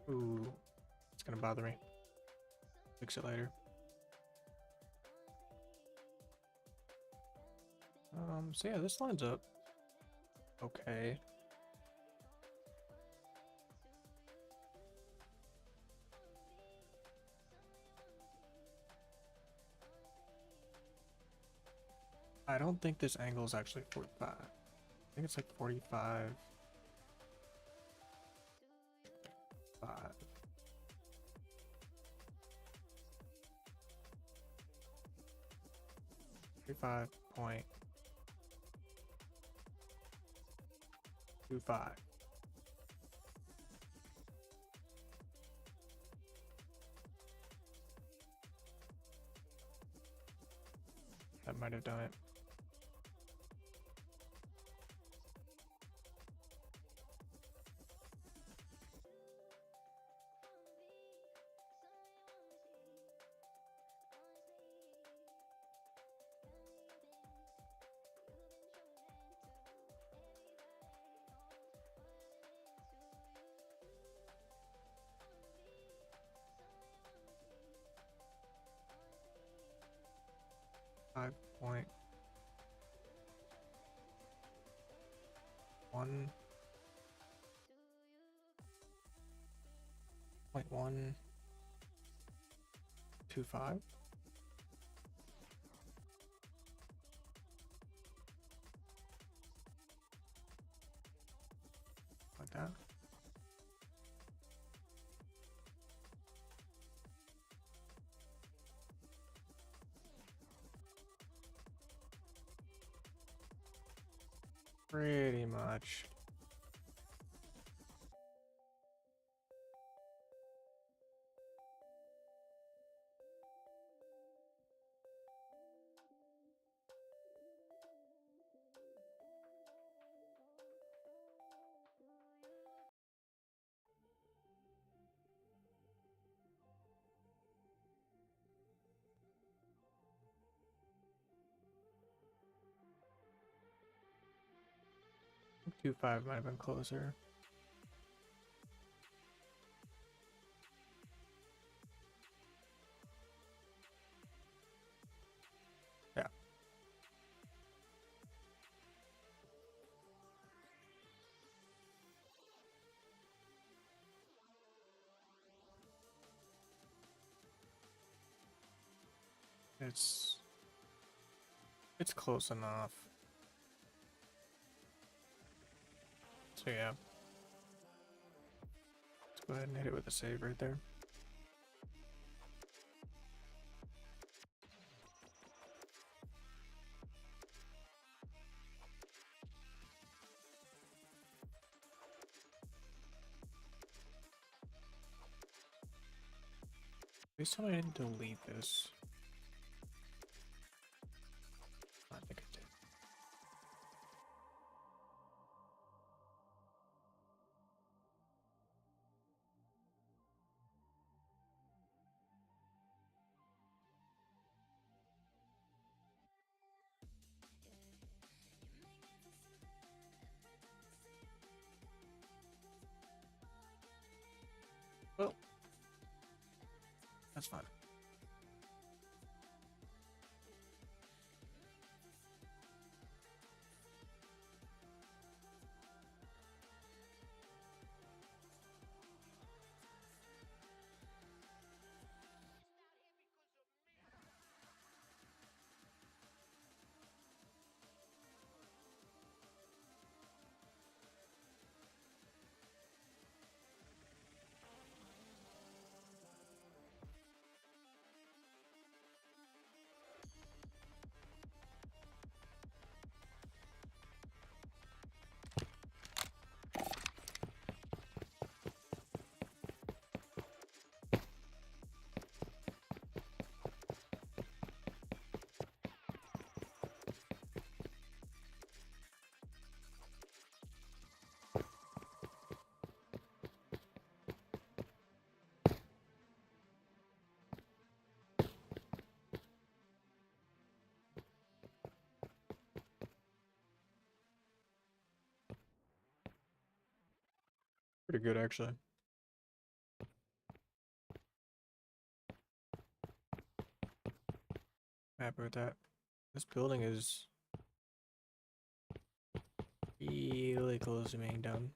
[SPEAKER 1] Ooh, it's gonna bother me. Fix it later. So yeah, this lines up okay. I don't think this angle is actually 45. I think it's like 45. 5. 35.25. That might have done it. Five point 1.125. Like that. Pretty much. I think 2.5 might have been closer. Yeah. It's close enough. So yeah. Let's go ahead and hit it with a save right there. Please tell me I didn't delete this. I think I did. Well, that's fine. Pretty good, actually. Happy with that. This building is really close to being done.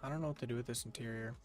[SPEAKER 1] I don't know what to do with this interior.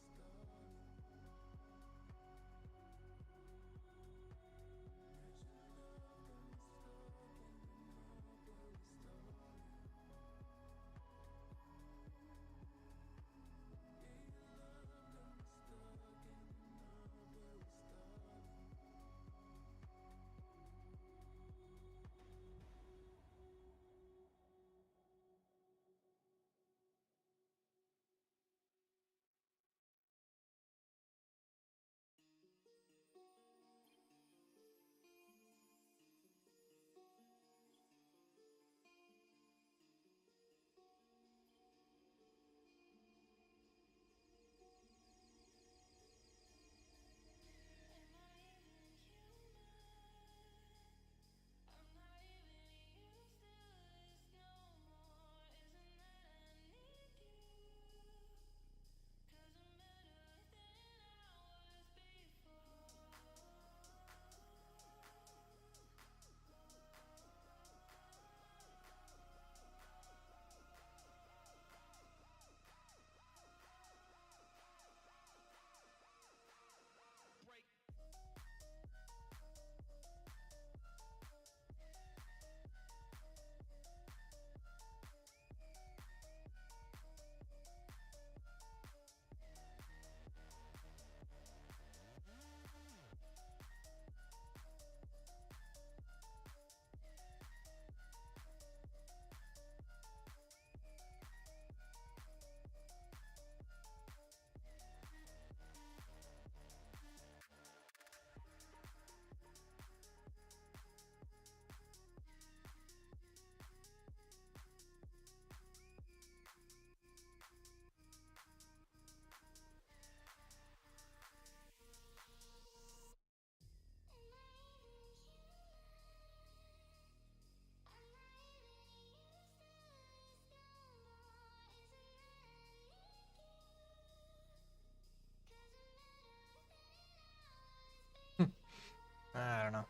[SPEAKER 1] I don't know.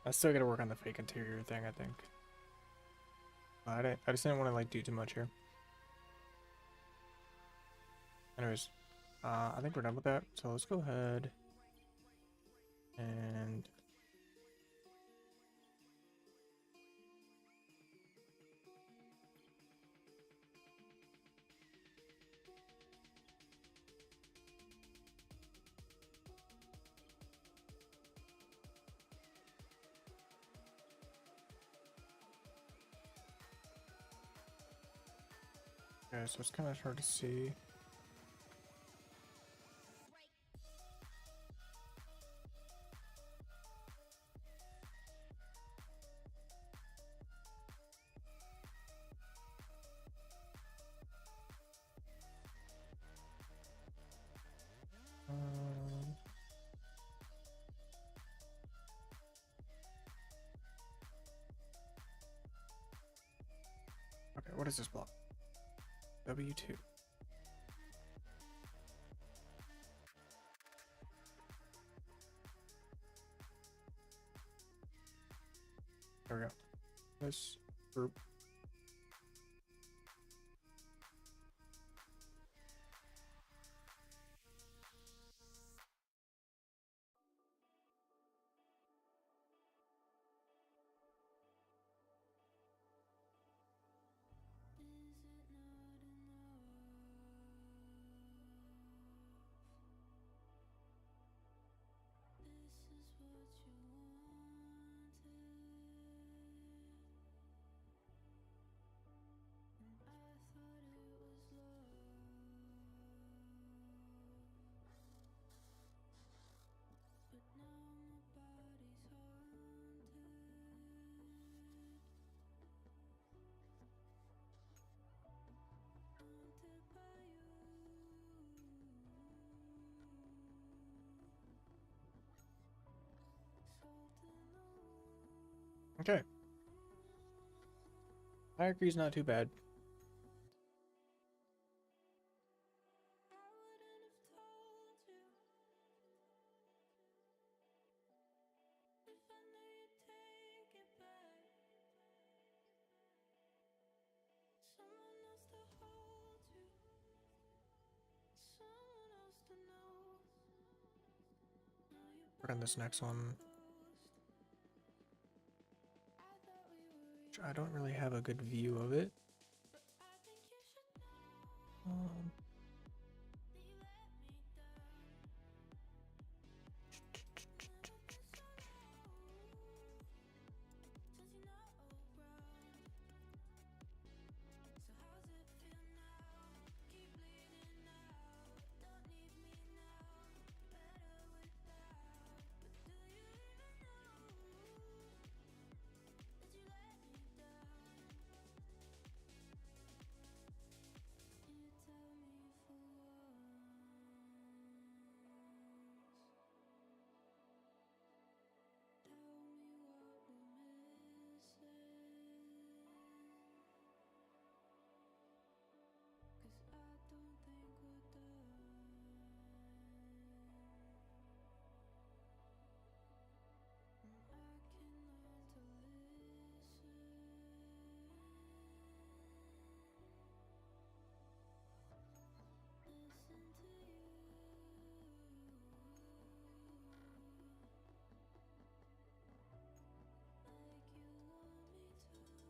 [SPEAKER 1] I still gotta work on the fake interior thing, I think. I just didn't want to like do too much here. Anyways, I think we're done with that. So let's go ahead and okay, so it's kind of hard to see. Um, okay, what is this block? W2. There we go. This group. Okay. Hierarchy's not too bad. Work on this next one. I don't really have a good view of it.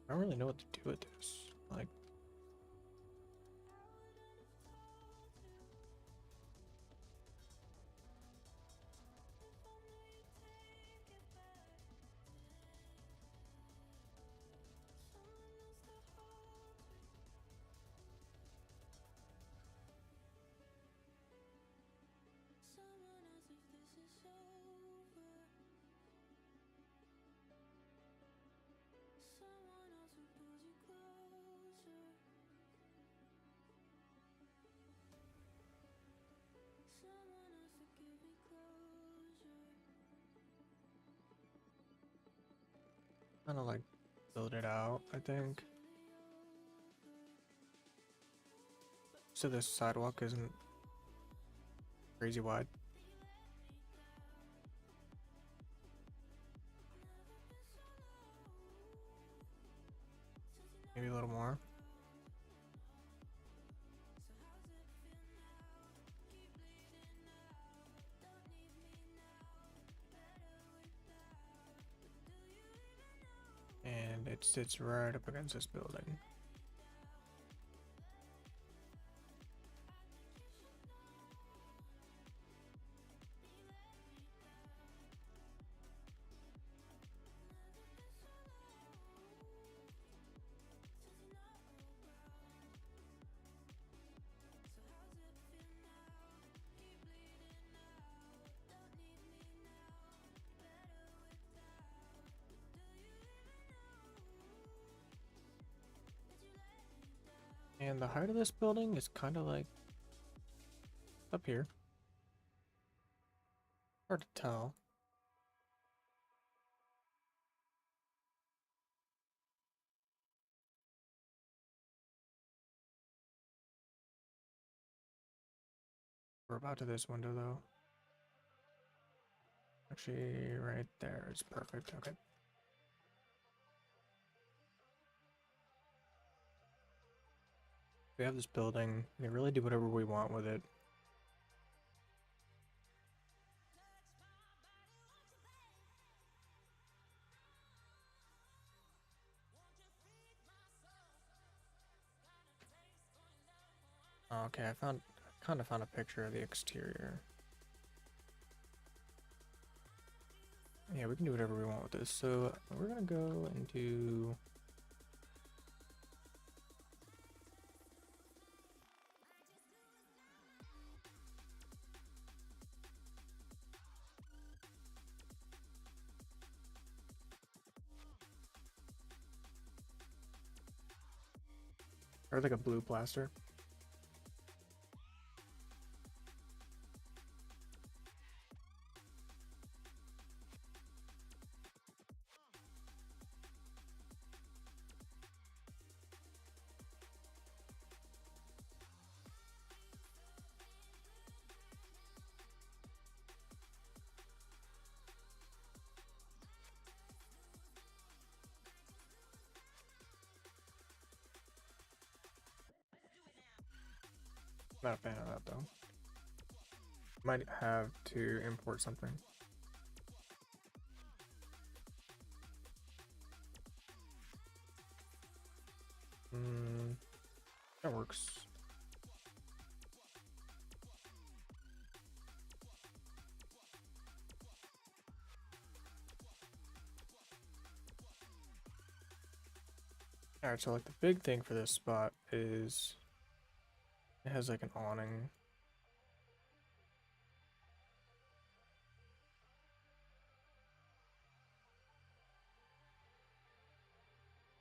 [SPEAKER 1] I don't really know what to do with this. Like, kind of like build it out, I think. So this sidewalk isn't crazy wide. Maybe a little more. And it sits right up against this building. And the height of this building is kind of like up here. Hard to tell. We're about to this window though. Actually, right there is perfect. Okay. We have this building. We can really do whatever we want with it. Okay, I kind of found a picture of the exterior. Yeah, we can do whatever we want with this. So we're gonna go and do. Or like a blue plaster. Not a fan of that though. Might have to import something. That works. Alright, so like the big thing for this spot is it has like an awning.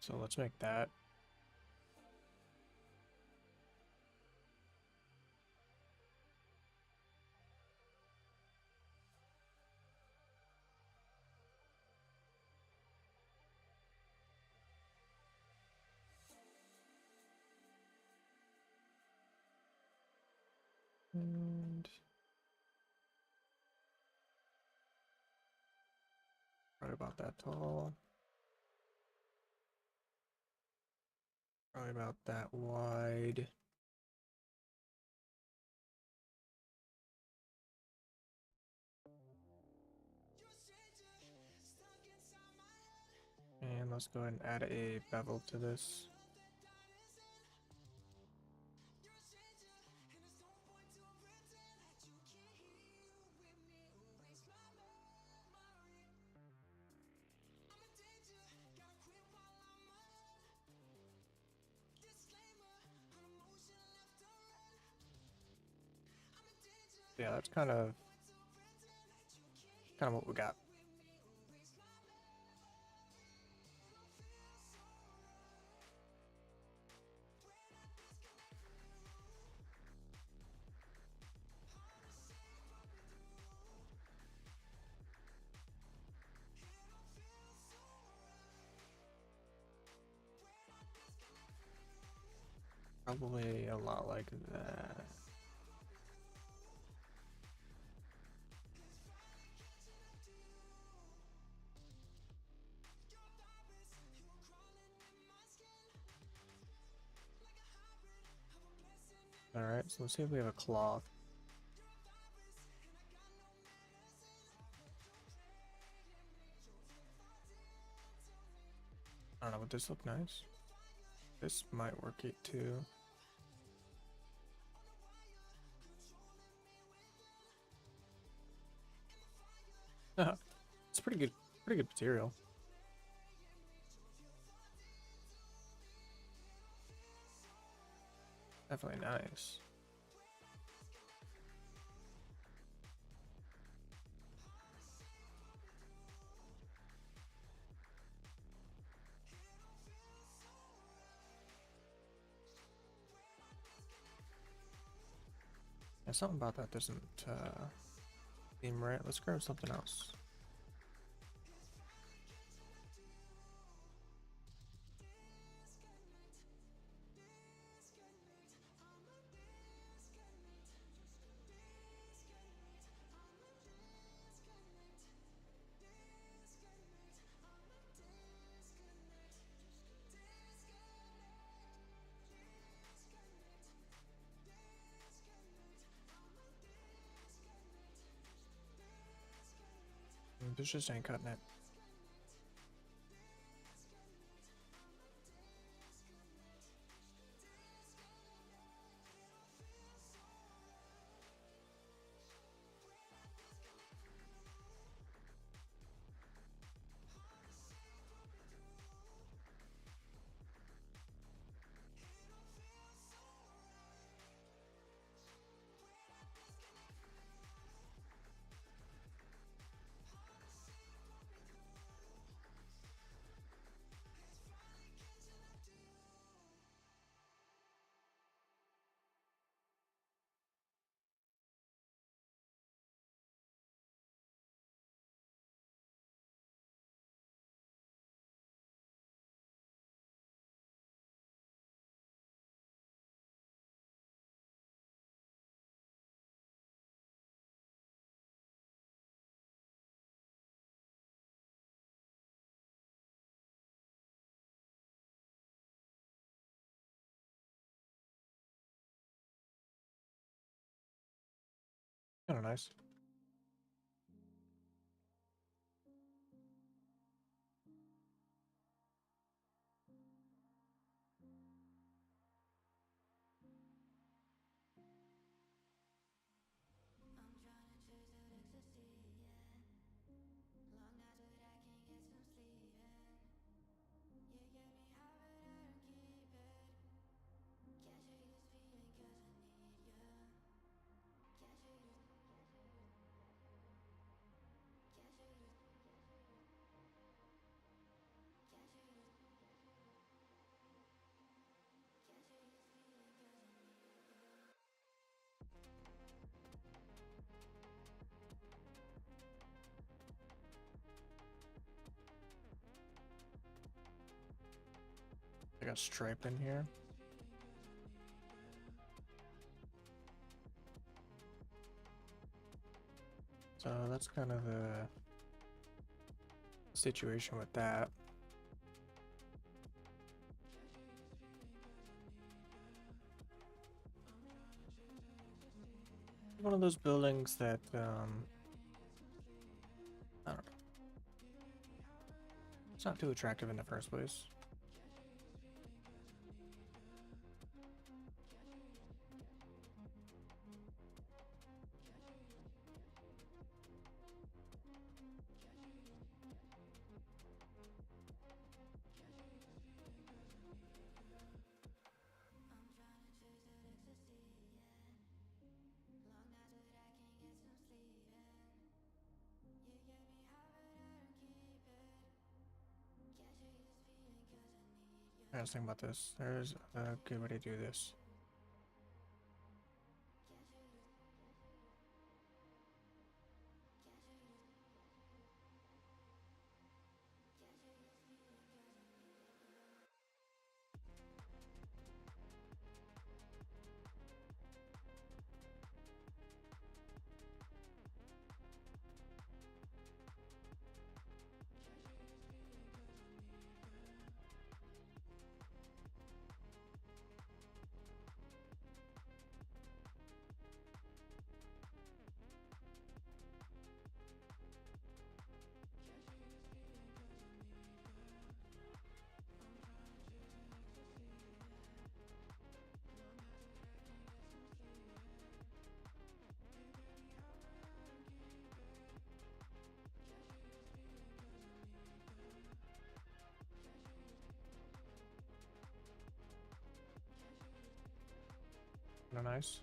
[SPEAKER 1] So let's make that. And probably about that tall. Probably about that wide. And let's go ahead and add a bevel to this. Yeah, that's kind of what we got. Probably a lot like that. Alright, so let's see if we have a cloth. I don't know, would this look nice? This might work it too. It's pretty good material. Definitely nice. Yeah, something about that doesn't seem right. Let's grab something else. This just ain't cutting it. Kind of nice. I got stripe in here. So that's kind of the situation with that. One of those buildings that I don't know. It's not too attractive in the first place. I was thinking about this. There's a good way to do this. Kinda nice.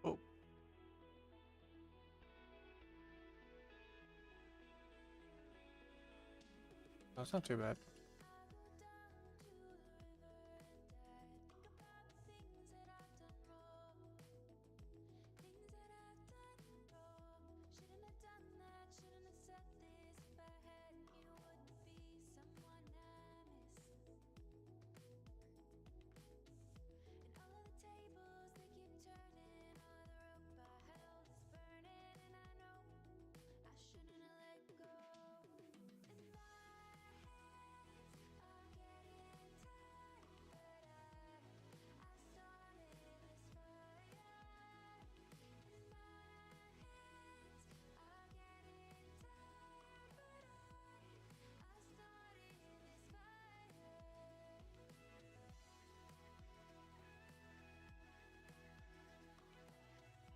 [SPEAKER 1] Oh, that's not too bad.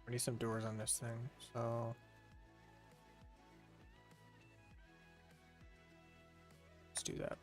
[SPEAKER 1] We need some doors on this thing, so let's do that.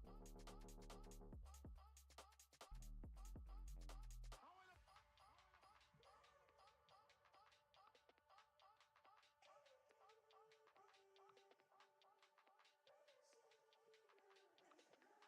[SPEAKER 3] Hello, no one is available to take your call. Please leave a message after the tone.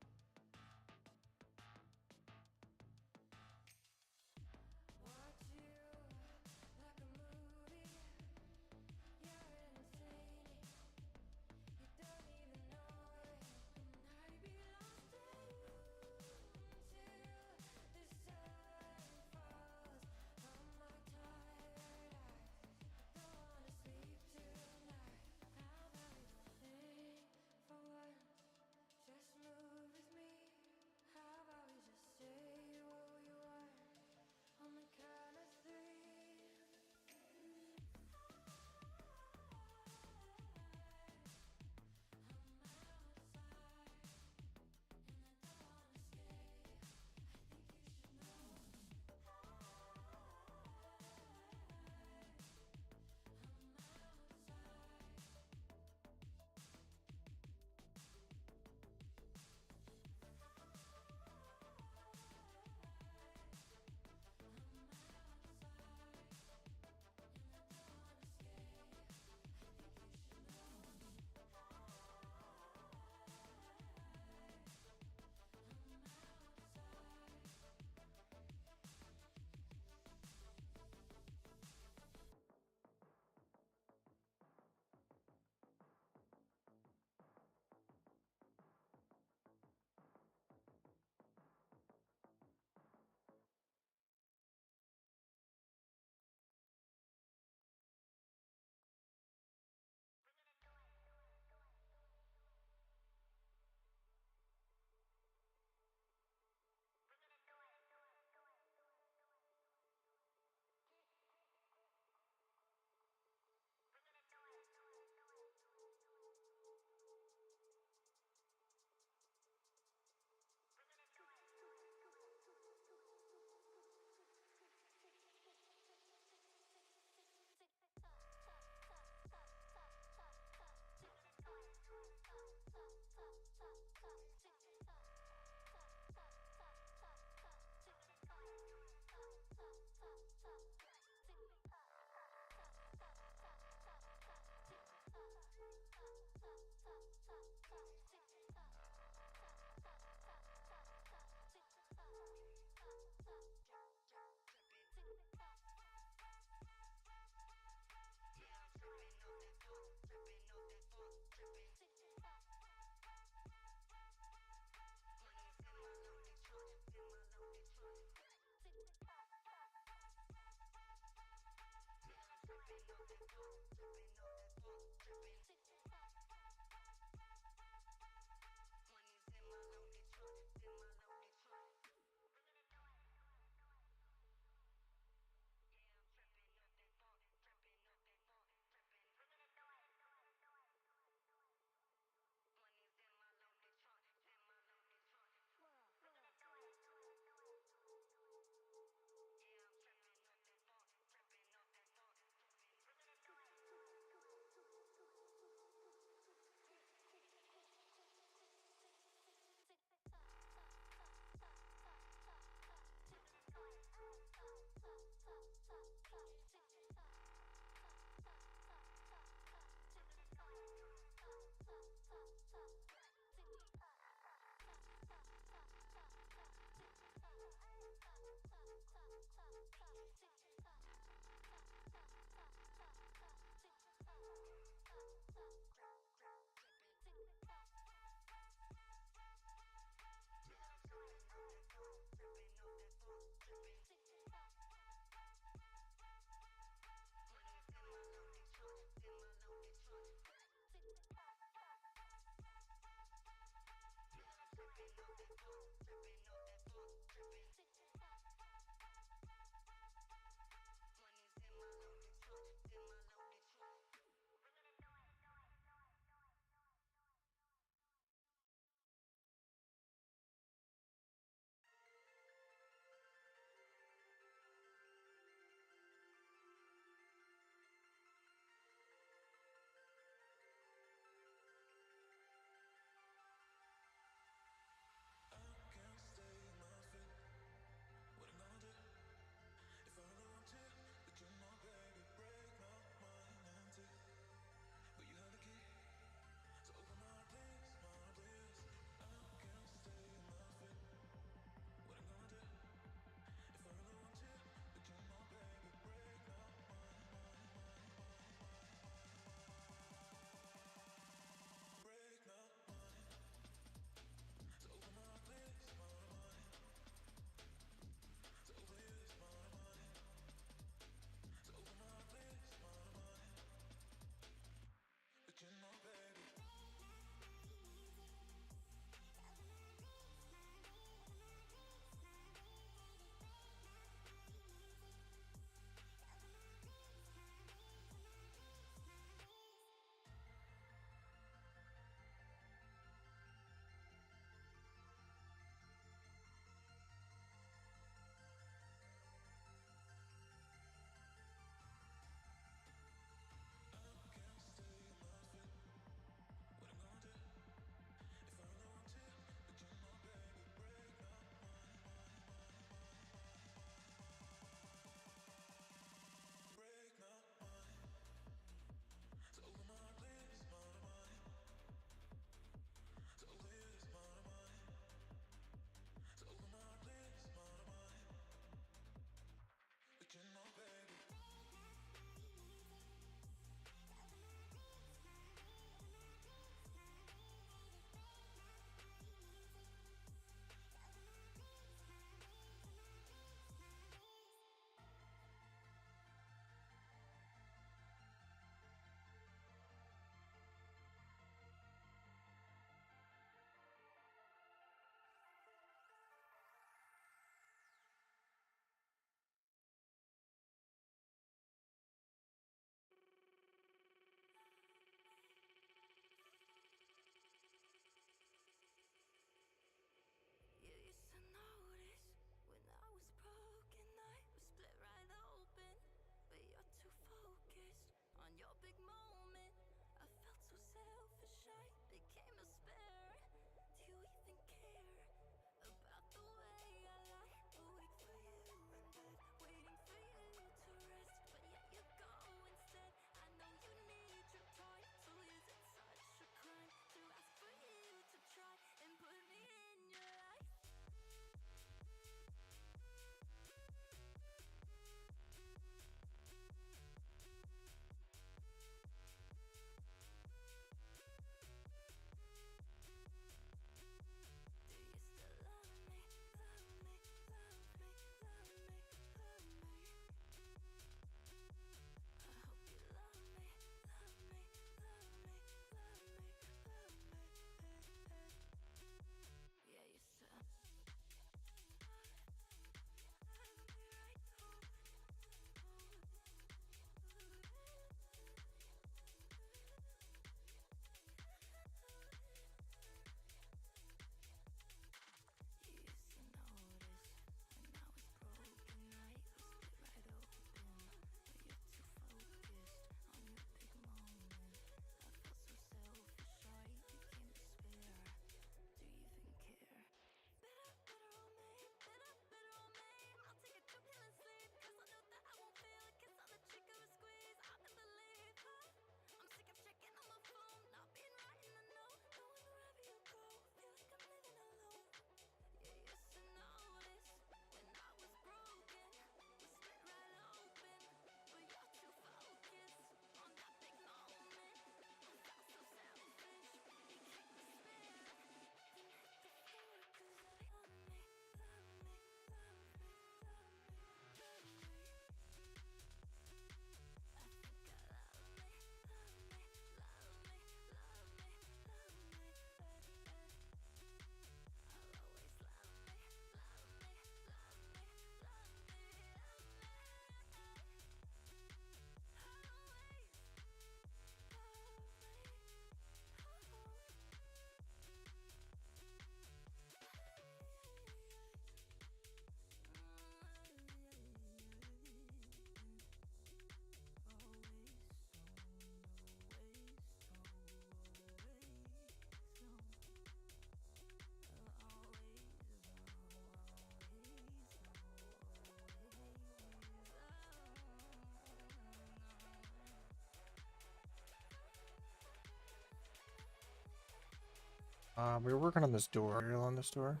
[SPEAKER 1] We were working on this door, on this door.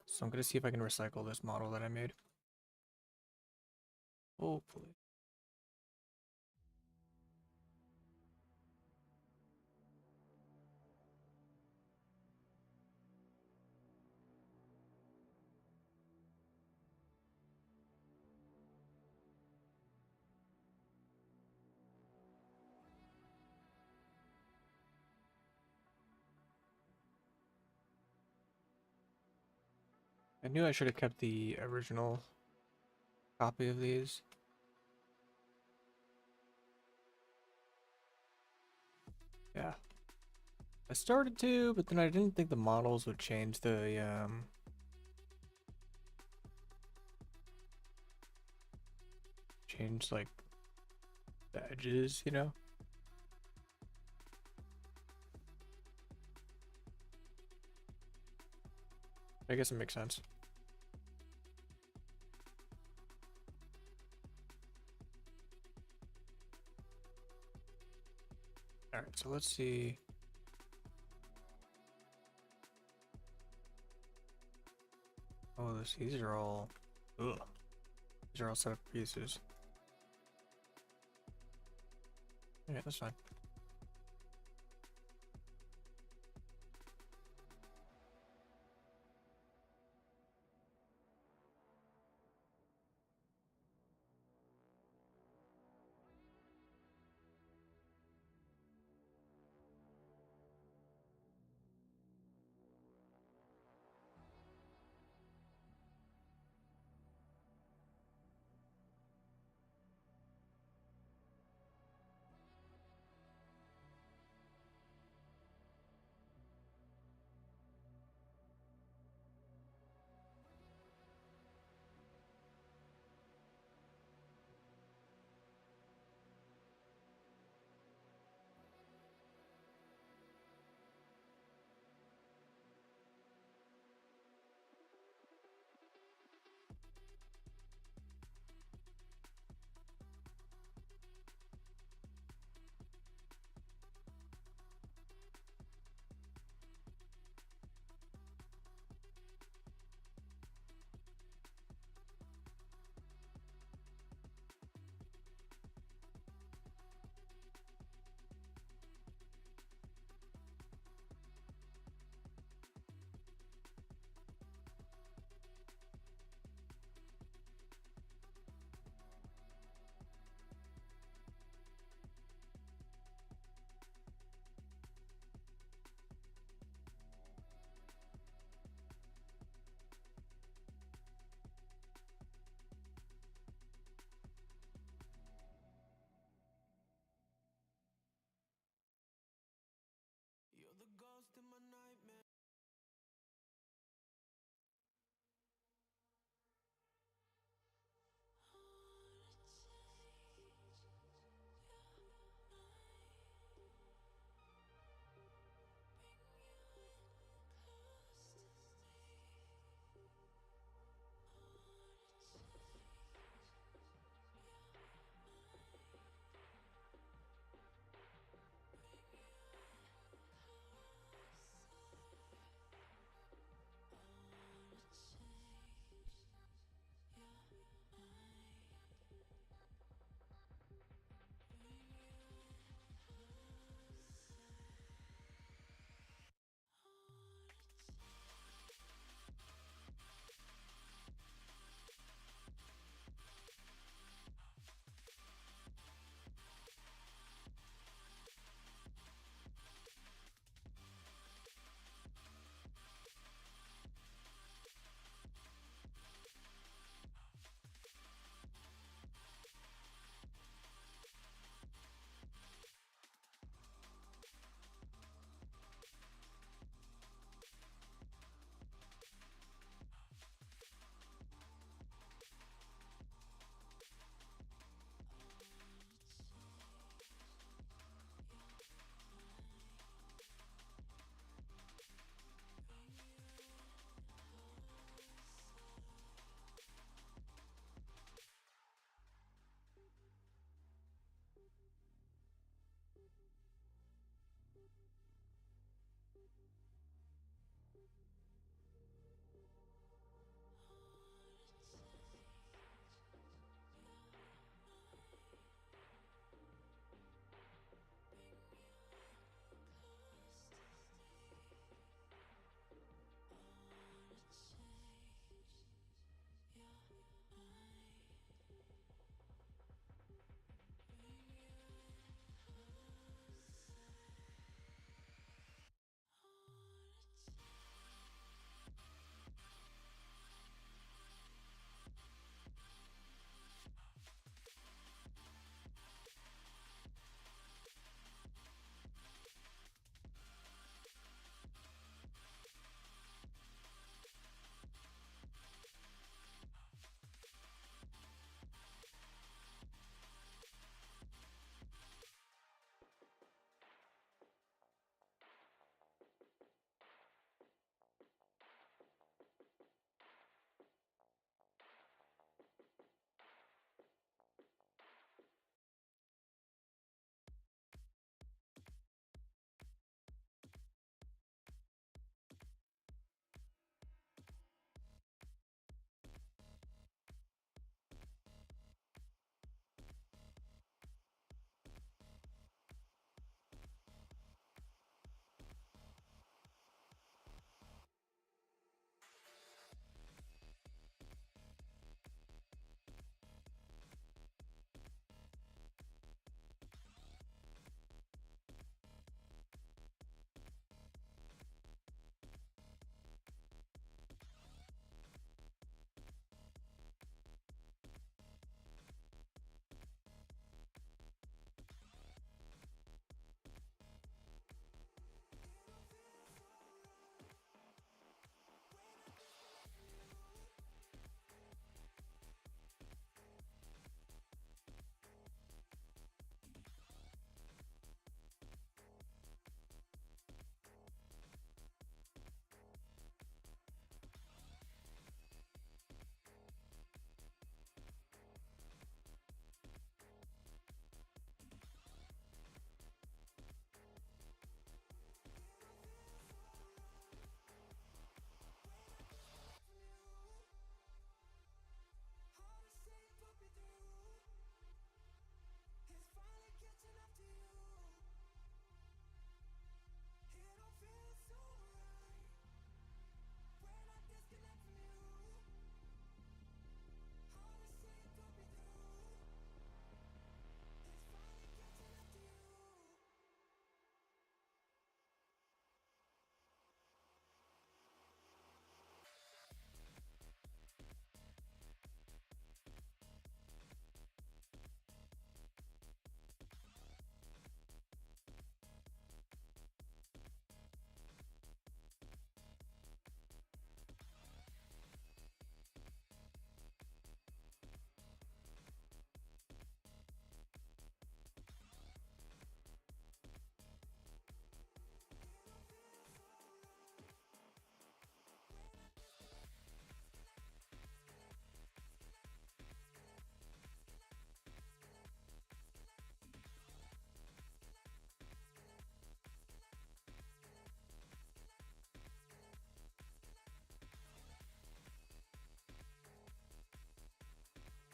[SPEAKER 1] So I'm gonna see if I can recycle this model that I made. Hopefully. I knew I should have kept the original copy of these. Yeah. I started to, but then I didn't think the models would change change like the edges, you know? I guess it makes sense. Alright, so let's see. Oh, these are all... Ugh. These are all set up pieces. Yeah, that's fine.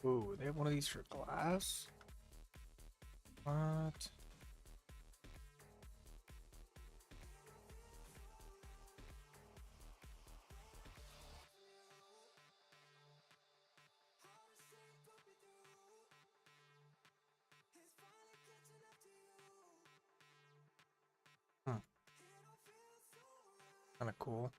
[SPEAKER 1] Ooh, they have one of these for glass? What? Hmm, kind of cool.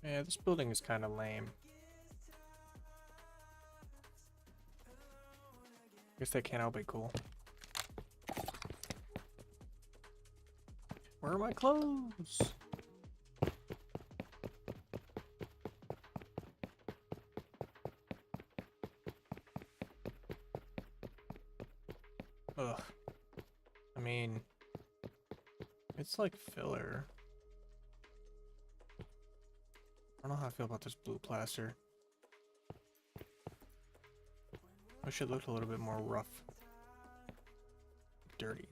[SPEAKER 1] Yeah, this building is kind of lame. Guess that can't all be cool. Where are my clothes? Ugh. I mean, it's like filler. I don't know how I feel about this blue plaster. Wish it looked a little bit more rough. Dirty.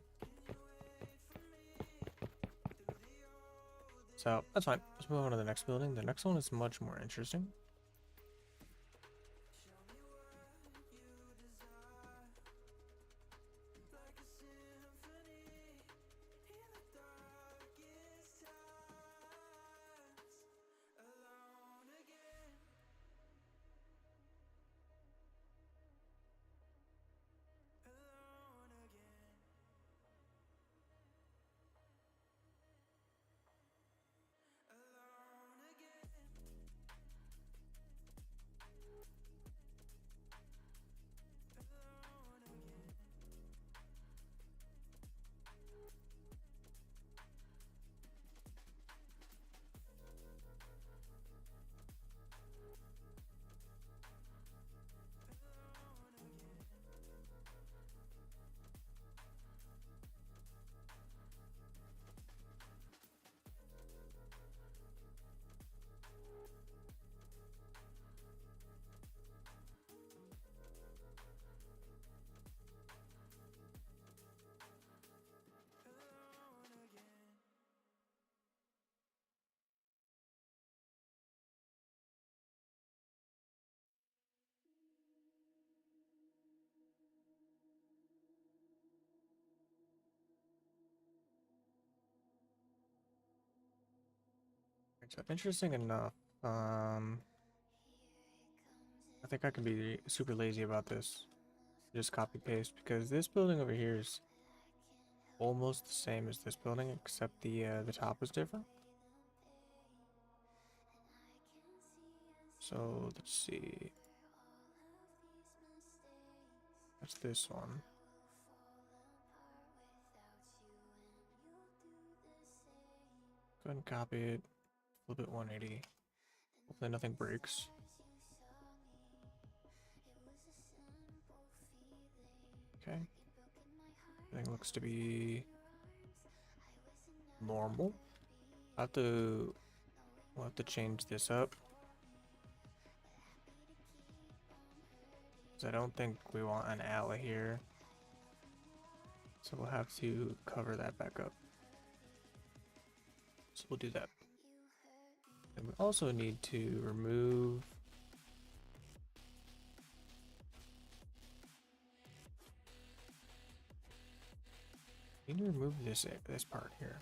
[SPEAKER 1] So, that's fine. Let's move on to the next building. The next one is much more interesting. So interesting enough. I think I can be super lazy about this. Just copy paste because this building over here is almost the same as this building, except the top is different. So let's see. That's this one. Go ahead and copy it. Flip it 180. Hopefully nothing breaks. Okay. Everything looks to be normal. We'll have to change this up. Because I don't think we want an alley here. So we'll have to cover that back up. So we'll do that. And we also need to remove this part here.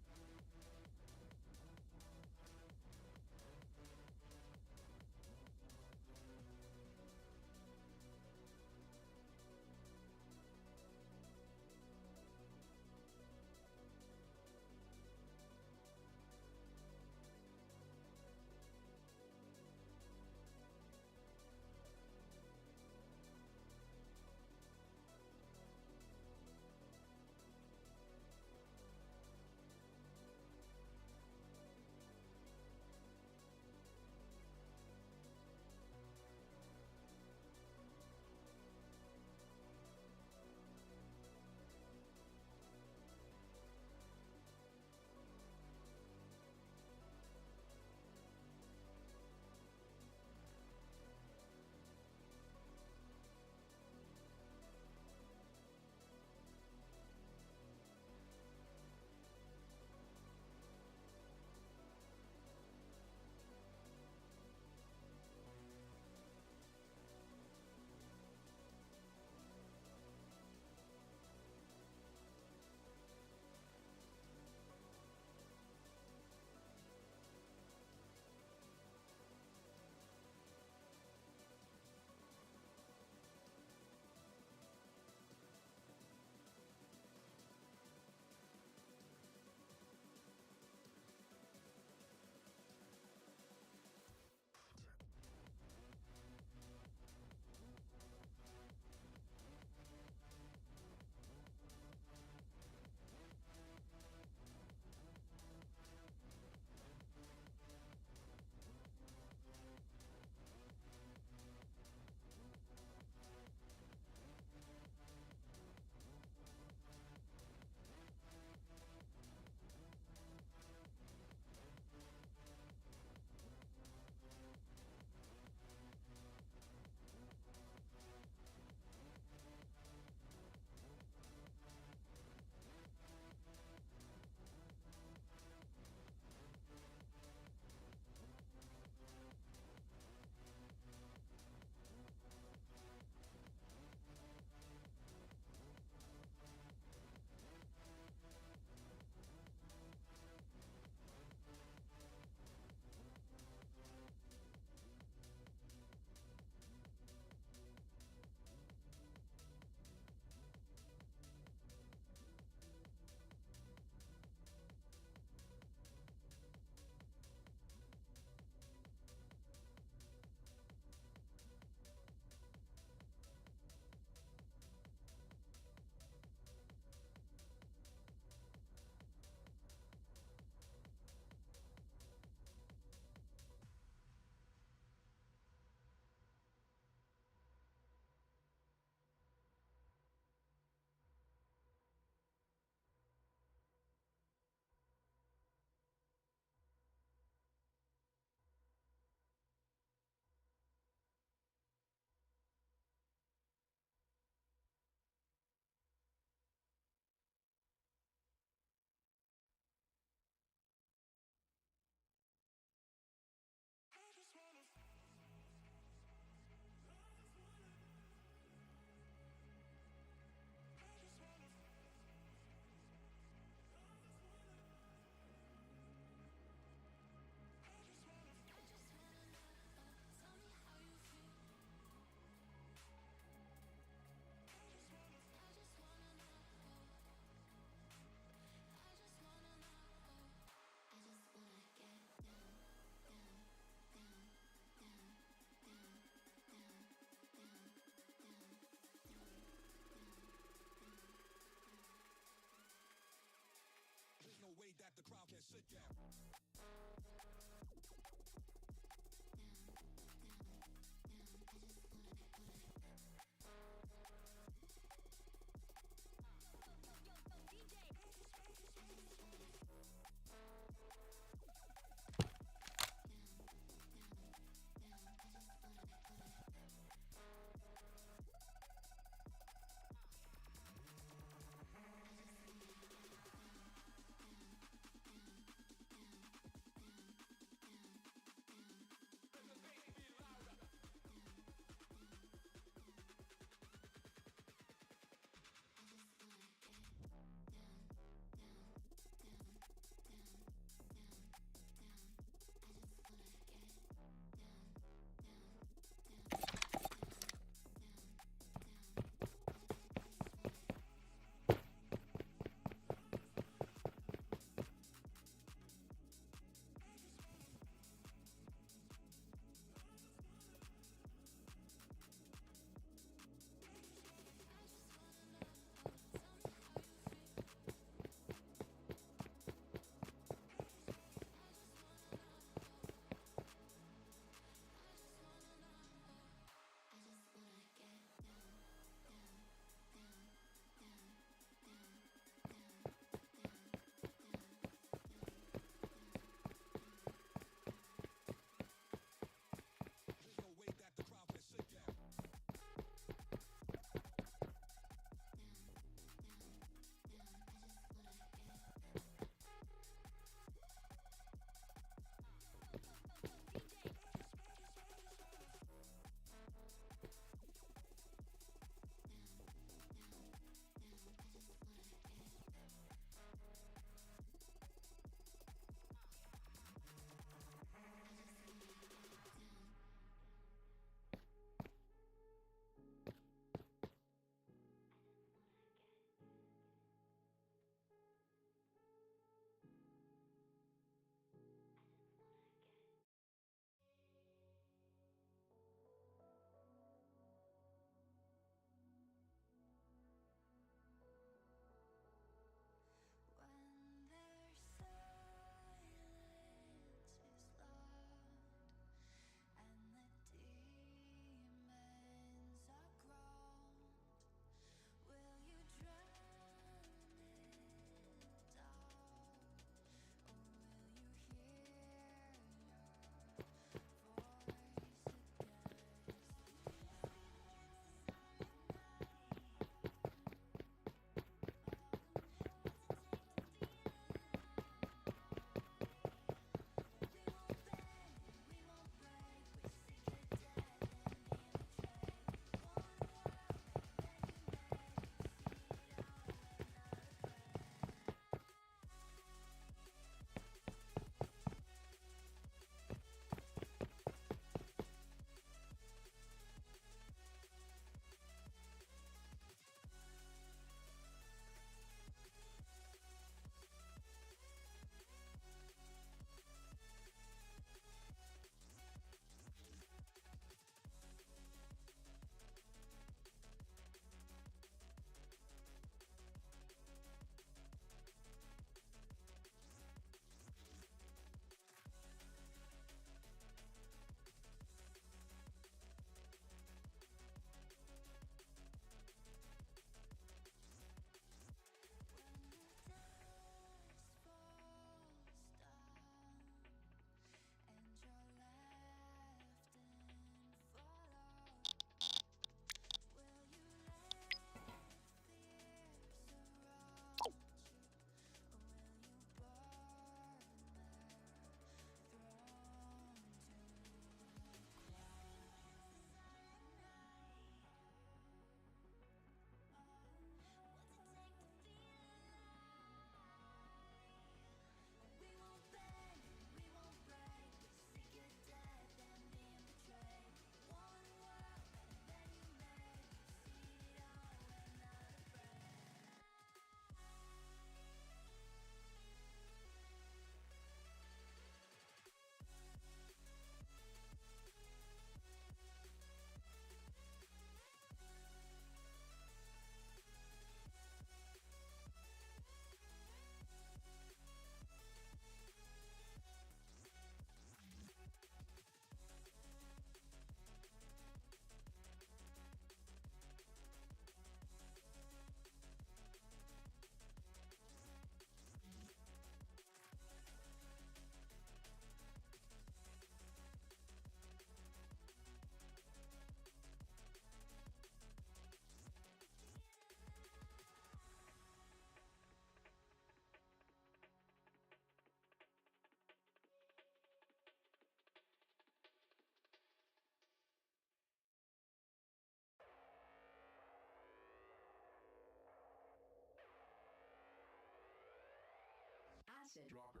[SPEAKER 3] Acid dropper.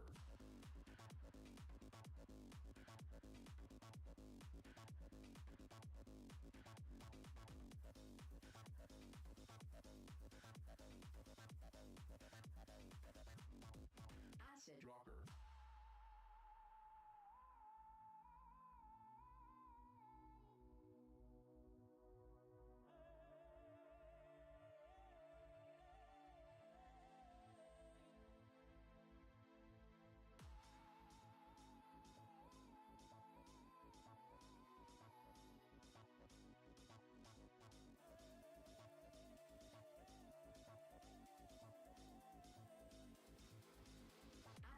[SPEAKER 3] Acid dropper.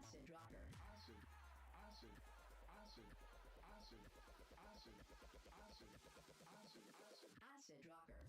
[SPEAKER 3] Acid dropper. Acid. Acid. Acid. Acid. Acid. Acid. Acid. Acid. Acid dropper.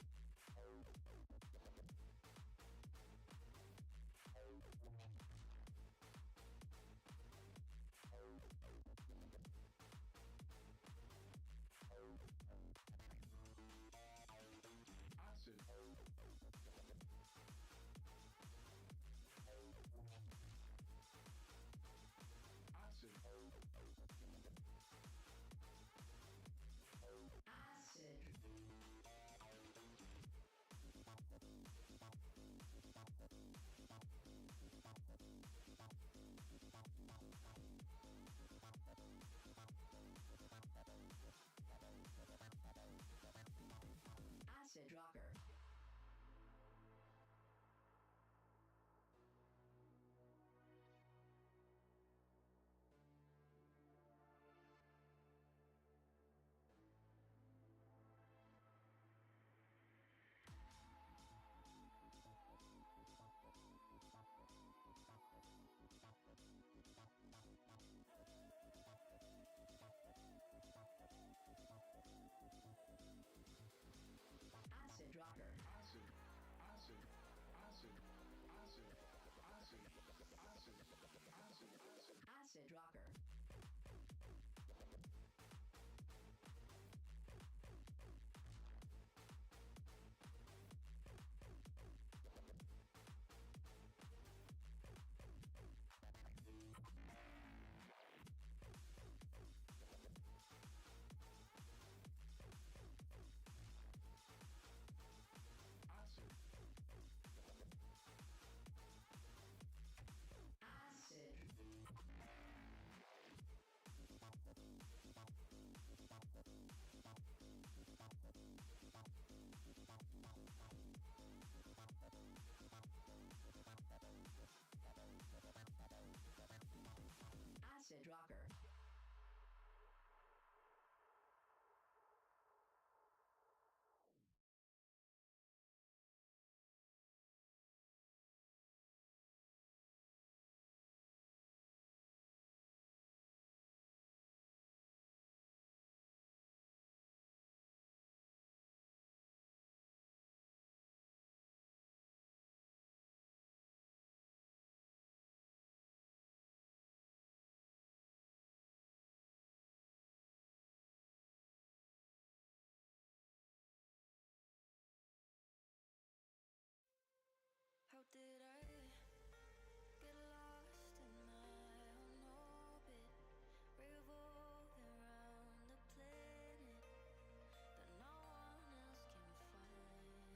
[SPEAKER 3] Acid. Acid. Acid. Acid dropper. Acid dropper. Acid. Acid. Acid. Acid. Acid. Acid. Acid. Acid. Acid dropper. Acid. Acid. Acid rocker.
[SPEAKER 2] How did I get lost in my own orbit, revolving around the planet that no one else can find?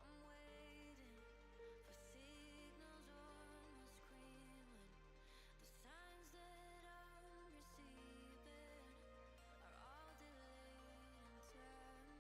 [SPEAKER 2] I'm waiting for signals on my screen when the signs that I'm receiving are all delayed in time.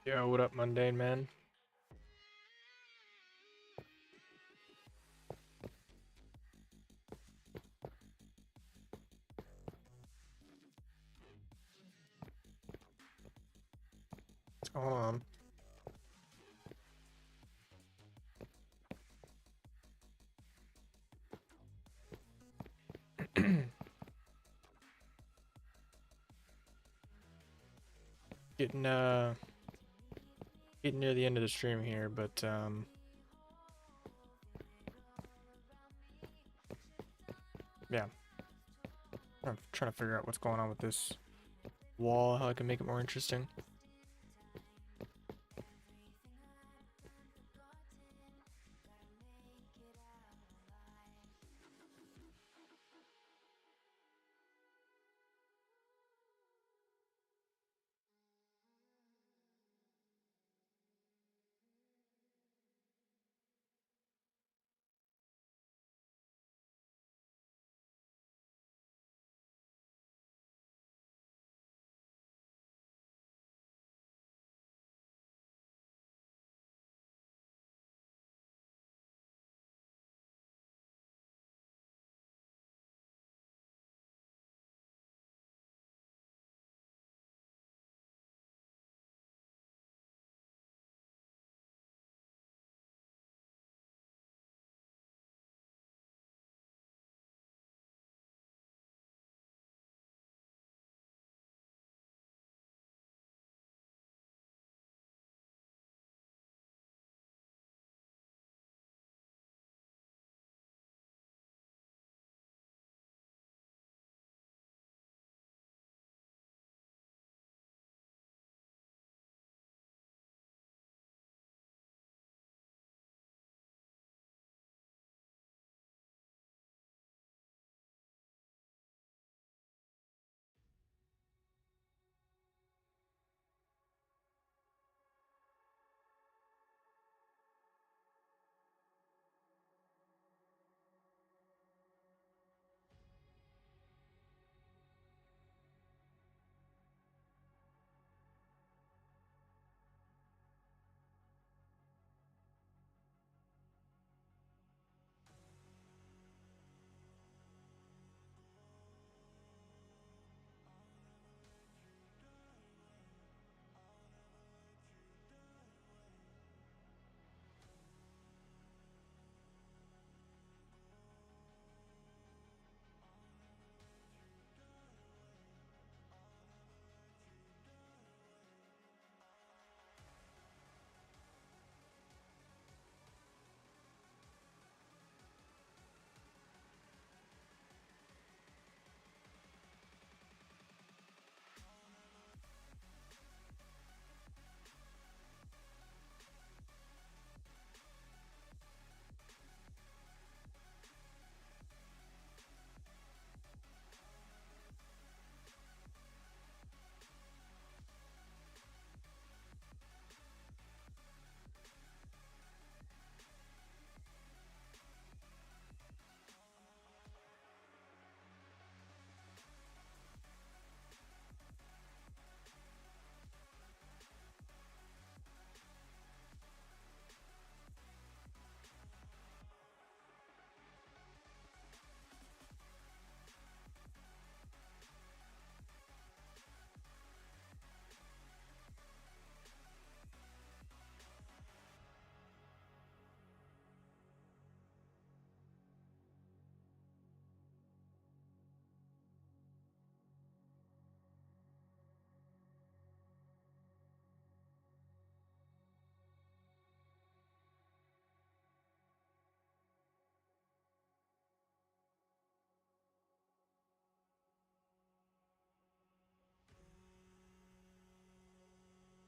[SPEAKER 1] Yo, what up, mundane man? What's going on? Getting getting near the end of the stream here, but yeah, I'm trying to figure out what's going on with this wall, how I can make it more interesting.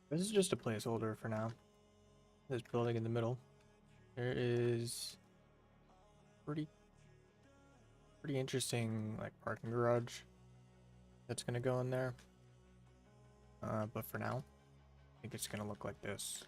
[SPEAKER 1] This is just a placeholder for now. This building in the middle. There is pretty interesting like parking garage that's gonna go in there. But for now, I think it's gonna look like this.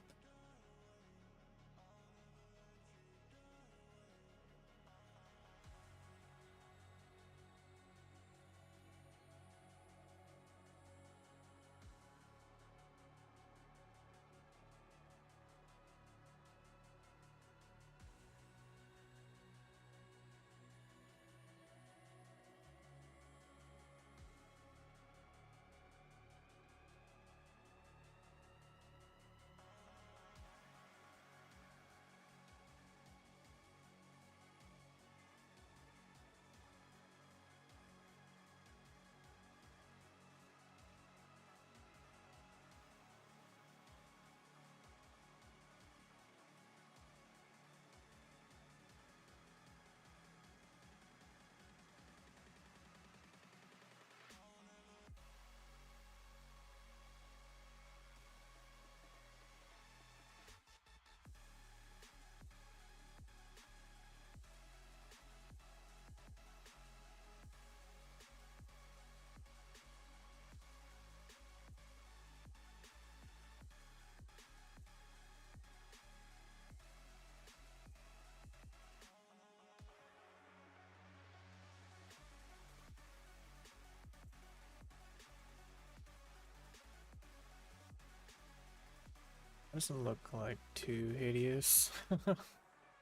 [SPEAKER 1] Doesn't look like too hideous. It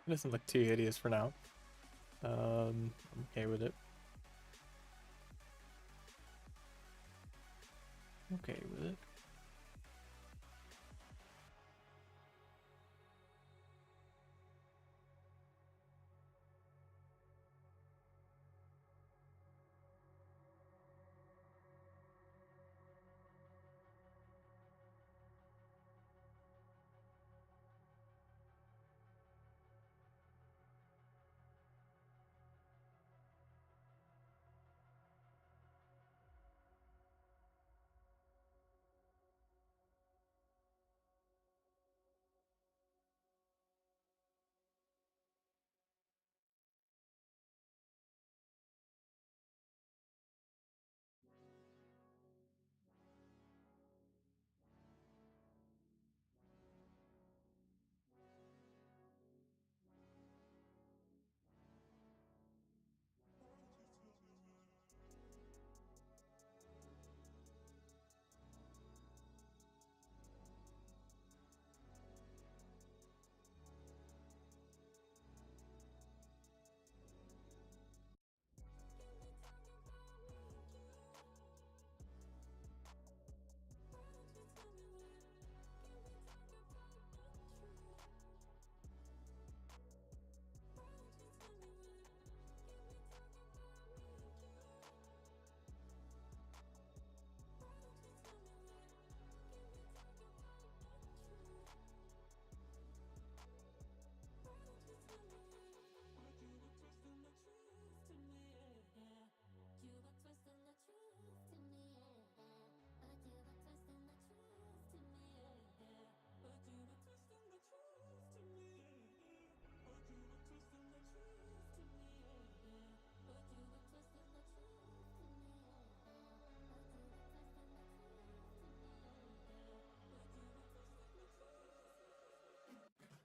[SPEAKER 1] doesn't look too hideous for now. I'm okay with it. Okay with it.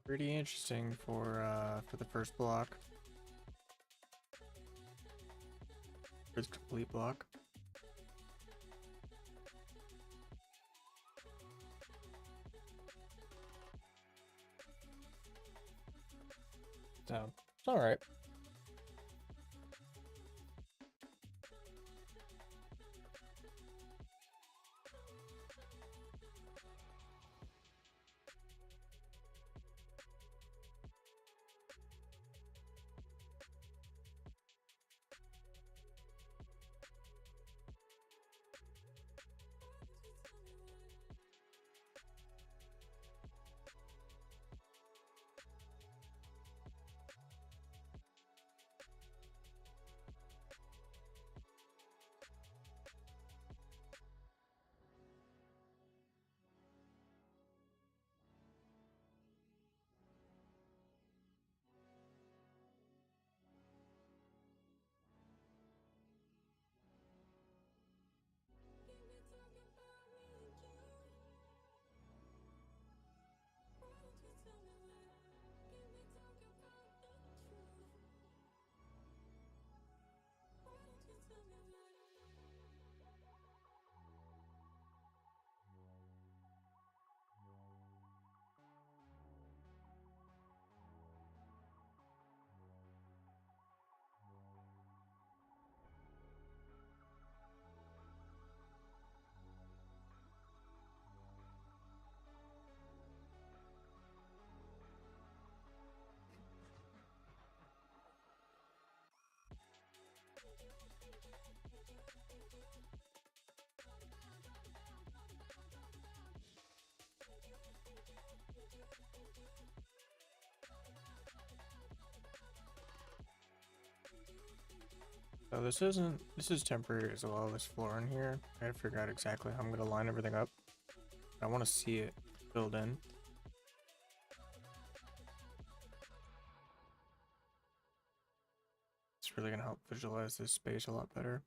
[SPEAKER 1] Pretty interesting for the first block. For the complete block. So it's alright. So this is temporary as well, this floor in here. I gotta figure out exactly how I'm gonna line everything up. I wanna see it filled in. It's really gonna help visualize this space a lot better.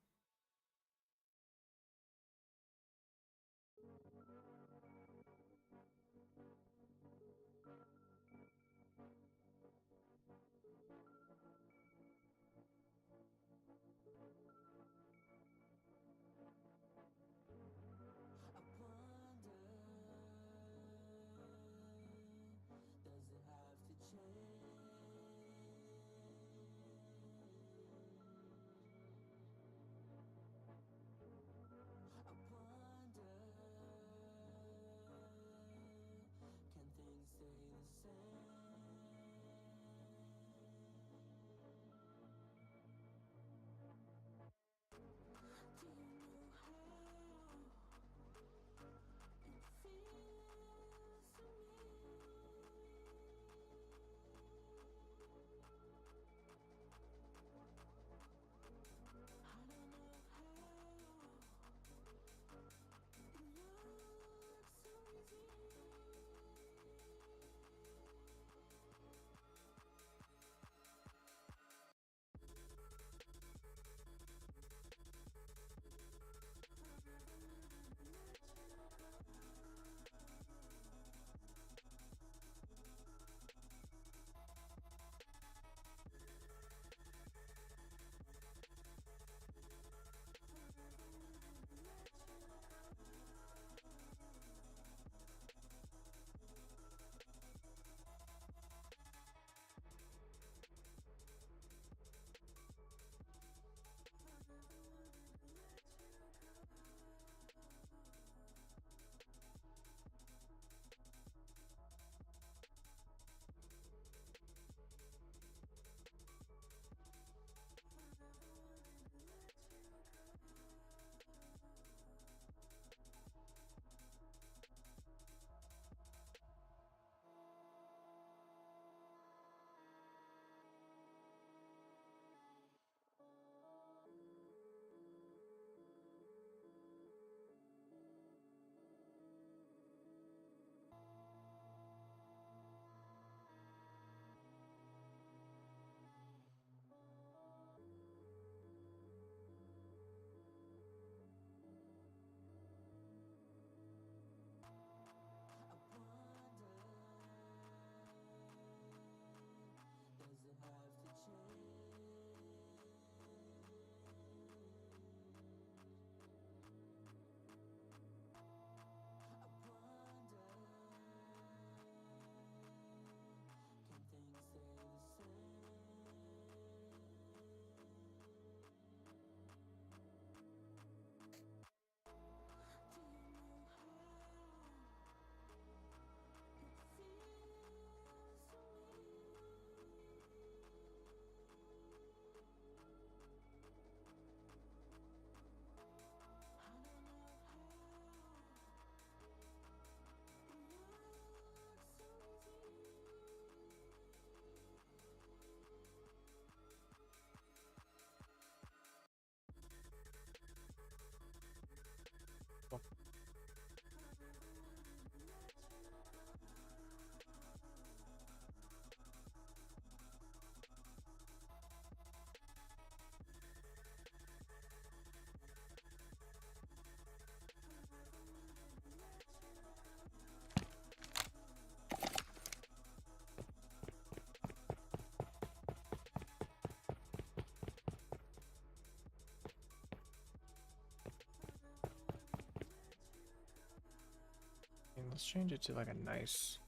[SPEAKER 1] Let's change it to like a nice.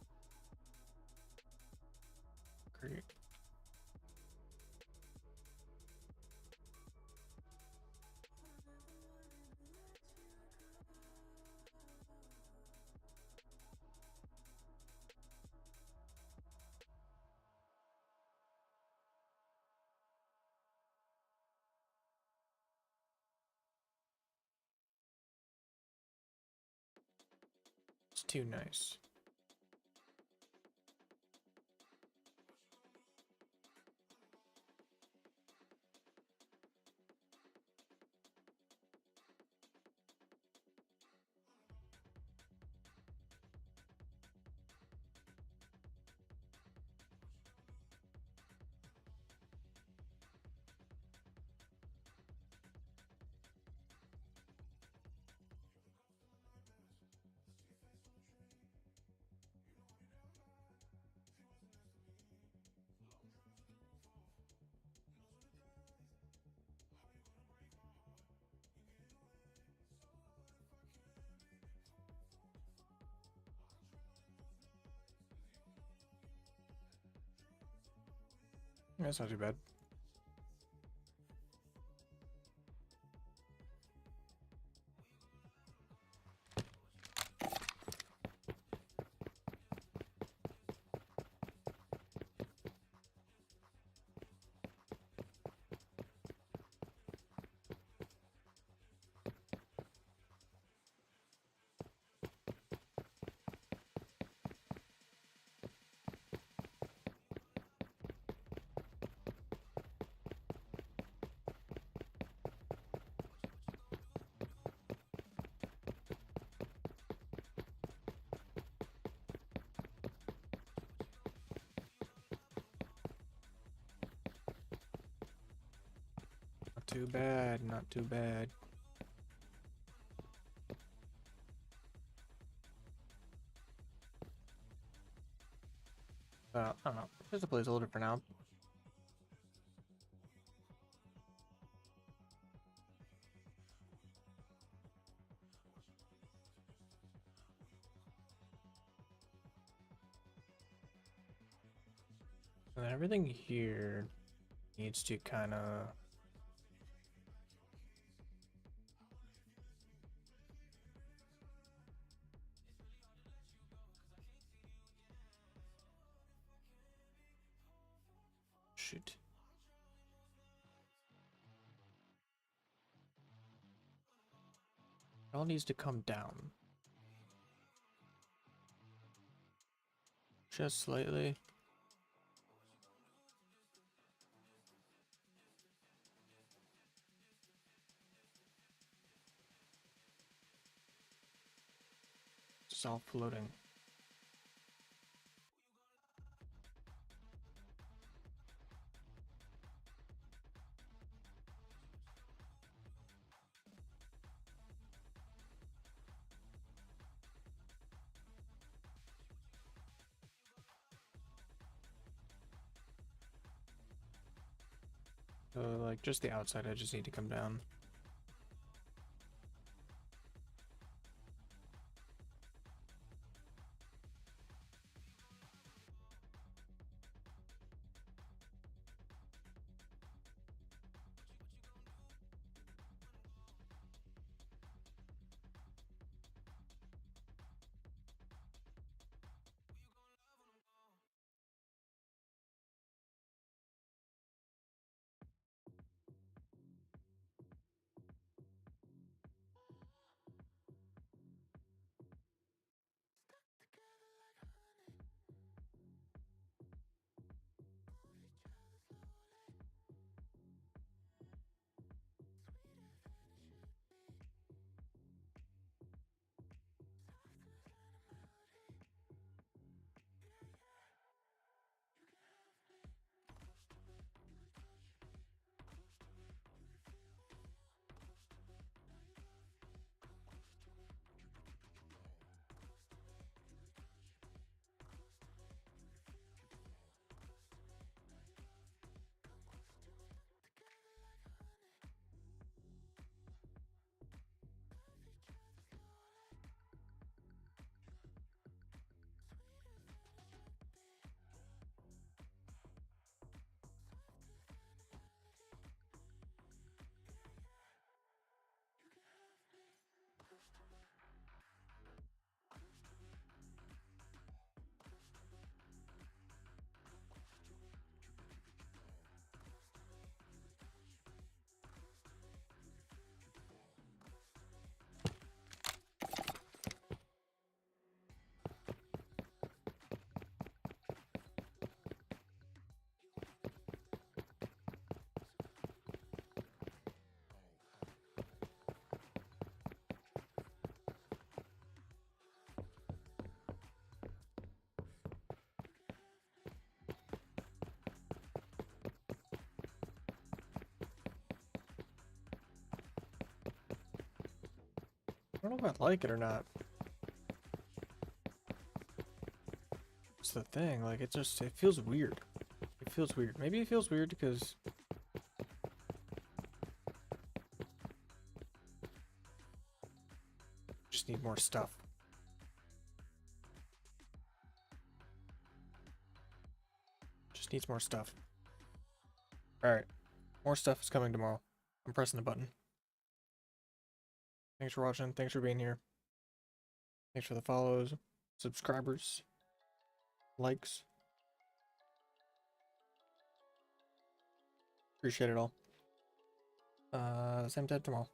[SPEAKER 1] Great. It's too nice. That's not too bad. Not too bad, not too bad. I don't know. Just a placeholder for now. And then everything here needs to kind of shoot. It all needs to come down just slightly. It's all floating. So like just the outside edges need to come down. I don't know if I like it or not. It's the thing, like it feels weird. It feels weird. Maybe it feels weird because just need more stuff. Just needs more stuff. Alright. More stuff is coming tomorrow. I'm pressing the button. Thanks for watching. Thanks for being here. Thanks for the follows, subscribers, likes. Appreciate it all. Same time tomorrow.